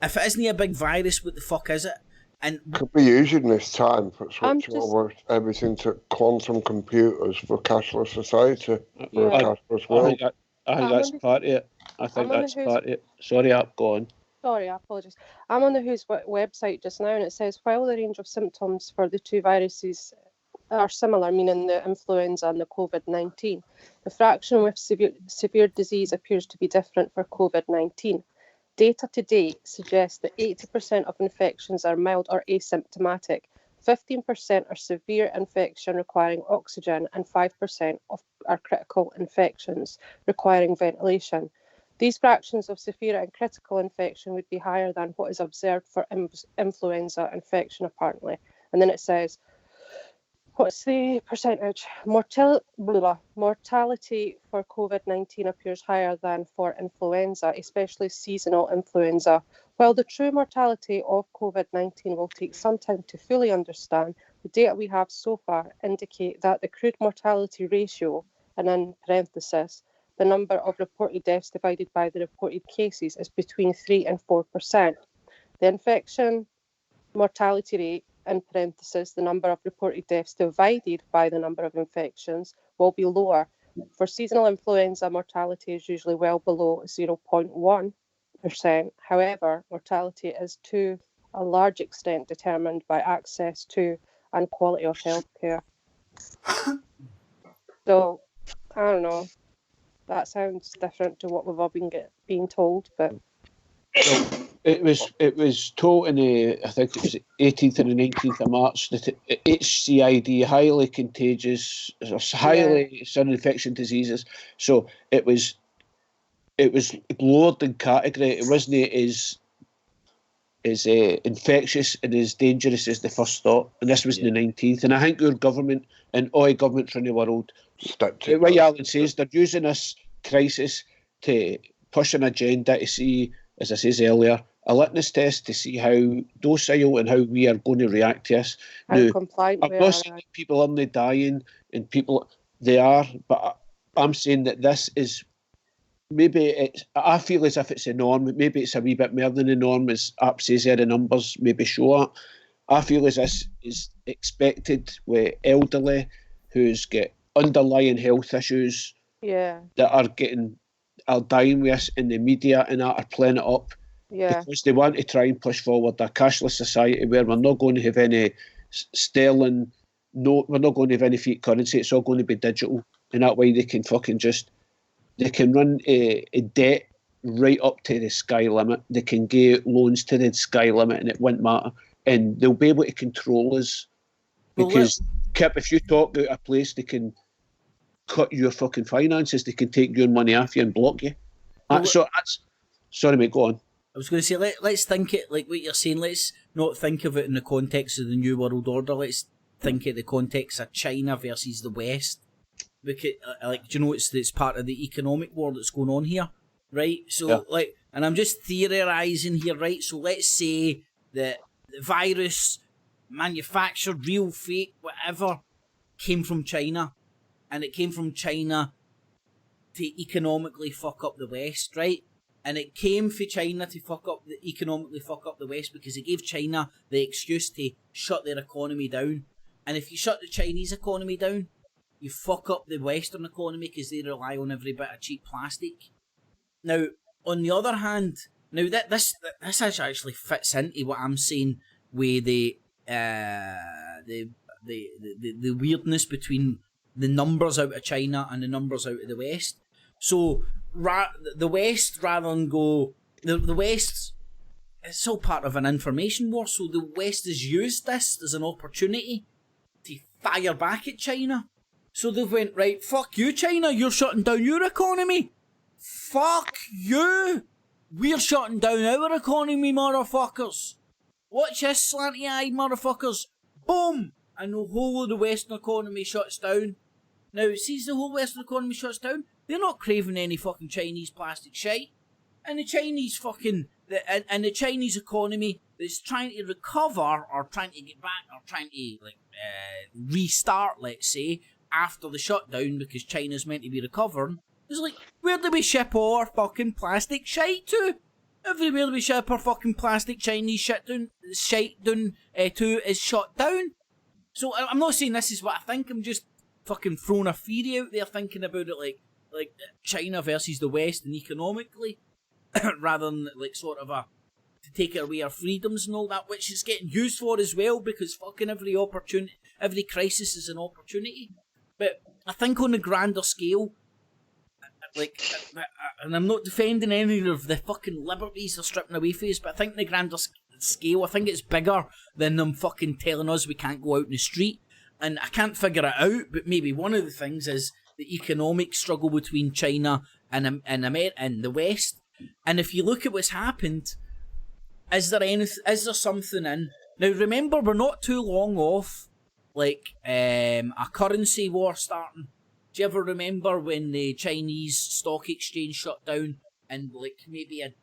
it isn't a big virus, what the fuck is it? And could be using this time for switch over everything to quantum computers for cashless society, for a cashless world. I think that's part of it. I think that's part of it. Sorry, go on. Sorry, I apologise. I'm on the WHO's website just now, and it says while the range of symptoms for the two viruses are similar, meaning the influenza and the COVID-19, the fraction with severe disease appears to be different for COVID-19. Data to date suggests that 80% of infections are mild or asymptomatic, 15% are severe infection requiring oxygen, and 5% are critical infections requiring ventilation. These fractions of severe and critical infection would be higher than what is observed for influenza infection, apparently. And then it says, what's the percentage? Mortality for COVID-19 appears higher than for influenza, especially seasonal influenza. While the true mortality of COVID-19 will take some time to fully understand, the data we have so far indicate that the crude mortality ratio, and in parenthesis, the number of reported deaths divided by the reported cases, is between 3 and 4%. The infection mortality rate, in parenthesis, the number of reported deaths divided by the number of infections, will be lower. For seasonal influenza, mortality is usually well below 0.1%. However, mortality is to a large extent determined by access to and quality of healthcare. So, I don't know. That sounds different to what we've all been being told, but it was told in I think it was the 18th and the 19th of March that HCID, highly contagious, highly sun infection diseases. So it was lowered in category. It wasn't as infectious and as dangerous as they first thought. And this was the 19th. And I think our government and all governments around the world, what Alan says, they're using this crisis to push an agenda to see, as I said earlier, a litmus test to see how docile and how we are going to react to this. Now, I'm not saying people aren't dying and people, they are, but I'm saying that this is, I feel as if it's a norm. Maybe it's a wee bit more than the norm, as App says there, the numbers maybe show it. I feel as this is expected with elderly who's got underlying health issues that are dying with us in the media and that are playing it up because they want to try and push forward a cashless society where we're not going to have any sterling, we're not going to have any fiat currency. It's all going to be digital, and that way they can they can run a debt right up to the sky limit. They can get loans to the sky limit, and it won't matter. And they'll be able to control us because, Kip, if you talk out of place, they can cut your fucking finances. They can take your money off you and block you. Sorry, mate, go on. I was going to say, let's think it like what you're saying. Let's not think of it in the context of the New World Order. Let's think of the context of China versus the West. Because, do you know it's part of the economic war that's going on here, right? So, and I'm just theorising here, right? So let's say that the virus, manufactured, real, fake, whatever, came from China, and it came from China to economically fuck up the West, right? And it came for China to economically fuck up the West because it gave China the excuse to shut their economy down. And if you shut the Chinese economy down, you fuck up the Western economy because they rely on every bit of cheap plastic. Now, on the other hand, this actually fits into what I'm saying with the weirdness between the numbers out of China and the numbers out of the West. So the West, rather than go the West, it's all part of an information war. So the West has used this as an opportunity to fire back at China. So they went, right, fuck you, China, you're shutting down your economy. Fuck you. We're shutting down our economy, motherfuckers. Watch this, slanty-eyed motherfuckers. Boom! And the whole of the Western economy shuts down. Now, sees the whole Western economy shuts down, they're not craving any fucking Chinese plastic shite. And the Chinese fucking... the Chinese economy that's trying to recover, or trying to get back, or trying to, restart, let's say, after the shutdown, because China's meant to be recovering, is like, where do we ship all our fucking plastic shite to? Everywhere we ship our fucking plastic Chinese shit to is shut down. So I'm not saying this is what I think, I'm just fucking throwing a theory out there, thinking about it like China versus the West and economically, rather than like sort of to take away our freedoms and all that, which is getting used for as well, because fucking every crisis is an opportunity. But I think on a grander scale, and I'm not defending any of the fucking liberties they're stripping away from us, but I think on a grander scale, I think it's bigger than them fucking telling us we can't go out in the street. And I can't figure it out, but maybe one of the things is the economic struggle between China and the West. And if you look at what's happened, is there something in? Now remember, we're not too long off a currency war starting. Do you ever remember when the Chinese stock exchange shut down, and maybe a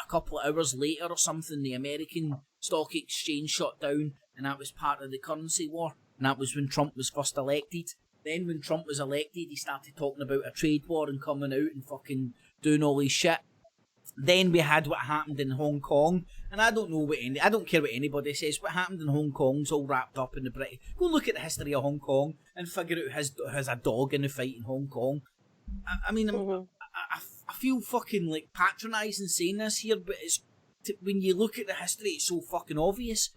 couple of hours later or something, the American stock exchange shut down, and that was part of the currency war, and that was when Trump was first elected. Then when Trump was elected, he started talking about a trade war and coming out and fucking doing all his shit. Then we had what happened in Hong Kong, and I don't care what anybody says. What happened in Hong Kong's all wrapped up in the British. Go look at the history of Hong Kong and figure out has a dog in the fight in Hong Kong. I mean, I feel fucking patronising saying this here, but when you look at the history, it's so fucking obvious.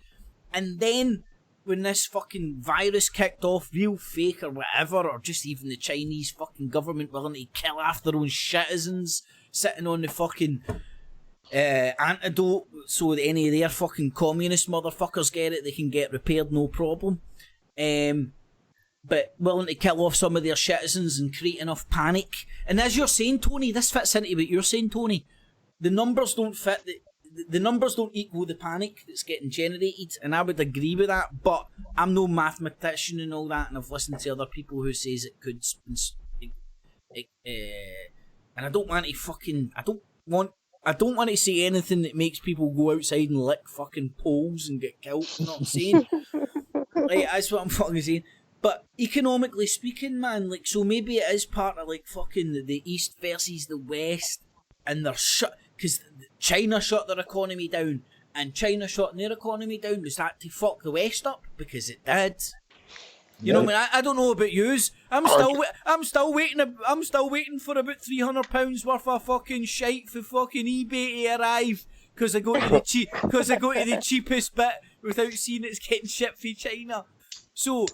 And then when this fucking virus kicked off, real fake or whatever, or just even the Chinese fucking government willing to kill off their own citizens, sitting on the fucking antidote so that any of their fucking communist motherfuckers get it, they can get repaired no problem. But willing to kill off some of their citizens and create enough panic. And as you're saying, Tony, this fits into what you're saying, Tony. The numbers don't fit, the numbers don't equal the panic that's getting generated, and I would agree with that, but I'm no mathematician and all that, and I've listened to other people who says it could, and I don't want to say anything that makes people go outside and lick fucking poles and get killed, you know what I'm saying? That's what I'm fucking saying. But economically speaking, man, so maybe it is part of fucking the East versus the West, and they're shut, because China shut their economy down, and China shutting their economy down was that to fuck the West up, because it did. You know, I don't know about yous. I'm still waiting for about £300 worth of fucking shite for fucking eBay to arrive, because I go to the cheapest bit without seeing it's getting shipped from China. So,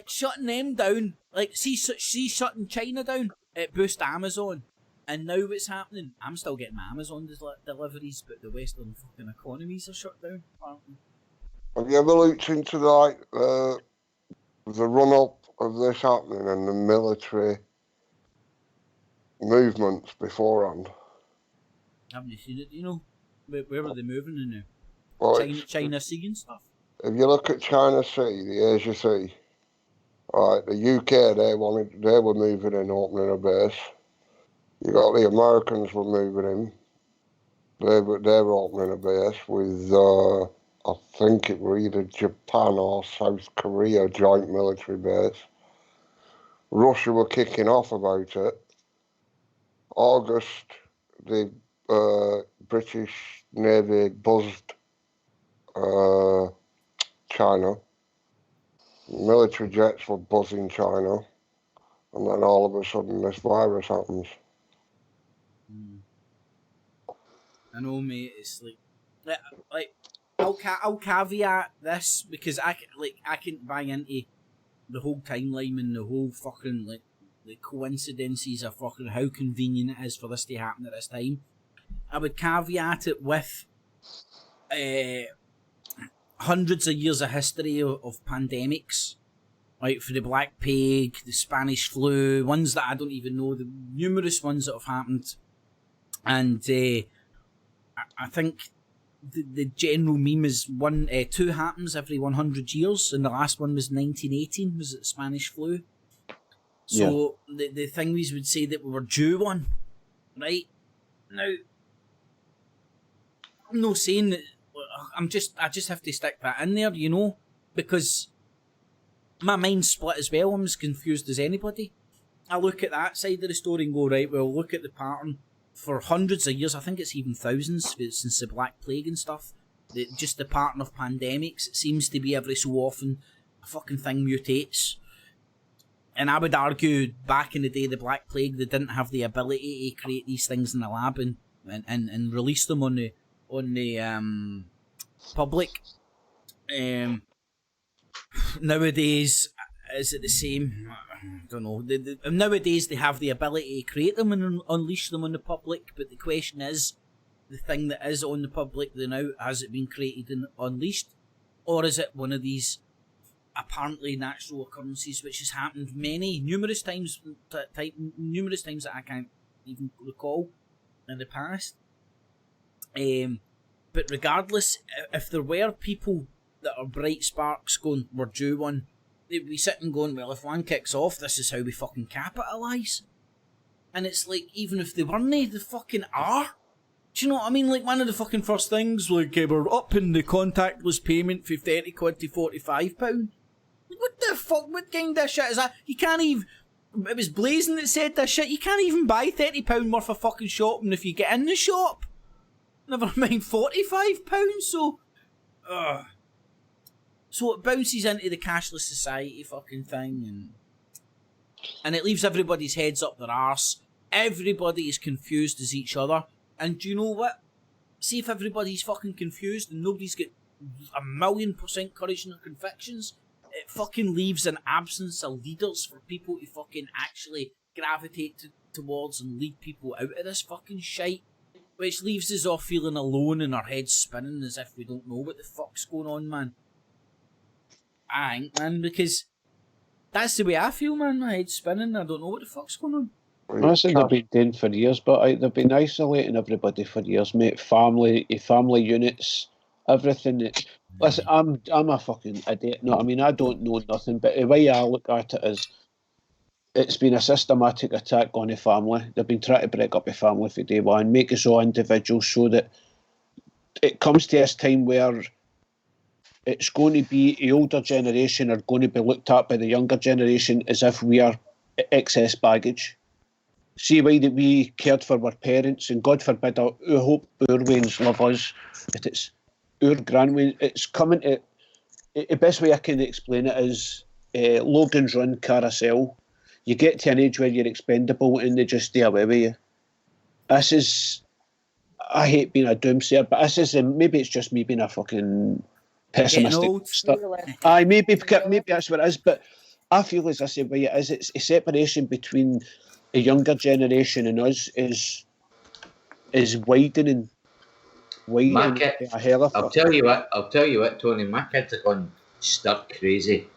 shutting them down, see shutting China down, it boosts Amazon. And now what's happening? I'm still getting my Amazon deliveries, but the Western fucking economies are shut down, apparently. Have you ever looked into the run-up of this happening and the military movements beforehand? Haven't you seen it, do you know? Where are they moving in now? Well, China Sea and stuff? If you look at China Sea, the Asia Sea, right, the UK, they were moving in, opening a base. You got the Americans were moving in. They were opening a base with, I think it were either Japan or South Korea joint military base. Russia were kicking off about it. August, the British Navy buzzed China. Military jets were buzzing China. And then all of a sudden this virus happens. I know, mate. It's I'll caveat this because I can't buy into the whole timeline and the whole fucking the coincidences of fucking how convenient it is for this to happen at this time. I would caveat it with hundreds of years of history of pandemics, right? For the Black Plague, the Spanish flu, ones that I don't even know, the numerous ones that have happened, and I think the general meme is two happens every 100 years, and the last one was 1918, was it the Spanish flu? So the thing we would say that we were due one, right? Now, I'm not saying that. I just have to stick that in there, you know, because my mind's split as well. I'm as confused as anybody. I look at that side of the story and go, right, well, look at the pattern. For hundreds of years, I think it's even thousands since the Black Plague and stuff, just the pattern of pandemics, it seems to be every so often a fucking thing mutates. And I would argue back in the day, the Black Plague, they didn't have the ability to create these things in the lab and release them on the public. Nowadays, is it the same? I don't know. Nowadays, they have the ability to create them and unleash them on the public, but the question is, the thing that is on the public now, has it been created and unleashed? Or is it one of these apparently natural occurrences which has happened numerous times that I can't even recall in the past? But regardless, if there were people that are bright sparks going, we're due one, they'd be sitting going, well, if one kicks off, this is how we fucking capitalise. And it's like, even if they weren't, they fucking are. Do you know what I mean? Like, one of the fucking first things, like, we're upping the contactless payment from 30 quid to £45. What the fuck? What kind of shit is that? You can't even... It was Blazing that said this shit. You can't even buy £30 worth of fucking shopping if you get in the shop. Never mind £45, so... So it bounces into the cashless society fucking thing, and it leaves everybody's heads up their arse. Everybody is confused as each other. And do you know what? See if everybody's fucking confused and nobody's got 1,000,000% courage in their convictions, it fucking leaves an absence of leaders for people to fucking actually gravitate towards and lead people out of this fucking shite. Which leaves us all feeling alone and our heads spinning as if we don't know what the fuck's going on, man. I think, man, because that's the way I feel, man. My head's spinning. I don't know what the fuck's going on. That's what they've been doing for years, but they've been isolating everybody for years, mate. Family units, everything. Listen, I'm a fucking idiot. No, I mean, I don't know nothing, but the way I look at it is, it's been a systematic attack on the family. They've been trying to break up the family for day one, make us all individuals, so that it comes to this time where it's going to be the older generation are going to be looked at by the younger generation as if we are excess baggage. See why that we cared for our parents, and God forbid, I hope our Waynes love us, but it's our grandwaynes. It's coming to... The best way I can explain it is Logan's Run carousel. You get to an age where you're expendable and they just stay away with you. This is... I hate being a doomsayer, but this is... maybe it's just me being a fucking... pessimistic stuff. Aye, maybe that's what it is, but I feel, as I say, why it is, it's a separation between a younger generation and us is widening. I'll tell you what, Tony, my kids are gone stark crazy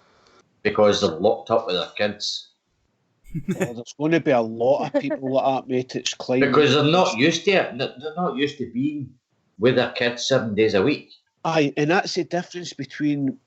because they're locked up with their kids. There's going to be a lot of people like that, mate. It's climbing. Because they're not used to it. They're not used to being with their kids 7 days a week. Aye, and that's the difference between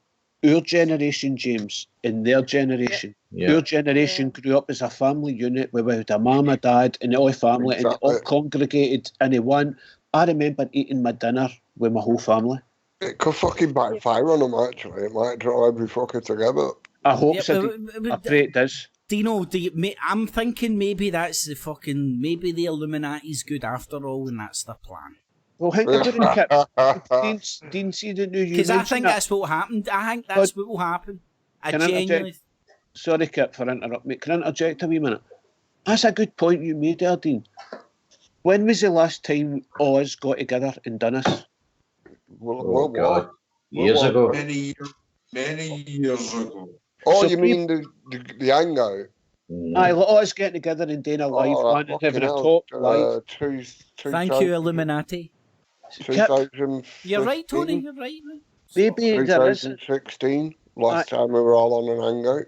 our generation, James, and their generation. Yeah. Our generation grew up as a family unit with a mum, a dad, and all family, and they all congregated in one. I remember eating my dinner with my whole family. It could fucking backfire on them, actually. It might draw every fucker together. I hope so. I pray it does. Dino, I'm thinking maybe that's maybe the Illuminati's good after all, and that's the plan. Well, think about it, Dean, see the new... Because I think that's what happened. I think that's what will happen. Sorry, Kip, for interrupting me. Can I interject a wee minute? That's a good point you made there, Dean. When was the last time Oz got together and done this? Well, God. Years ago. Many years ago. Oh, so you mean the hangout? Aye, Oz getting together and doing a live one and having a talk live. Thank you, Illuminati. 2015. You're right, Tony. You're right. Maybe 2016. Last time we were all on an hangout.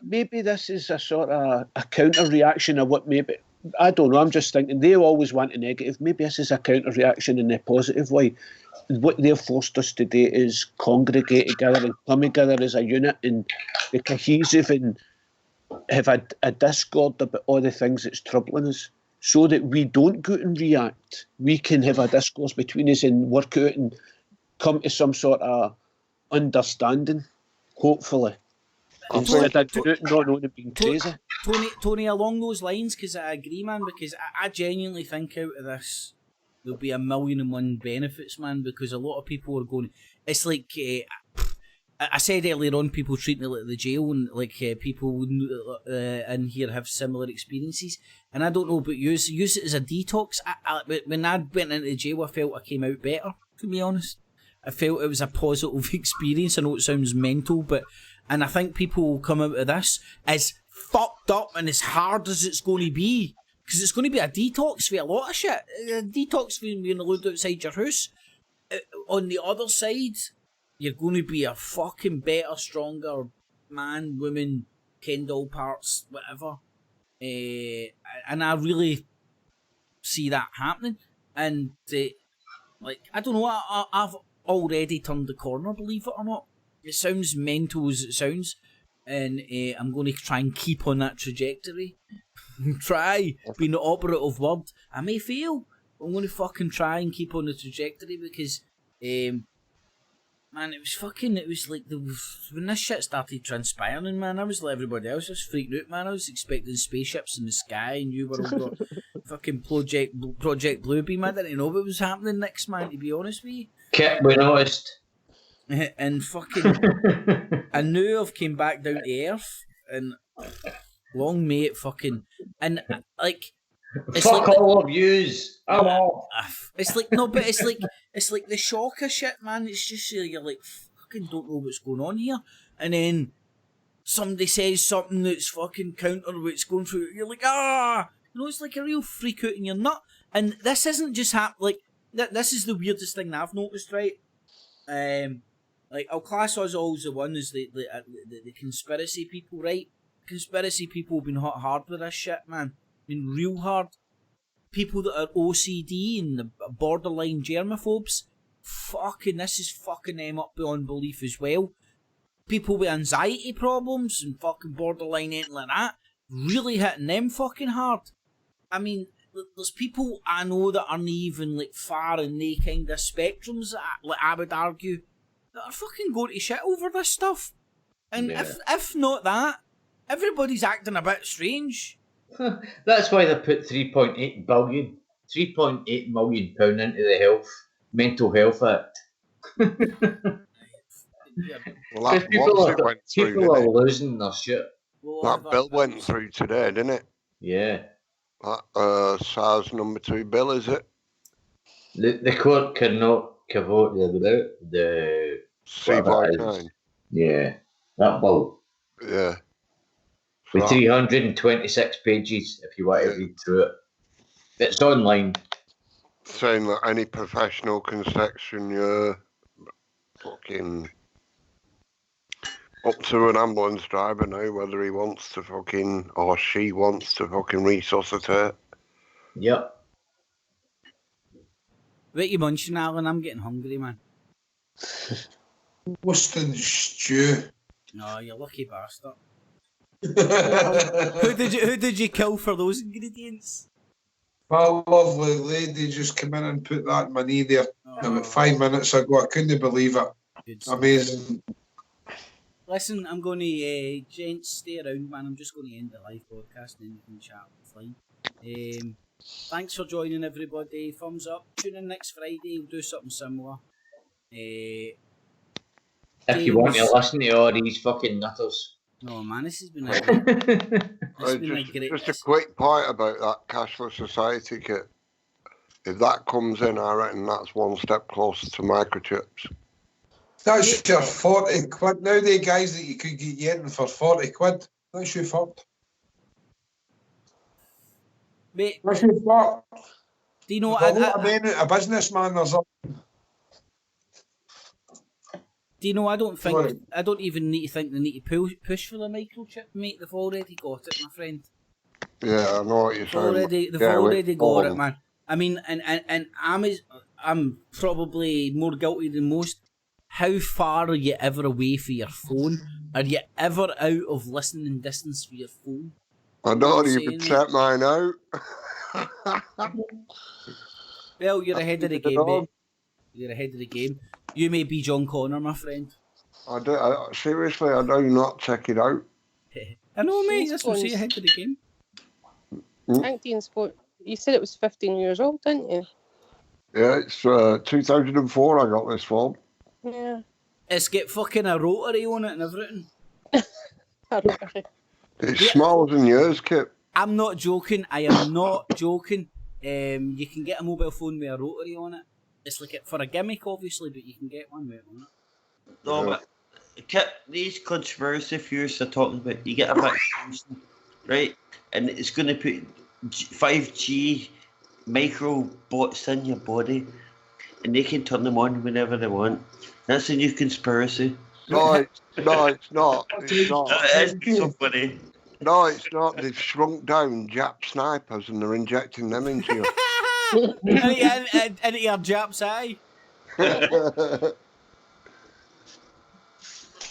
Maybe this is a sort of a counter reaction of what maybe I don't know. I'm just thinking they always want a negative. Maybe this is a counter reaction in a positive way. What they've forced us to do is congregate together and come together as a unit and be cohesive and have a discord about all the things that's troubling us, so that we don't go and react. We can have a discourse between us and work out and come to some sort of understanding, hopefully. Instead of doing it not knowing and being crazy. Tony, along those lines, because I agree, man, because I genuinely think out of this there'll be 1,000,001 benefits, man, because a lot of people are going... It's like... I said earlier on, people treating it like the jail, and like people in here have similar experiences. And I don't know about use it as a detox. When I went into jail, I felt I came out better, to be honest. I felt it was a positive experience. I know it sounds mental, and I think people will come out of this as fucked up and as hard as it's going to be. Because it's going to be a detox for a lot of shit. A detox for being allowed outside your house. On the other side, you're going to be a fucking better, stronger man, woman, Kendall parts, whatever. And I really see that happening. And, I don't know, I've already turned the corner, believe it or not. It sounds mental as it sounds. And I'm going to try and keep on that trajectory. Try being the operative word. I may fail. I'm going to fucking try and keep on the trajectory because, man, it was like when this shit started transpiring, man, I was like everybody else. I was freaking out, man. I was expecting spaceships in the sky and you were over fucking Project Bluebeam. I didn't know what was happening next, man, to be honest with you. Kit, we noticed. And fucking, I knew I've came back down to earth and long may it fucking, and like, it's fuck like all of yous. I'm off. It's like, no, but it's like the shock of shit, man. It's just you're like, fucking don't know what's going on here, and then somebody says something that's fucking counter what's going through. You're like, it's like a real freak out in your nut. And this isn't just like this is the weirdest thing that I've noticed, right? Like, I'll class us all as the one is the conspiracy people, right? Conspiracy people have been hot hard with this shit, man. Been real hard. People that are OCD and the borderline germaphobes, fucking, this is fucking them up beyond belief as well. People with anxiety problems and fucking borderline anything like that, really hitting them fucking hard. I mean, there's people I know that aren't even like far in the kind of spectrums, like I would argue, that are fucking going to shit over this stuff. And if not that, everybody's acting a bit strange. That's why they put 3.8 million pound into the Mental Health Act. Well, that people are losing their shit. That bill went through today, didn't it? Yeah. That SARS number 2 bill, is it? The court cannot vote the C-9. Yeah, that bill. Yeah. With 326 pages, if you want to read through it. It's online. Saying that any professional can section your fucking up to an ambulance driver now, whether he wants to fucking, or she wants to fucking resuscitate. Yep. What you munching, Alan? I'm getting hungry, man. Worcester stew. No, you lucky bastard. Who did you kill for those ingredients? My lovely lady just came in and put that in my knee there about 5 minutes ago. I couldn't believe it. Amazing. Listen, I'm going to, gents, stay around, man. I'm just going to end the live broadcast and then we can chat offline. Thanks for joining, everybody. Thumbs up. Tune in next Friday. We'll do something similar. If you want to listen to all these fucking nutters. No, man, this has been Just a quick point about that cashless society kit. If that comes in, I reckon that's one step closer to microchips. That's your 40 quid. Nowadays, guys, that you could get getting for 40 quid. That's your fucked. Mate, that's your fucked. Do you know what I mean? A businessman or something. Do you know, I don't even need to think they need to push for the microchip, mate. They've already got it, my friend. Yeah, I know what you're saying. They've already got it, man. I mean, and I'm probably more guilty than most. How far are you ever away from your phone? Are you ever out of listening distance for your phone? I don't even set mine out. Well, you're ahead of the game, mate. You're ahead of the game. You may be John Connor, my friend. Seriously, I do not check it out. I know, mate. That's what I'm saying, ahead of the game. I think Dean's phone. You said it was 15 years old, didn't you? Yeah, it's 2004 I got this phone. Yeah. It's got fucking a rotary on it and everything. It's smaller than yours, Kip. I'm not joking. I am not joking. You can get a mobile phone with a rotary on it. It's like for a gimmick, obviously, but you can get one with it on it. No, but Kip, these conspiracy theorists are talking about, you get a vaccination, right? And it's going to put 5G microbots in your body, and they can turn them on whenever they want. That's a new conspiracy. No, it's not. It's not. It is so funny. No, it's not. They've shrunk down Jap snipers and they're injecting them into you. Into your Jap's eye.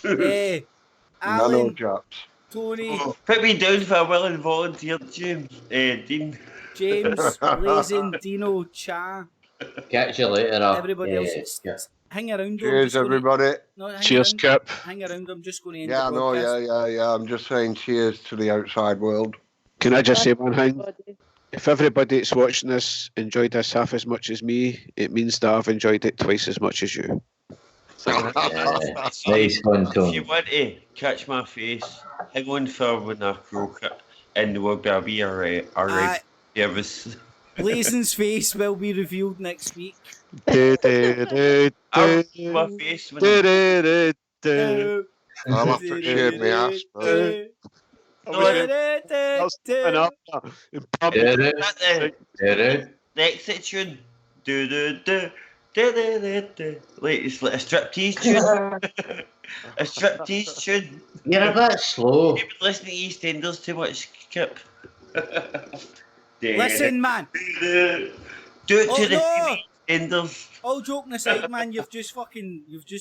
Nano Alan, Japs. Tony. Put me down for a willing volunteer, James. Dean. James, Blazing, Dino, Cha. Catch you later. Everybody else. Hang around. Cheers, everybody. Cheers, Kip. Hang around. I'm just going to end Yeah, the no, podcast. yeah. I'm just saying cheers to the outside world. Can I just say one thing? If everybody that's watching this enjoyed this half as much as me, it means that I've enjoyed it twice as much as you. Nice one, Tony. If you want to catch my face, hang on for when I croak it, and there will be a wee alright service. Blazing's face will be revealed next week. I'll see my face when I'll have to shave my ass, man. Next section. Wait, it's like a striptease tune. A striptease tune. You're a bit slow. You've been listening to EastEnders too much, Kip. Listen, man. Do it to the EastEnders. All joking aside, man, you've just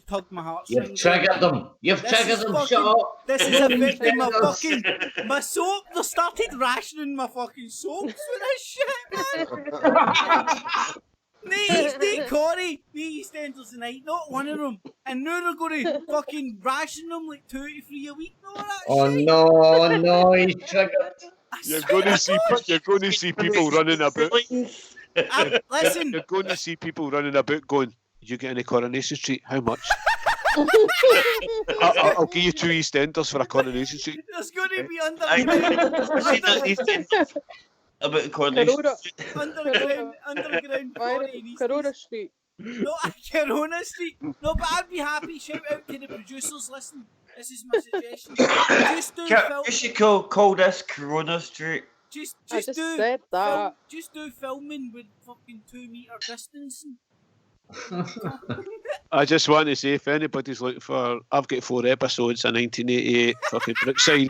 tugged my heartstrings. You've triggered them. You've triggered them. Shut up. This is affecting my soap. They started rationing my fucking soaps with this shit, man. Nate Corey, the EastEnders tonight, not one of them. And now they're going to fucking ration them like 2 to 3 a week. No, he's triggered. You're going to see people running about. Listen. You're going to see people running about going, you get any Coronation Street? How much? I'll give you 2 EastEnders for a Coronation Street. There's going to be underground. About Coronation Street. Underground Corona Street. No, Corona Street. No, but I'd be happy. Shout out to the producers. Listen, this is my suggestion. You should call this Corona Street. Just said that. Just do filming with fucking 2 meter distancing. I just want to say, if anybody's looking for, I've got 4 episodes of 1988 fucking Brookside.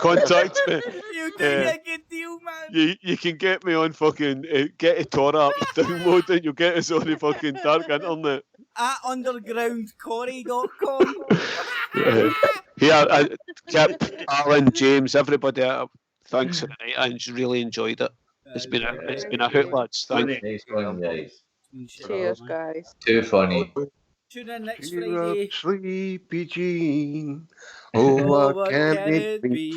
Contact me. You get a good deal, man. You can get me on fucking get a Tor app, download it. You'll get us on the fucking dark internet at undergroundcorey.com. Here, Kip, Alan, James, everybody. Thanks for the night. I really enjoyed it. It's been a hoot, lads. Thanks. Nice one, guys. Cheers, guys. Too funny. Tune in next Friday. Sleepy Jean. Oh, what can it be?